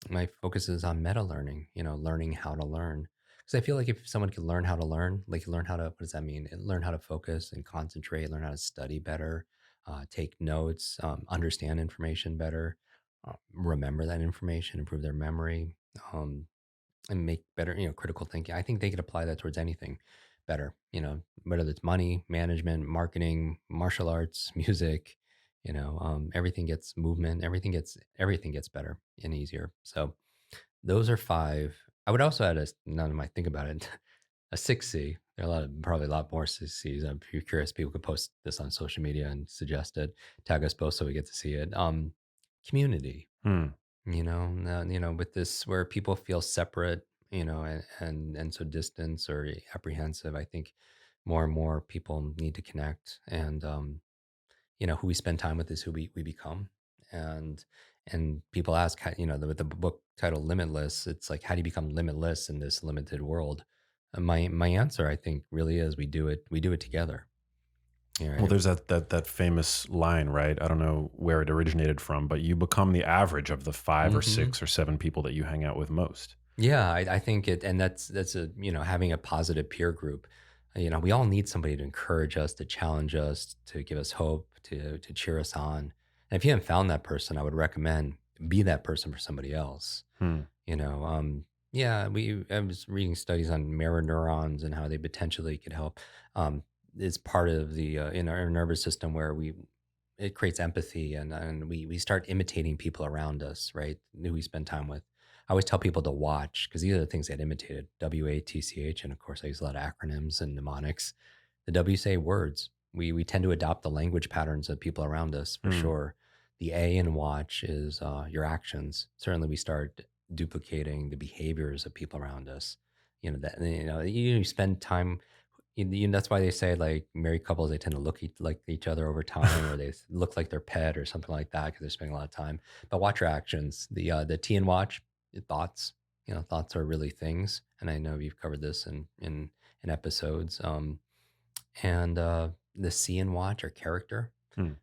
My focus is on meta learning. Learning how to learn. Because I feel like if someone could learn how to learn, like learn how to, what does that mean? Learn how to focus and concentrate, learn how to study better, take notes, understand information better, remember that information, improve their memory. And make better, critical thinking. I think they could apply that towards anything better, whether it's money, management, marketing, martial arts, music, everything gets movement, everything gets better and easier. So those are five. I would also add now that I think about it, a 6C. There are probably a lot more 6Cs. I'm curious. People could post this on social media and suggest it, tag us both so we get to see it. Community, Hmm. with this where people feel separate, and so distance or apprehensive. I think more and more people need to connect, and who we spend time with is who we become. And people ask, with the book title Limitless, it's like, how do you become limitless in this limited world? And my answer, I think, really is we do it together. Well, Right. there's that famous line, right? I don't know where it originated from, but you become the average of the 5 or Mm-hmm. 6 or 7 people that you hang out with most. Yeah, I think it, and that's a, having a positive peer group. We all need somebody to encourage us, to challenge us, to give us hope, to cheer us on. And if you haven't found that person, I would recommend be that person for somebody else. Hmm. You know, yeah, I was reading studies on mirror neurons and how they potentially could help. Um, it's part of the in our nervous system where it creates empathy, and we start imitating people around us, right? Who we spend time with. I always tell people to watch because these are the things that imitated WATCH, and of course I use a lot of acronyms and mnemonics. The W say words. We tend to adopt the language patterns of people around us for Hmm. sure. The A in watch is your actions. Certainly, we start duplicating the behaviors of people around us. You spend time. That's why they say like married couples they tend to look like each other over time, or they look like their pet or something like that because they're spending a lot of time. But watch your actions. The T in watch, thoughts. Thoughts are really things, and I know you've covered this in episodes. And the C in watch or character. Hmm.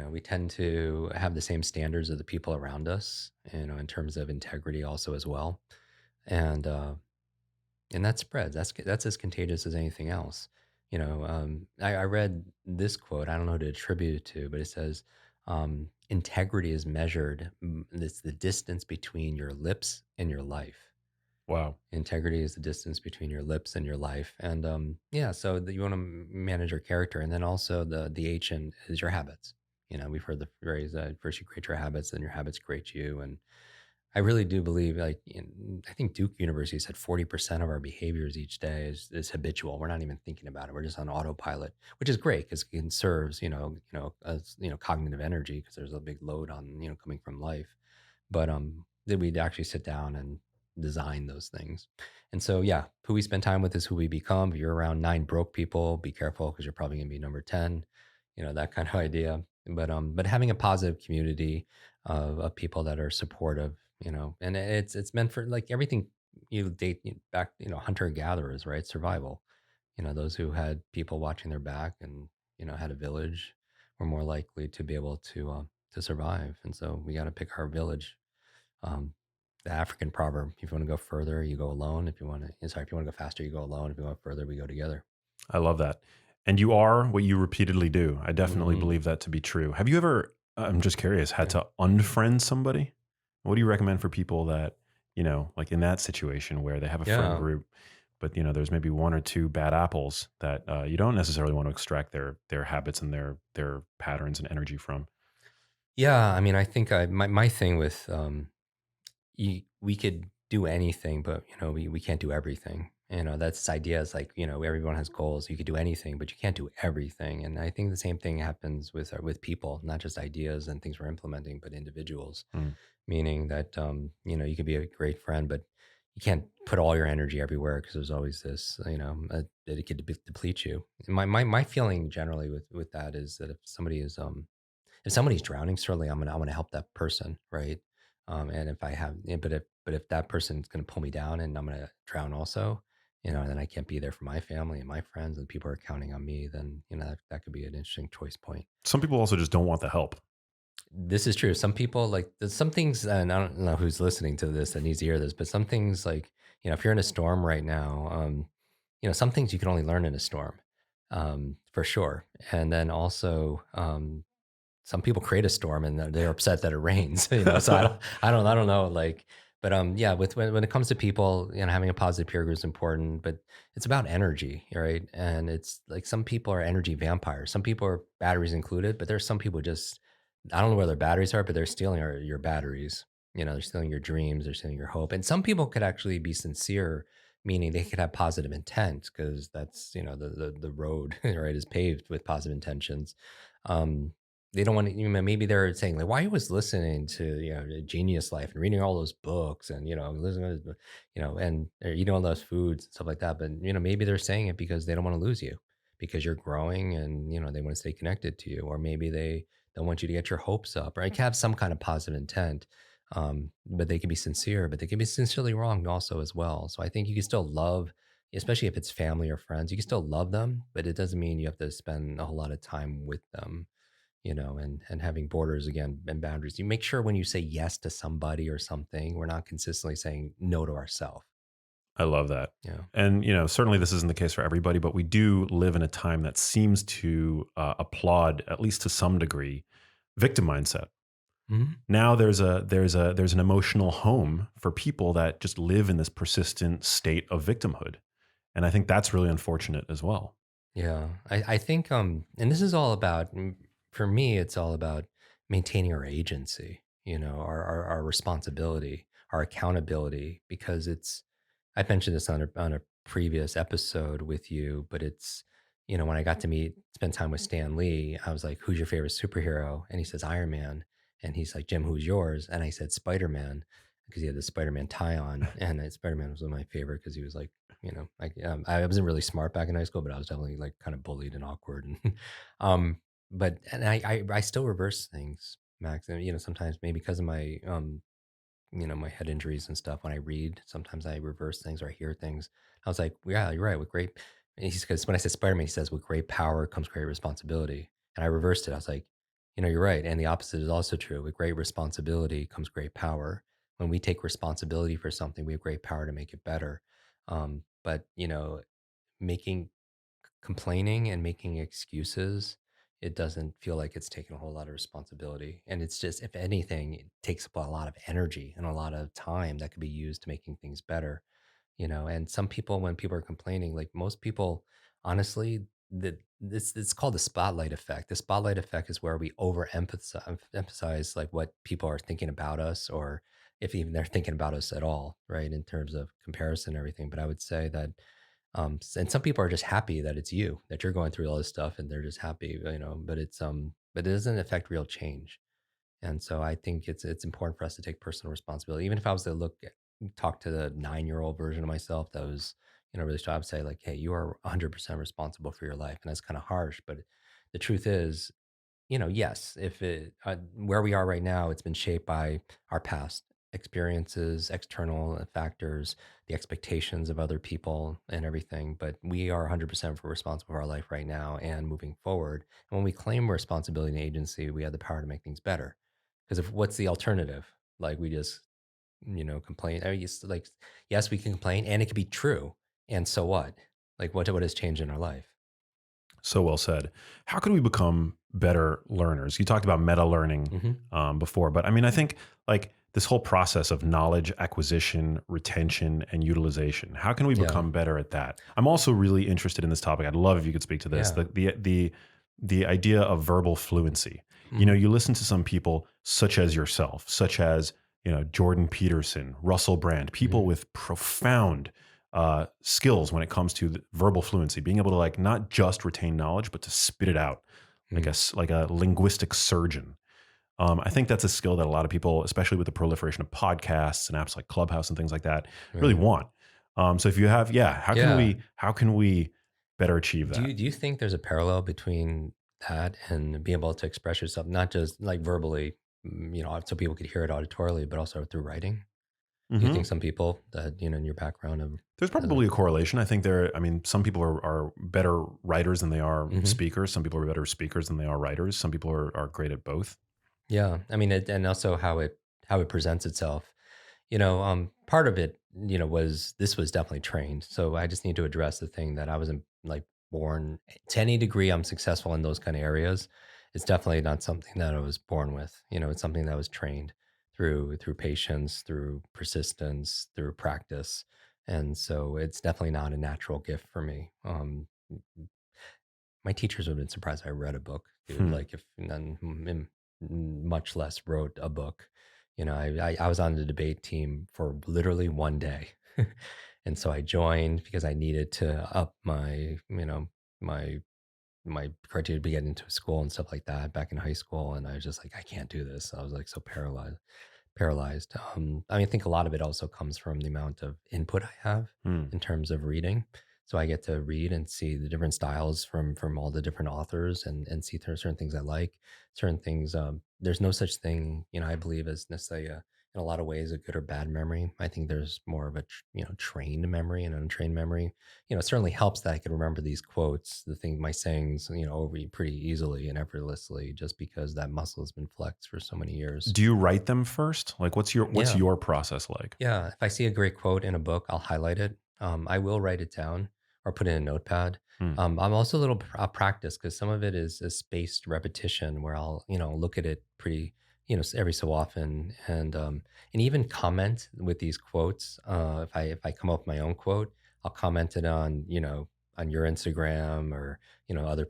We tend to have the same standards of the people around us, in terms of integrity also as well. And and that spreads. That's as contagious as anything else. I read this quote. I don't know who to attribute it to, but it says, "Integrity is measured. It's the distance between your lips and your life. Wow. Integrity is the distance between your lips and your life." And yeah, so you want to manage your character, and then also the H in is your habits. We've heard the phrase, "First you create your habits, then your habits create you." And I really do believe, like, I think Duke University said 40% of our behaviors each day is habitual. We're not even thinking about it. We're just on autopilot, which is great because it conserves, as cognitive energy because there's a big load on, coming from life. But then we'd actually sit down and design those things. And so, yeah, who we spend time with is who we become. If you're around 9 broke people, be careful because you're probably going to be number 10. That kind of idea. But having a positive community of people that are supportive, and it's meant for like everything you date back, hunter gatherers, right? Survival. Those who had people watching their back and had a village were more likely to be able to survive. And so we got to pick our village. um, the African proverb: if you want to go further, you go alone. If you want to, sorry, if you want to go faster, you go alone. If you want further, we go together. I love that. And you are what you repeatedly do. I definitely Hmm. believe that to be true. Have you ever, I'm just curious, had Yeah. to unfriend somebody? What do you recommend for people that, like in that situation where they have a friend Yeah. group, but there's maybe one or two bad apples that you don't necessarily want to extract their habits and their patterns and energy from. Yeah, I mean, I think my thing with we could do anything, but we can't do everything. That's this idea is like, everyone has goals. You could do anything, but you can't do everything. And I think the same thing happens with people, not just ideas and things we're implementing, but individuals. Mm. Meaning that you could be a great friend, but you can't put all your energy everywhere because there's always this, that it could deplete you. And my feeling generally with that is that if somebody's drowning, certainly I want to help that person, right? And if I have, but if that person's going to pull me down and I'm going to drown also, then I can't be there for my family and my friends and people are counting on me. Then that could be an interesting choice point. Some people also just don't want the help. This is true. Some people like there's some things, and I don't know who's listening to this that needs to hear this, but some things like if you're in a storm right now, some things you can only learn in a storm, for sure. And then also, some people create a storm and they're upset that it rains. So I don't know. Like, but yeah, when it comes to people, having a positive peer group is important, but it's about energy, right? And it's like some people are energy vampires. Some people are batteries included, but there's some people just I don't know where their batteries are, but they're stealing your batteries. They're stealing your dreams, they're stealing your hope. And some people could actually be sincere, meaning they could have positive intent because that's the road right is paved with positive intentions. Um, they don't want to, maybe they're saying like, why are you always listening to, Genius Life and reading all those books and, listening to, and or eating all those foods and stuff like that. But, maybe they're saying it because they don't want to lose you because you're growing and, they want to stay connected to you. Or maybe they don't want you to get your hopes up, or I can have some kind of positive intent. But they can be sincere, but they can be sincerely wrong also as well. So I think you can still love, especially if it's family or friends, you can still love them, but it doesn't mean you have to spend a whole lot of time with them, and having borders again and boundaries. You make sure when you say yes to somebody or something, we're not consistently saying no to ourselves. I love that. Yeah. And, certainly this isn't the case for everybody, but we do live in a time that seems to applaud, at least to some degree, victim mindset. Mhm. Now there's an emotional home for people that just live in this persistent state of victimhood. And I think that's really unfortunate as well. Yeah, I think, and this is all about, for me, it's all about maintaining our agency, our responsibility, our accountability, because I mentioned this on a previous episode with you, but it's, when I got to spend time with Stan Lee, I was like, who's your favorite superhero? And he says, Iron Man. And he's like, Jim, who's yours? And I said, Spider-Man, because he had the Spider-Man tie on. And Spider-Man was one of my favorite because he was like, I wasn't really smart back in high school, but I was definitely like kind of bullied and awkward. And, but I still reverse things, Max. And, sometimes maybe because of my, my head injuries and stuff. When I read, sometimes I reverse things or I hear things. I was like, yeah, you're right. With great, because when I said Spider-Man, he says, with great power comes great responsibility. And I reversed it. I was like, you're right. And the opposite is also true. With great responsibility comes great power. When we take responsibility for something, we have great power to make it better. But making complaining and making excuses, it doesn't feel like it's taking a whole lot of responsibility. And it's just, if anything, it takes up a lot of energy and a lot of time that could be used to making things better. And some people, when people are complaining, like most people, honestly, this it's called the spotlight effect. The spotlight effect is where we emphasize like what people are thinking about us, or if even they're thinking about us at all, right? In terms of comparison and everything. But I would say that and some people are just happy that it's you, that you're going through all this stuff and they're just happy, but but it doesn't affect real change. And so I think it's important for us to take personal responsibility. Even if I was to talk to the 9-year-old version of myself that was, really strong, I would say like, hey, you are 100% responsible for your life. And that's kind of harsh, but the truth is, yes, if where we are right now, it's been shaped by our past experiences, external factors, the expectations of other people and everything. But we are 100% responsible for our life right now and moving forward. And when we claim responsibility and agency, we have the power to make things better. Because if what's the alternative? Like we just, complain. Like, yes, we can complain and it could be true. And so what? Like what has changed in our life? So well said. How can we become better learners? You talked about meta learning Hmm. before, but I mean, I think like this whole process of knowledge acquisition, retention, and utilization. How can we Yeah. become better at that? I'm also really interested in this topic. I'd love if you could speak to this. Yeah. The idea of verbal fluency. Mhm. You listen to some people such as yourself, such as Jordan Peterson, Russell Brand, people Mhm. with profound skills when it comes to the verbal fluency, being able to like not just retain knowledge, but to spit it out like Mhm. like a linguistic surgeon. I think that's a skill that a lot of people, especially with the proliferation of podcasts and apps like Clubhouse and things like that, really Right. want. So if you have, yeah, Yeah. how can we better achieve that? Do you think there's a parallel between that and being able to express yourself, not just like verbally, so people could hear it auditorily, but also through writing? Do you Hmm. think some people that, in your background have, There's has a, probably a correlation. I think I mean, some people are better writers than they are Mhm. speakers. Some people are better speakers than they are writers. Some people are great at both. Yeah. I mean, and also how it presents itself. Part of it, was definitely trained. So I just need to address the thing that I wasn't like born to any degree. I'm successful in those kind of areas. It's definitely not something that I was born with. It's something that was trained through patience, through persistence, through practice, and so it's definitely not a natural gift for me. My teachers would have been surprised I read a book, dude. Hmm. Like if none, much less wrote a book. I was on the debate team for literally one day, and so I joined because I needed to up my my criteria to be getting into school and stuff like that back in high school. And I was just like, I can't do this. I was like so paralyzed. I mean, I think a lot of it also comes from the amount of input I have Hmm. in terms of reading. So I get to read and see the different styles from all the different authors and see certain things I like, certain things. There's no such thing, I believe, as necessarily in a lot of ways a good or bad memory. I think there's more of a trained memory and untrained memory. It certainly helps that I can remember these quotes, my sayings, over pretty easily and effortlessly, just because that muscle has been flexed for so many years. Do you write them first? Like, what's Yeah. your process like? Yeah. If I see a great quote in a book, I'll highlight it. I will write it down or put it in a notepad. Hmm. I'm also a little practice because some of it is spaced repetition where I'll, look at it pretty, every so often and even comment with these quotes. If I come up with my own quote, I'll comment it on, on your Instagram or,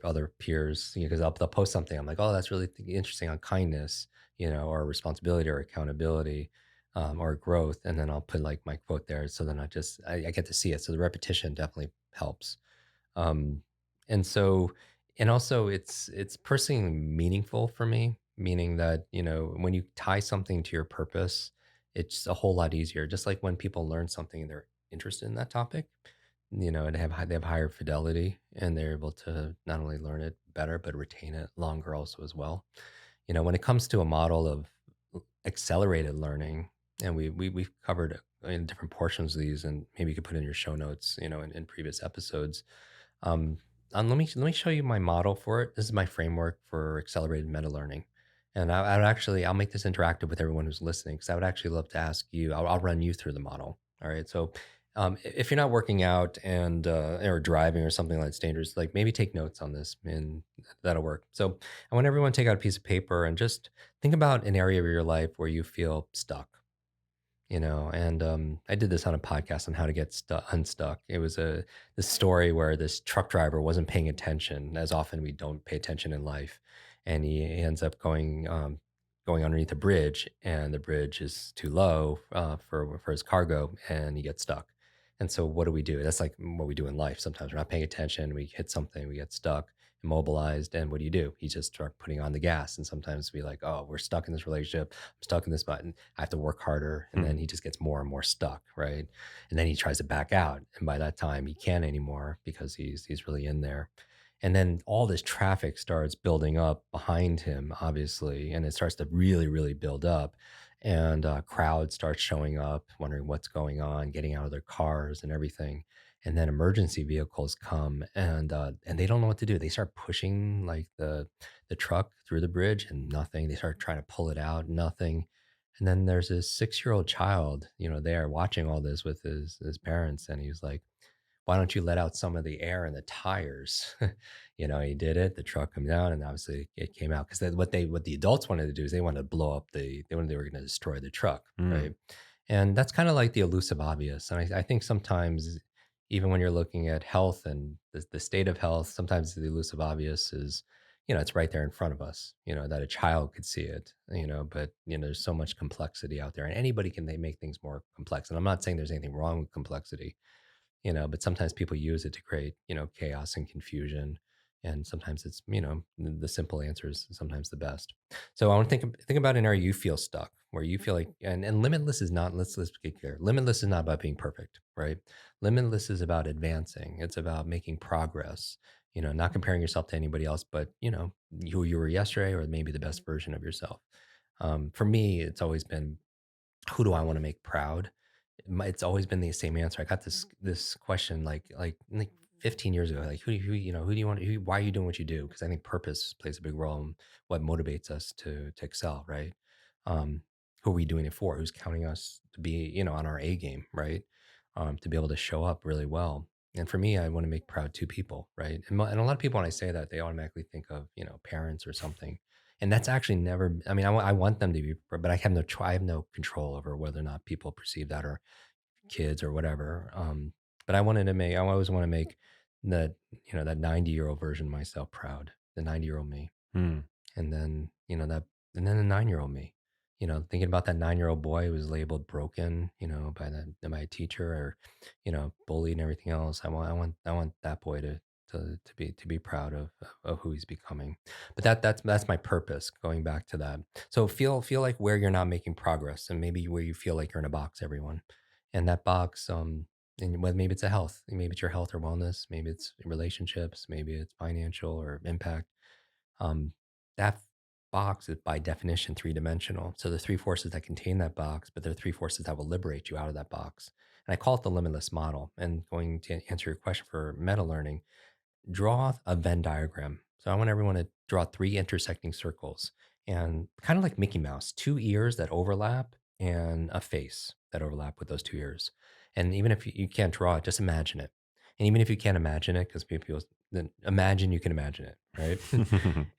other peers, because they'll post something. I'm like, oh, that's really interesting on kindness, or responsibility or accountability or growth, and then I'll put like my quote there. So then I get to see it. So the repetition definitely helps. Um, and so, and also it's personally meaningful for me, meaning that when you tie something to your purpose, it's a whole lot easier. Just like when people learn something and they're interested in that topic, and they have higher fidelity and they're able to not only learn it better but retain it longer also as well. When it comes to a model of accelerated learning, and we've covered in different portions of these, and maybe you could put in your show notes, in previous episodes. Um, let me show you my model for it. This is my framework for accelerated meta learning, and I'll make this interactive with everyone who's listening because I would actually love to ask you. I'll run you through the model. All right, so. If you're not working out and or driving or something that's dangerous, like maybe take notes on this, and that'll work. So I want everyone to take out a piece of paper and just think about an area of your life where you feel stuck, and I did this on a podcast on how to get unstuck. It was this story where this truck driver wasn't paying attention, as often we don't pay attention in life, and he ends up going underneath a bridge, and the bridge is too low for his cargo, and he gets stuck. And so what do? That's like what we do in life. Sometimes we're not paying attention, we hit something, we get stuck, immobilized, and what do? You just start putting on the gas, and sometimes we like, oh, we're stuck in this relationship, I'm stuck in this button, I have to work harder. And Hmm. then he just gets more and more stuck, right? And then he tries to back out. And by that time he can't anymore because he's really in there. And then all this traffic starts building up behind him, obviously, and it starts to really, really build up. And crowds start showing up, wondering what's going on, getting out of their cars and everything. And then emergency vehicles come, and they don't know what to do. They start pushing like the truck through the bridge, and nothing. They start trying to pull it out, nothing. And then there's this 6-year-old child, there watching all this with his parents. And he was like, Why don't you let out some of the air in the tires? He did it. The truck come down, and obviously it came out because what the adults wanted to do is they wanted to blow up they were going to destroy the truck, Mm. right? And that's kind of like the elusive obvious. And I think sometimes, even when you're looking at health and the state of health, sometimes the elusive obvious is, it's right there in front of us, that a child could see it, but, there's so much complexity out there and anybody can they make things more complex. And I'm not saying there's anything wrong with complexity, but sometimes people use it to create, chaos and confusion. And sometimes it's, the simple answer is sometimes the best. So I want to think about an area you feel stuck, where you feel like, and limitless is not, let's get clear. Limitless is not about being perfect, right? Limitless is about advancing. It's about making progress, not comparing yourself to anybody else, but, who you were yesterday or maybe the best version of yourself. For me, it's always been, who do I want to make proud? It's always been the same answer. I got this question like 15 years ago, like who do you want? Why are you doing what you do? Because I think purpose plays a big role in what motivates us to excel, right? Um, who are we doing it for? Who's counting us to be on our A game, right? To be able to show up really well. And for me, I want to make proud two people, right? And a lot of people, when I say that, they automatically think of parents or something, and that's actually never. I mean, I want them to be, but I have no control over whether or not people perceive that, or kids or whatever. But I always want to make that, that 90-year-old version of myself proud, the 90-year-old me. Mm. And then, and then the 9-year-old me, thinking about that 9-year-old boy who was labeled broken, by a teacher, or, bullied and everything else. I want that boy to be proud of who he's becoming. But that's my purpose, going back to that. So feel like where you're not making progress, and maybe where you feel like you're in a box, everyone. And that box, and whether maybe it's a health, maybe it's your health or wellness, maybe it's relationships, maybe it's financial or impact. Um, that box is by definition three-dimensional. So the three forces that contain that box, but there are three forces that will liberate you out of that box. And I call it the limitless model. And going to answer your question for meta learning, draw a Venn diagram. So I want everyone to draw three intersecting circles, and kind of like Mickey Mouse, two ears that overlap and a face that overlap with those two ears. And even if you can't draw it, just imagine it. And even if you can't imagine it, because people then imagine you can imagine it, right?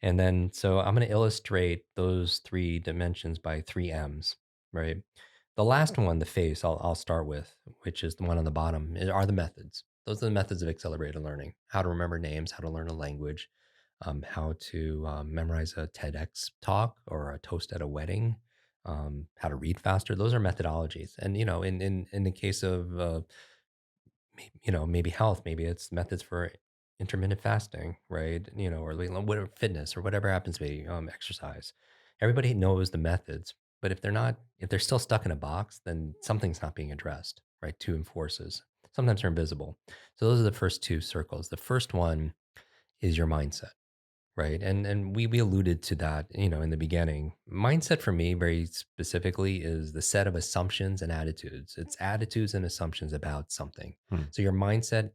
And then, so I'm going to illustrate those three dimensions by three M's, right? The last one, the face, I'll start with, which is the one on the bottom, are the methods. Those are the methods of accelerated learning: how to remember names, how to learn a language, how to memorize a TEDx talk or a toast at a wedding, how to read faster. Those are methodologies. And, in the case of, maybe health, maybe it's methods for intermittent fasting, right? Or whatever, fitness or whatever happens to be, exercise. Everybody knows the methods, but if they're still stuck in a box, then something's not being addressed, right? Two forces. Sometimes they're invisible. So those are the first two circles. The first one is your mindset. Right. And we alluded to that, in the beginning. Mindset for me, very specifically, is the set of assumptions and attitudes. It's attitudes and assumptions about something. Hmm. So your mindset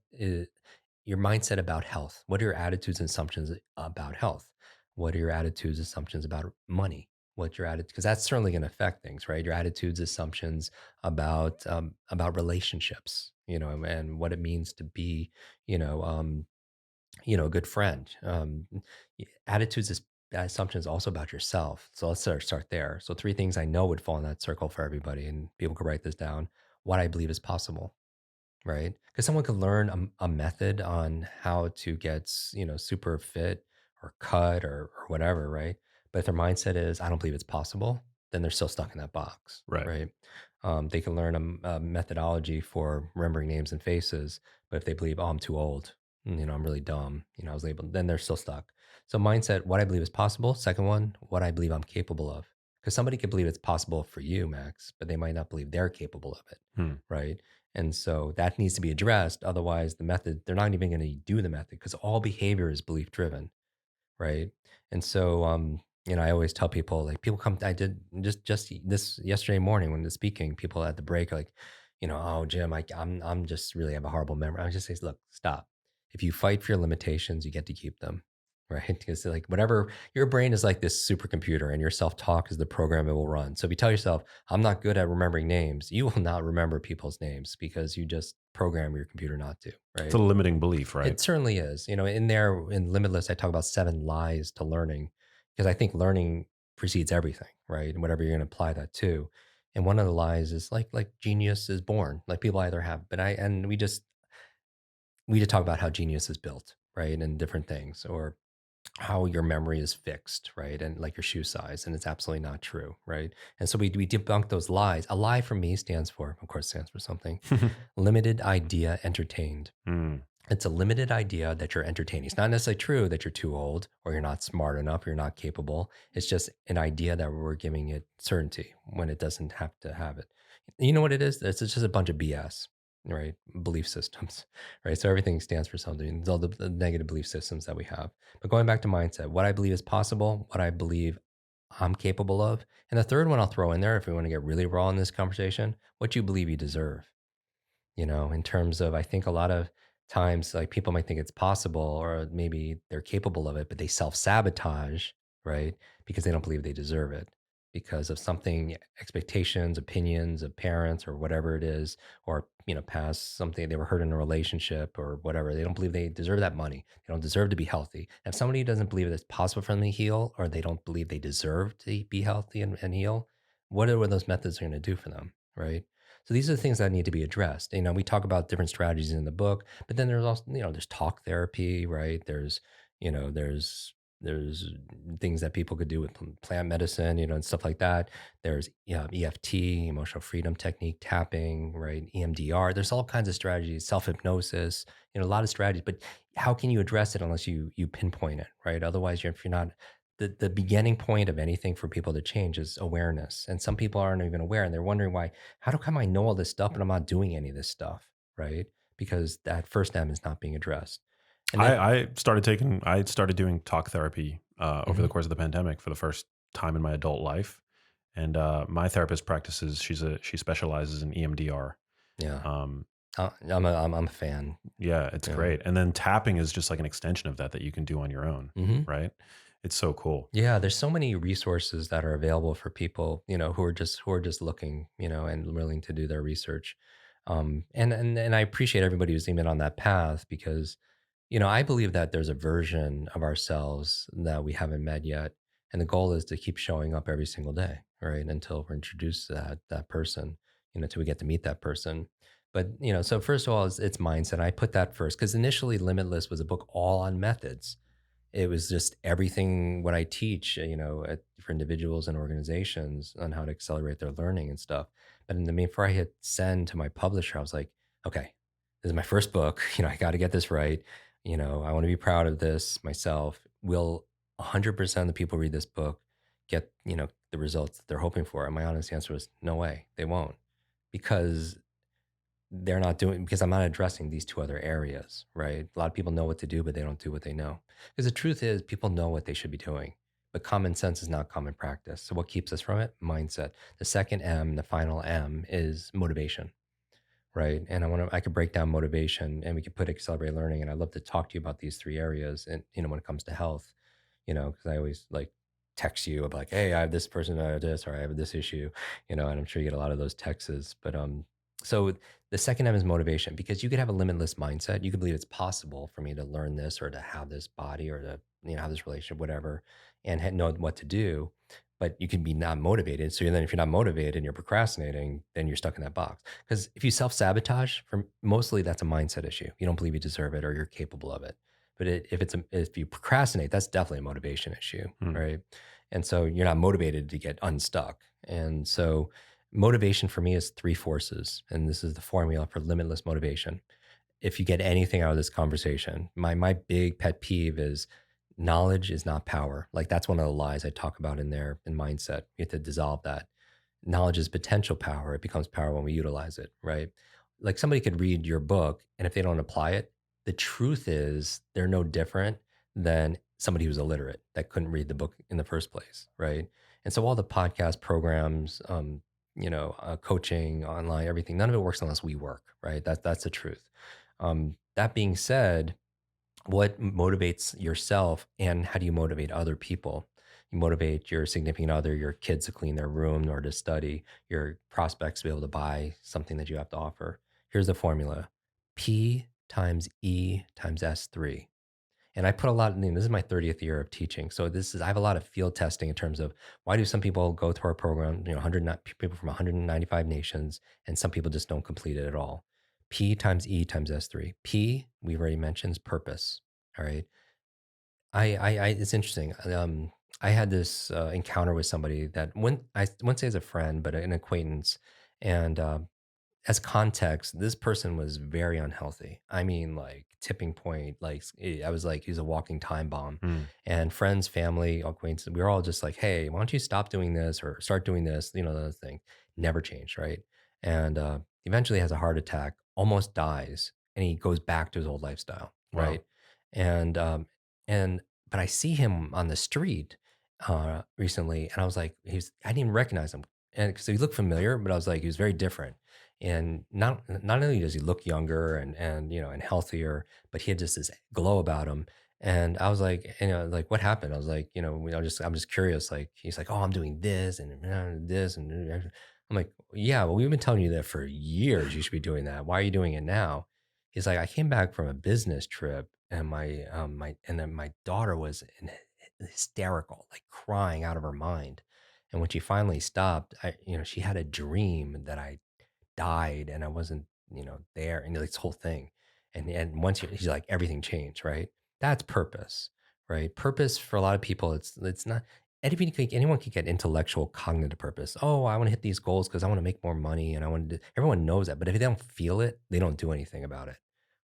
about health. What are your attitudes and assumptions about health? What are your attitudes, assumptions about money? What's your attitude? Because that's certainly going to affect things, right? Your attitudes, assumptions about relationships, and what it means to be, you know, um, a good friend. Attitudes is assumptions also about yourself. So let's start there. So three things I know would fall in that circle for everybody, and people could write this down. What I believe is possible, right? Because someone could learn a method on how to get super fit or cut or whatever, right? But if their mindset is I don't believe it's possible, then they're still stuck in that box, Right. right? They can learn a methodology for remembering names and faces, but if they believe, oh, I'm too old, I'm really dumb, I was labeled, then they're still stuck. So mindset, what I believe is possible. Second one, what I believe I'm capable of. Because somebody could believe it's possible for you, Max, but they might not believe they're capable of it, Hmm. right? And so that needs to be addressed. Otherwise, the method, they're not even going to do the method, because all behavior is belief driven, right? And so, I always tell people, like, people come, I did just this yesterday morning when I was speaking, people at the break are like, oh, Jim, I'm just really have a horrible memory. I just say, look, stop. If you fight for your limitations, you get to keep them, right? Because like whatever, your brain is like this supercomputer and your self-talk is the program it will run. So if you tell yourself, I'm not good at remembering names, you will not remember people's names because you just program your computer not to, It's a right? limiting belief, right? It certainly is. You know, in there in Limitless, I talk about 7 lies to learning because I think learning precedes everything, right? And whatever you're going to apply that to. And one of the lies is like genius is born. Like people either have, but I and we just talk about how genius is built, right? And different things, or how your memory is fixed, right? And like your shoe size, and it's absolutely not true, right? And so we debunk those lies. A lie for me stands for, of course, stands for something. Limited idea entertained. Mm. It's a limited idea that you're entertaining. It's not necessarily true that you're too old or you're not smart enough, or you're not capable. It's just an idea that we're giving it certainty when it doesn't have to have it. You know what it is? It's just a bunch of BS, right? Belief systems, right? So everything stands for something. It's all the negative belief systems that we have. But going back to mindset, what I believe is possible, what I believe I'm capable of. And the third one I'll throw in there if we want to get really raw in this conversation, what you believe you deserve, you know, in terms of, I think a lot of times like people might think it's possible or maybe they're capable of it, but they self-sabotage, right? Because they don't believe they deserve it because of something, expectations, opinions of parents or whatever it is, or, you know, past something they were hurt in a relationship or whatever. They don't believe they deserve that money. They don't deserve to be healthy. If somebody doesn't believe it's possible for them to heal, or they don't believe they deserve to be healthy and heal, what are those methods going to do for them, right? So these are the things that need to be addressed. You know, we talk about different strategies in the book, but then there's also, you know, there's talk therapy, right? There's, you know, there's things that people could do with plant medicine, you know, and stuff like that. There's EFT, emotional freedom technique, tapping, right? EMDR. There's all kinds of strategies, self hypnosis, you know, a lot of strategies. But how can you address it unless you pinpoint it, right? Otherwise, if you're not, the beginning point of anything for people to change is awareness. And some people aren't even aware, and they're wondering why, how come I know all this stuff and I'm not doing any of this stuff, right? Because that first M is not being addressed. And then, I started doing talk therapy over the Mhm. course of the pandemic for the first time in my adult life. And my therapist practices, she specializes in EMDR. Yeah, Um, I'm a fan. yeah, it's Yeah. great. And then tapping is just like an extension of that you can do on your own, Hmm. right? It's so cool. Yeah, there's so many resources that are available for people, you know, who are just looking, you know, and willing to do their research. And I appreciate everybody who's even on that path because, you know, I believe that there's a version of ourselves that we haven't met yet, and the goal is to keep showing up every single day, right, until we're introduced to that person, you know, till we get to meet that person. But you know, so first of all, it's mindset. I put that first because initially, Limitless was a book all on methods. It was just everything what I teach, you know, for individuals and organizations on how to accelerate their learning and stuff. But in the before I hit send to my publisher, I was like, okay, this is my first book. You know, I got to get this right. You know, I want to be proud of this myself. Will 100% of the people read this book get, you know, the results that they're hoping for? And my honest answer was no way, they won't, because they're not doing, because I'm not addressing these two other areas, right? A lot of people know what to do, but they don't do what they know. Because the truth is, people know what they should be doing, but common sense is not common practice. So what keeps us from it? Mindset. The second M, the final M, is motivation, right? And I could break down motivation, and we could put accelerated learning. And I'd love to talk to you about these three areas. And you know, when it comes to health, you know, because I always like text you about like, hey, I have this person, I have this, or I have this issue, you know, and I'm sure you get a lot of those texts. But so the second M is motivation, because you could have a limitless mindset. You could believe it's possible for me to learn this or to have this body or to, you know, have this relationship, whatever, and know what to do. But you can be not motivated. So then if you're not motivated and you're procrastinating, then you're stuck in that box. Because if you self-sabotage, for mostly that's a mindset issue. You don't believe you deserve it or you're capable of it. But if you procrastinate, that's definitely a motivation issue, Hmm. right? And so you're not motivated to get unstuck. And so motivation for me is three forces, and this is the formula for limitless motivation. If you get anything out of this conversation, my big pet peeve is knowledge is not power. Like that's one of the lies I talk about in there in mindset. You have to dissolve that. Knowledge is potential power. It becomes power when we utilize it, right? Like somebody could read your book, and if they don't apply it, the truth is they're no different than somebody who's illiterate that couldn't read the book in the first place, right? And so all the podcast programs, you know, coaching online, everything, none of it works unless we work, right? That's the truth. That being said, what motivates yourself and how do you motivate other people. You motivate your significant other, your kids to clean their room or to study, your prospects to be able to buy something that you have to offer. Here's the formula: P times E times S3. And I put a lot in, this is my 30th year of teaching. So I have a lot of field testing in terms of why do some people go through our program, 100 people from 195 nations, and some people just don't complete it at all. P times E times S3. P, we've already mentioned, is purpose. All right. It's interesting. I had this encounter with somebody that I wouldn't say as a friend, but an acquaintance. And as context, this person was very unhealthy. I mean, like tipping point. I was like, he's a walking time bomb. Mm. And friends, family, acquaintances, we were all just like, hey, why don't you stop doing this or start doing this? The thing never changed, right? And eventually has a heart attack, almost dies, and he goes back to his old lifestyle, Wow. right? And and but I see him on the street recently, and I was like, I didn't even recognize him, and because he looked familiar, but I was like, he was very different. And not only does he look younger and healthier, but he had just this glow about him. And I was like, like what happened? I was like, I'm just curious. Like he's like, oh, I'm doing this and this and I'm like, yeah, well, we've been telling you that for years. You should be doing that. Why are you doing it now? He's like, I came back from a business trip and then my daughter was hysterical, like crying out of her mind. And when she finally stopped, she had a dream that I died and I wasn't, there and this whole thing. And once he's like, everything changed, right? That's purpose, right? Purpose for a lot of people, it's not. Anyone can get intellectual cognitive purpose. Oh, I want to hit these goals because I want to make more money and I want to. Everyone knows that, but if they don't feel it, they don't do anything about it,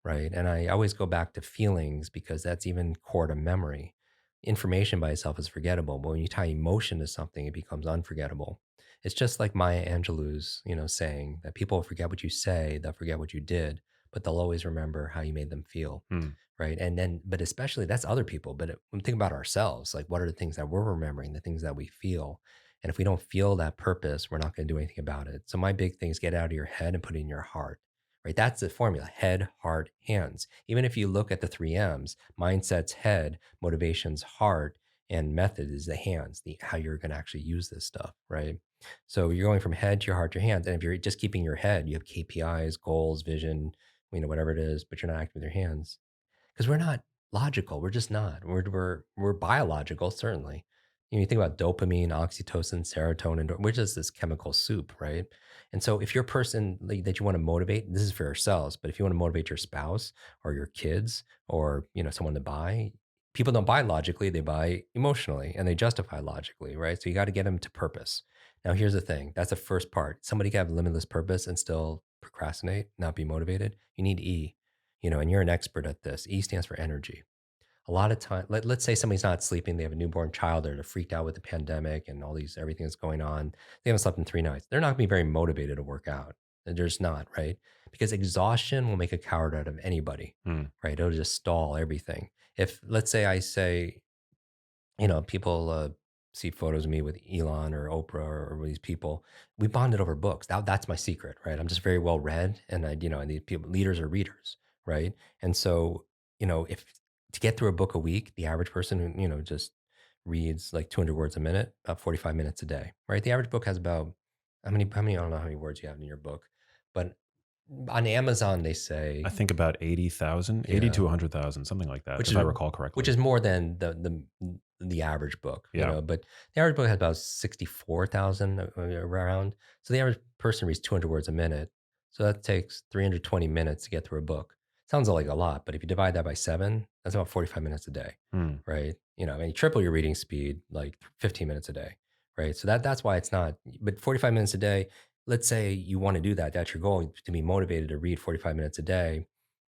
right? And I always go back to feelings because that's even core to memory. Information by itself is forgettable, but when you tie emotion to something, it becomes unforgettable. It's just like Maya Angelou's, saying that people forget what you say, they'll forget what you did, but they'll always remember how you made them feel. Mm. Right. And then, but especially that's other people. But when we think about ourselves, like what are the things that we're remembering, the things that we feel? And if we don't feel that purpose, we're not going to do anything about it. So my big thing is get out of your head and put it in your heart. Right. That's the formula: head, heart, hands. Even if you look at the 3 M's, mindset's head, motivation's heart, and method is the hands, how you're going to actually use this stuff. Right. So you're going from head to your heart to your hands. And if you're just keeping your head, you have KPIs, goals, vision, whatever it is, but you're not acting with your hands because we're not logical. We're just not. We're biological, certainly. You think about dopamine, oxytocin, serotonin. We're just this chemical soup, right? And so, if you're a person that you want to motivate, this is for yourselves. But if you want to motivate your spouse or your kids or someone to buy, people don't buy logically; they buy emotionally, and they justify logically, right? So you got to get them to purpose. Now, here's the thing: that's the first part. Somebody can have limitless purpose and still procrastinate, not be motivated. You need E, and you're an expert at this. E stands for energy. A lot of time, let's say somebody's not sleeping, they have a newborn child, or they're freaked out with the pandemic and everything that's going on. They haven't slept in 3 nights. They're not going to be very motivated to work out. They're just not, right? Because exhaustion will make a coward out of anybody, Mm. right? It'll just stall everything. If, let's say, I say, people see photos of me with Elon or Oprah or these people. We bonded over books. That's my secret, right? I'm just very well read, and and these people, leaders are readers, right? And so, if to get through a book a week, the average person who just reads like 200 words a minute, about 45 minutes a day, right? The average book has about how many I don't know how many words you have in your book, but on Amazon they say I think about 80,000, 80 yeah, to 100,000, something like that, which if is I recall correctly. which is more than the average book, Yeah. But the average book has about 64,000 around. So the average person reads 200 words a minute. So that takes 320 minutes to get through a book. Sounds like a lot, but if you divide that by 7, that's about 45 minutes a day, Mm. right? And you triple your reading speed, like 15 minutes a day, right? So that's why it's not, but 45 minutes a day, let's say you want to do that. That's your goal, to be motivated to read 45 minutes a day,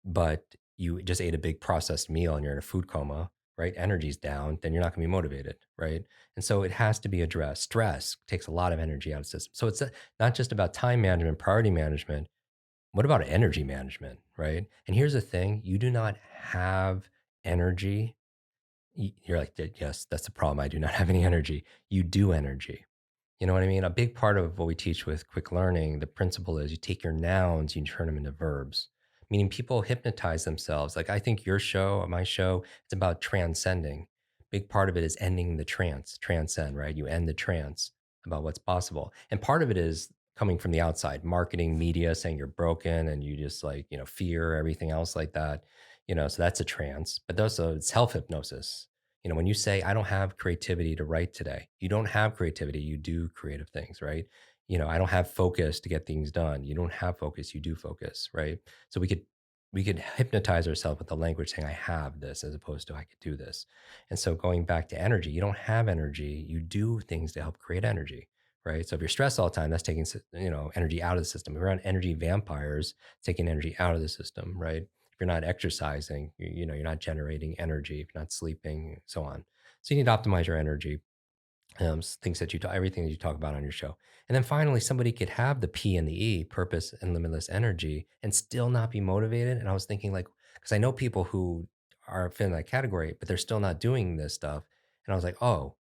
but you just ate a big processed meal and you're in a food coma, right? Energy's down, then you're not going to be motivated, right? And so it has to be addressed. Stress takes a lot of energy out of the system. So it's not just about time management, priority management. What about energy management, right? And here's the thing: you do not have energy. You're like, yes, that's the problem. I do not have any energy. You do energy. You know what I mean? A big part of what we teach with quick learning, the principle is you take your nouns, you turn them into verbs. meaning people hypnotize themselves. Like I think your show, my show, it's about transcending. Big part of it is ending the trance, transcend, right? You end the trance about what's possible. And part of it is coming from the outside, marketing, media saying you're broken and you just like, fear, everything else like that. So that's a trance. But also it's self hypnosis. When you say, I don't have creativity to write today, you don't have creativity, you do creative things, right? I don't have focus to get things done. You don't have focus, you do focus, right? So we could hypnotize ourselves with the language saying, I have this, as opposed to I could do this. And so going back to energy, you don't have energy, you do things to help create energy, right? So if you're stressed all the time, that's taking, energy out of the system. If you're on energy vampires, taking energy out of the system, right? If you're not exercising, you're not generating energy. If you're not sleeping, so on. So you need to optimize your energy, things that everything that you talk about on your show. And then finally, somebody could have the P and the E, purpose and limitless energy, and still not be motivated. And I was thinking, like, because I know people who are fit in that category, but they're still not doing this stuff. And I was like, oh,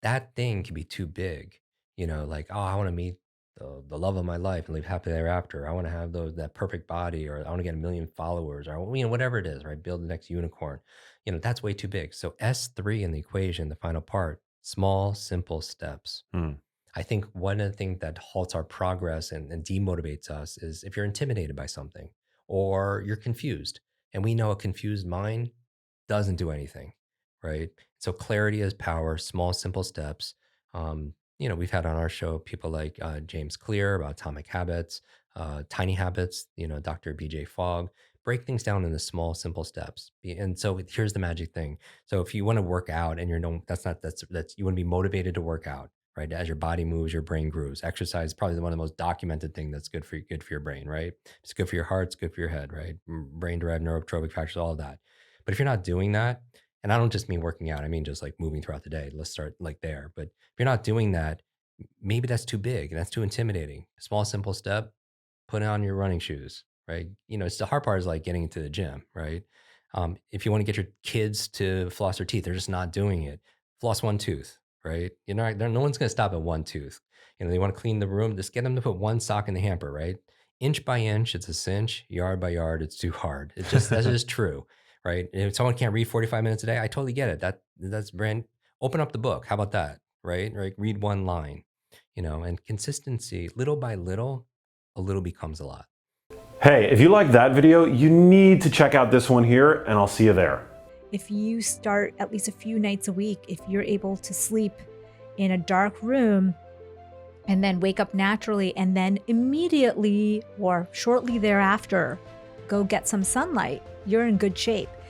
that thing can be too big. Like, oh, I want to meet the love of my life and live happily thereafter. I want to have that perfect body, or I want to get 1 million followers, or whatever it is, right? Build the next unicorn. That's way too big. So S3 in the equation, the final part, small, simple steps. Hmm. I think one of the things that halts our progress and demotivates us is if you're intimidated by something or you're confused. And we know a confused mind doesn't do anything, right? So clarity is power, small, simple steps. We've had on our show people like James Clear about atomic habits, tiny habits, Dr. BJ Fogg, break things down into small, simple steps. And so here's the magic thing. So if you want to work out and that's you want to be motivated to work out, right? As your body moves, your brain grooves. Exercise is probably one of the most documented thing that's good for your brain, right? It's good for your heart, it's good for your head, right? Brain derived neurotropic factors, all of that. But if you're not doing that, and I don't just mean working out, I mean just like moving throughout the day. Let's start like there. But if you're not doing that, maybe that's too big and that's too intimidating. A small, simple step, put on your running shoes, right? It's the hard part is like getting into the gym, right? If you want to get your kids to floss their teeth, they're just not doing it. Floss one tooth, right? No one's going to stop at one tooth. They want to clean the room, just get them to put one sock in the hamper, right? Inch by inch, it's a cinch. Yard by yard, it's too hard. That's just true, right? And if someone can't read 45 minutes a day, I totally get it. That's brand. Open up the book. How about that, right? Right. Read one line, and consistency, little by little, a little becomes a lot. Hey, if you like that video, you need to check out this one here, and I'll see you there. If you start at least a few nights a week, if you're able to sleep in a dark room and then wake up naturally and then immediately or shortly thereafter go get some sunlight, you're in good shape.